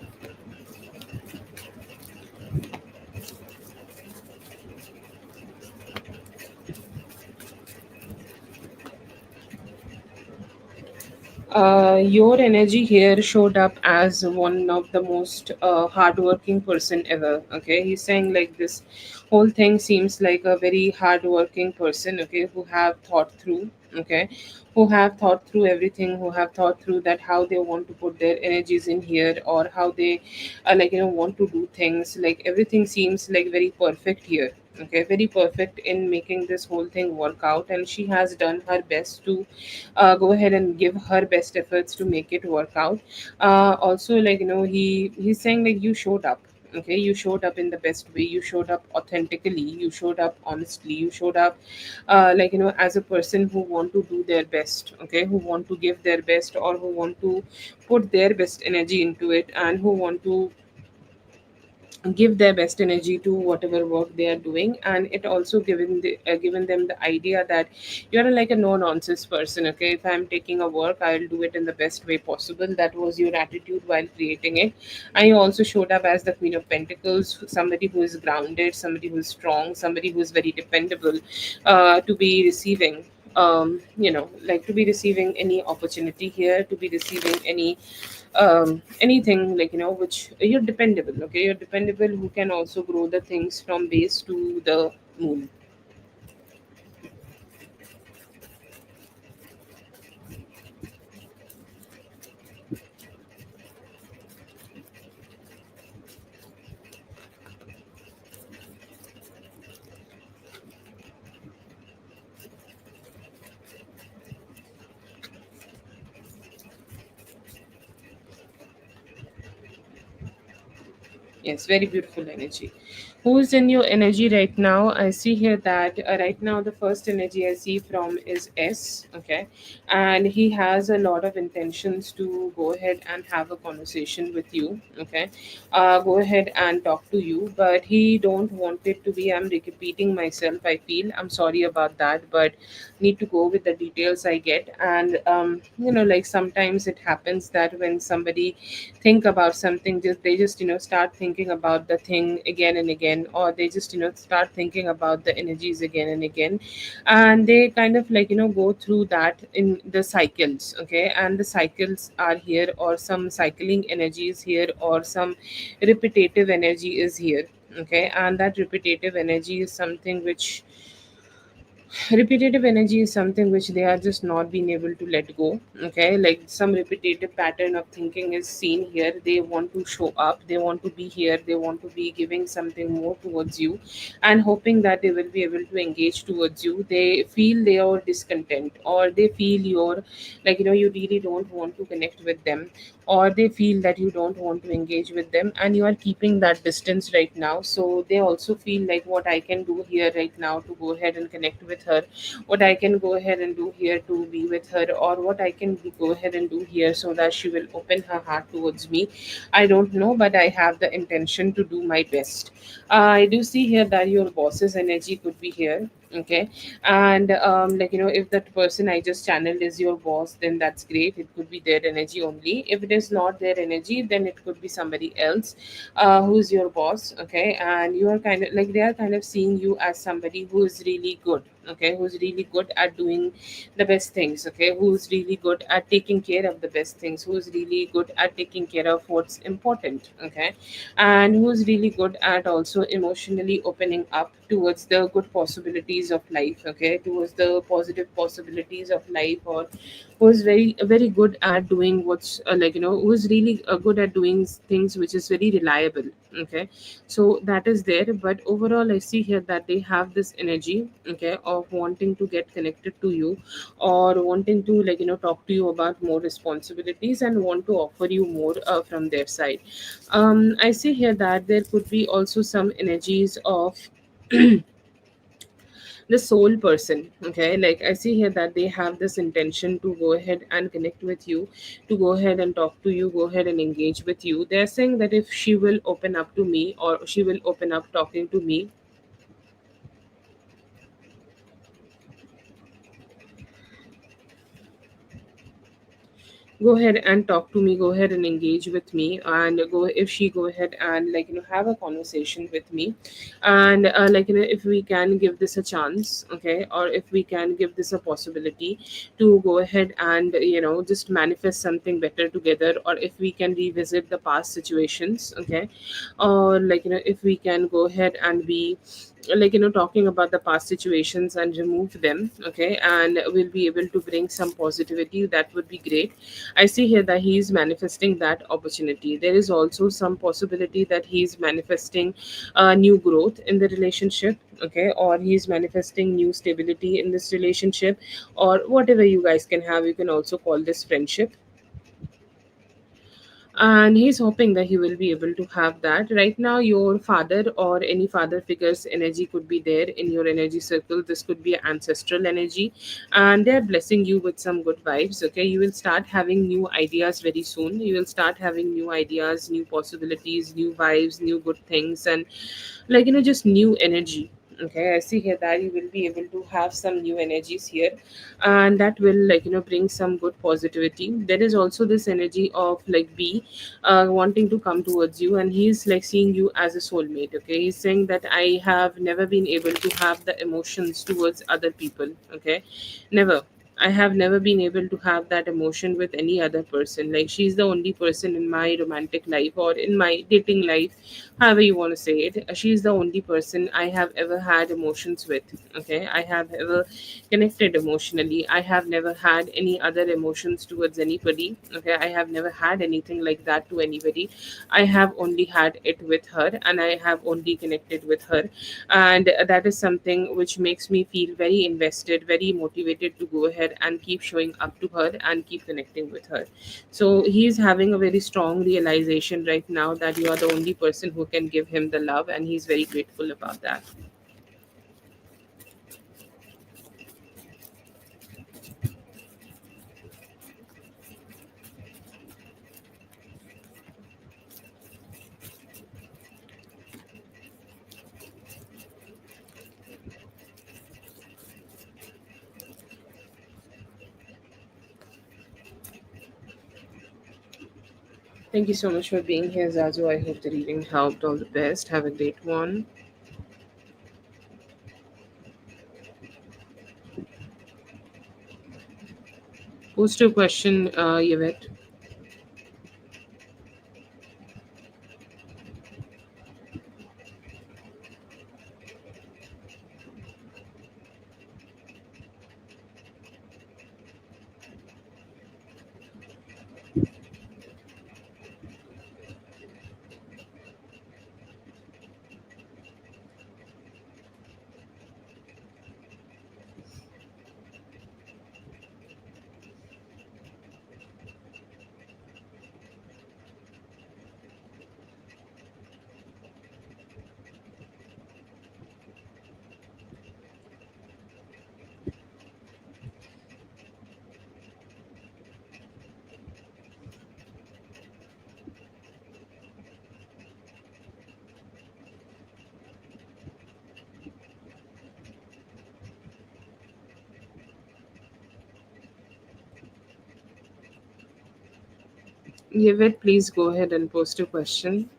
Your energy here showed up as one of the most hardworking person ever. Okay, he's saying like this whole thing seems like a very hardworking person. Okay, who have thought through. Okay, who have thought through everything. Who have thought through that how they want to put their energies in here, or how they want to do things. Like everything seems like very perfect here. Okay, very perfect in making this whole thing work out, and she has done her best to go ahead and give her best efforts to make it work out. Also, he's saying like you showed up. Okay, you showed up in the best way. You showed up authentically. You showed up honestly. You showed up as a person who want to do their best. Okay, who want to give their best, or who want to put their best energy into it, and who want to give their best energy to whatever work they are doing. And it also given them the idea that you're like a no nonsense person. Okay, if I'm taking a work, I'll do it in the best way possible. That was your attitude while creating it. And you also showed up as the Queen of Pentacles, somebody who is grounded, somebody who is strong, somebody who is very dependable, to be receiving to be receiving any opportunity here, to be receiving anything, which you're dependable. Okay, you're dependable, who can also grow the things from base to the moon. Yes, very beautiful energy. Who's in your energy right now? I see here that right now the first energy I see from is S. Okay, and he has a lot of intentions to go ahead and have a conversation with you. Okay, go ahead and talk to you, but he don't want it to be. I'm repeating myself. I feel I'm sorry about that, but need to go with the details I get. And like sometimes it happens that when somebody think about something, just they just start thinking about the thing again and again, or they just start thinking about the energies again and again, and they kind of go through that in the cycles. Okay, and the cycles are here, or some cycling energy is here, or some repetitive energy is here. Okay, and that repetitive energy is something which repetitive energy is something which they are just not being able to let go. Okay, like some repetitive pattern of thinking is seen here. They want to show up, they want to be here, they want to be giving something more towards you, and hoping that they will be able to engage towards you. They feel they are discontent, or they feel you're like, you really don't want to connect with them, or they feel that you don't want to engage with them and you are keeping that distance right now. So they also feel like, what I can do here right now to go ahead and connect with her, what I can go ahead and do here to be with her, or what I can go ahead and do here so that she will open her heart towards me. I don't know, but I have the intention to do my best. I do see here that your boss's energy could be here. Okay, and like, if that person I just channeled is your boss, then that's great. It could be their energy only. If it is not their energy, then it could be somebody else who's your boss. Okay, and you are kind of like, they are kind of seeing you as somebody who is really good. Okay, who's really good at doing the best things. Okay, who's really good at taking care of the best things, who's really good at taking care of what's important. Okay, and who's really good at also emotionally opening up towards the good possibilities of life. Okay, towards the positive possibilities of life, or who's very good at doing what's like, who's really good at doing things which is very reliable. Okay, so that is there. But overall I see here that they have this energy, okay, of wanting to get connected to you, or wanting to, like, talk to you about more responsibilities and want to offer you more from their side. I see here that there could be also some energies of the soul person. Okay, like I see here that they have this intention to go ahead and connect with you, to go ahead and talk to you, go ahead and engage with you. They're saying that if she will open up to me, or she will open up talking to me, go ahead and talk to me, go ahead and engage with me, and go if she go ahead and, like, have a conversation with me, and like, if we can give this a chance. Okay, or if we can give this a possibility to go ahead and, just manifest something better together, or if we can revisit the past situations. Okay, or like, if we can go ahead and be, like, talking about the past situations and remove them. Okay, and we'll be able to bring some positivity. That would be great. I see here that he is manifesting that opportunity. There is also some possibility that he is manifesting new growth in the relationship. Okay, or he's manifesting new stability in this relationship, or whatever you guys can have. You can also call this friendship, and he's hoping that he will be able to have that. Right now your father or any father figure's energy could be there in your energy circle. This could be ancestral energy, and they're blessing you with some good vibes. Okay, you will start having new ideas very soon. You will start having new ideas, new possibilities, new vibes, new good things, and, like, just new energy. Okay, I see here that you will be able to have some new energies here, and that will, like, bring some good positivity. There is also this energy of, like, B wanting to come towards you, and he's like seeing you as a soulmate. Okay, he's saying that I have never been able to have the emotions towards other people. Okay, never. I have never been able to have that emotion with any other person. Like, she's the only person in my romantic life, or in my dating life, however you want to say it. She's the only person I have ever had emotions with. Okay, I have ever connected emotionally. I have never had any other emotions towards anybody. Okay, I have never had anything like that to anybody. I have only had it with her, and I have only connected with her, and that is something which makes me feel very invested, very motivated to go ahead and keep showing up to her and keep connecting with her. So he's having a very strong realization right now that you are the only person who can give him the love, and he's very grateful about that. Thank you so much for being here, Zazu. I hope the reading helped. All the best. Have a great one. Post your question, Yvette. Yvette, please go ahead and post a question.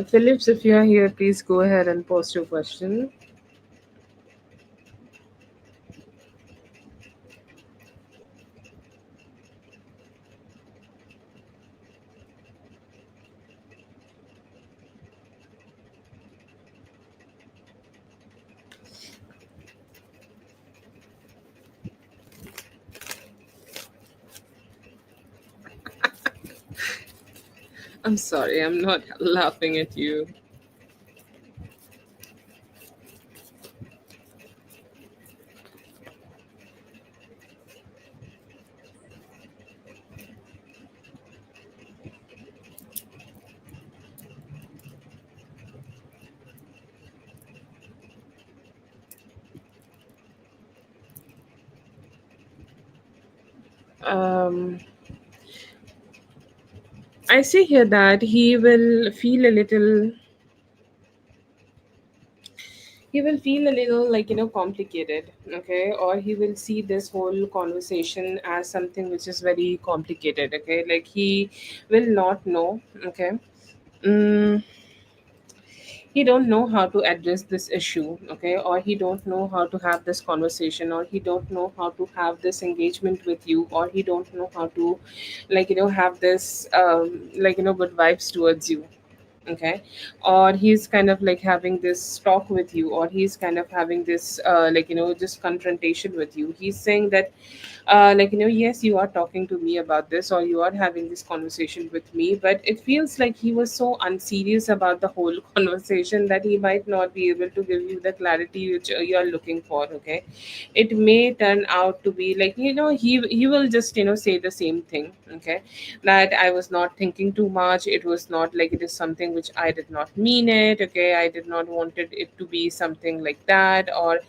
Phillips, if you are here, please go ahead and post your question. I'm sorry, I'm not laughing at you. Um, I see here that he will feel a little like complicated, okay, or he will see this whole conversation as something which is very complicated, okay, like he will not know, okay. mm, he don't know how to address this issue, okay, or he don't know how to have this conversation, or he don't know how to have this engagement with you, or he don't know how to have this good vibes towards you, okay, or he's kind of like having this talk with you, or he's kind of having this just confrontation with you. He's saying that yes, you are talking to me about this, or you are having this conversation with me, but it feels like he was so unserious about the whole conversation that he might not be able to give you the clarity which you are looking for, okay. It may turn out to be like he will just say the same thing, okay, that I was not thinking too much. It was not like it is something which I did not mean it, okay. I did not wanted it to be something like that, or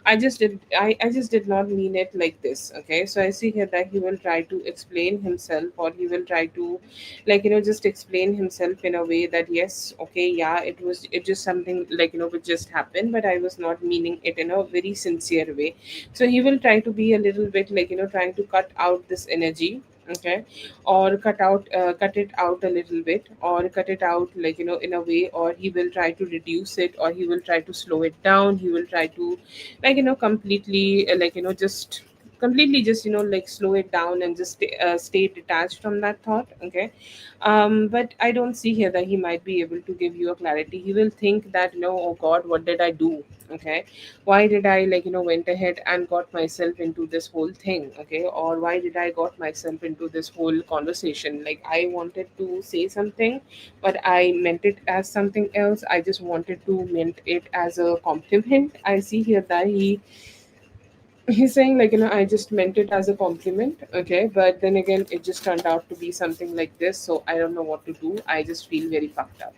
I just did not mean it like this, okay. So I see here that he will try to explain himself, or he will try to just explain himself in a way that yes, okay, yeah, it just something which just happened, but I was not meaning it in a very sincere way. So he will try to be a little bit trying to cut out this energy, okay, or cut it out a little bit, or cut it out in a way, or he will try to reduce it, or he will try to slow it down. He will try to completely just completely just slow it down and just stay detached from that thought, okay. But I don't see here that he might be able to give you a clarity. He will think that no, oh god, what did I do, okay, why did I went ahead and got myself into this whole thing, okay, or why did I got myself into this whole conversation. Like I wanted to say something, but I meant it as something else. I just wanted to meant it as a compliment. I see here that he's saying I just meant it as a compliment, okay, but then again it just turned out to be something like this, so I don't know what to do. I just feel very fucked up.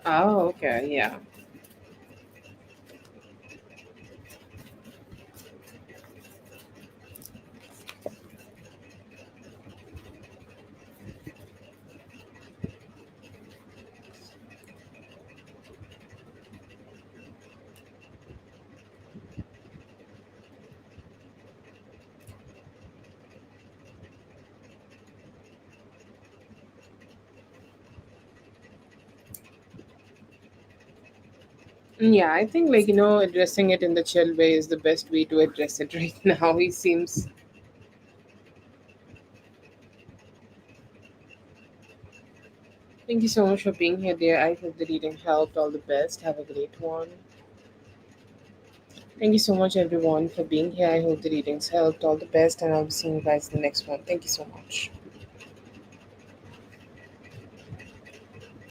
Oh, okay, yeah. Yeah, I think addressing it in the chill way is the best way to address it right now. He seems. Thank you so much for being here, dear. I hope the reading helped. All the best. Have a great one. Thank you so much, everyone, for being here. I hope the readings helped. All the best, and I'll be seeing you guys in the next one. Thank you so much.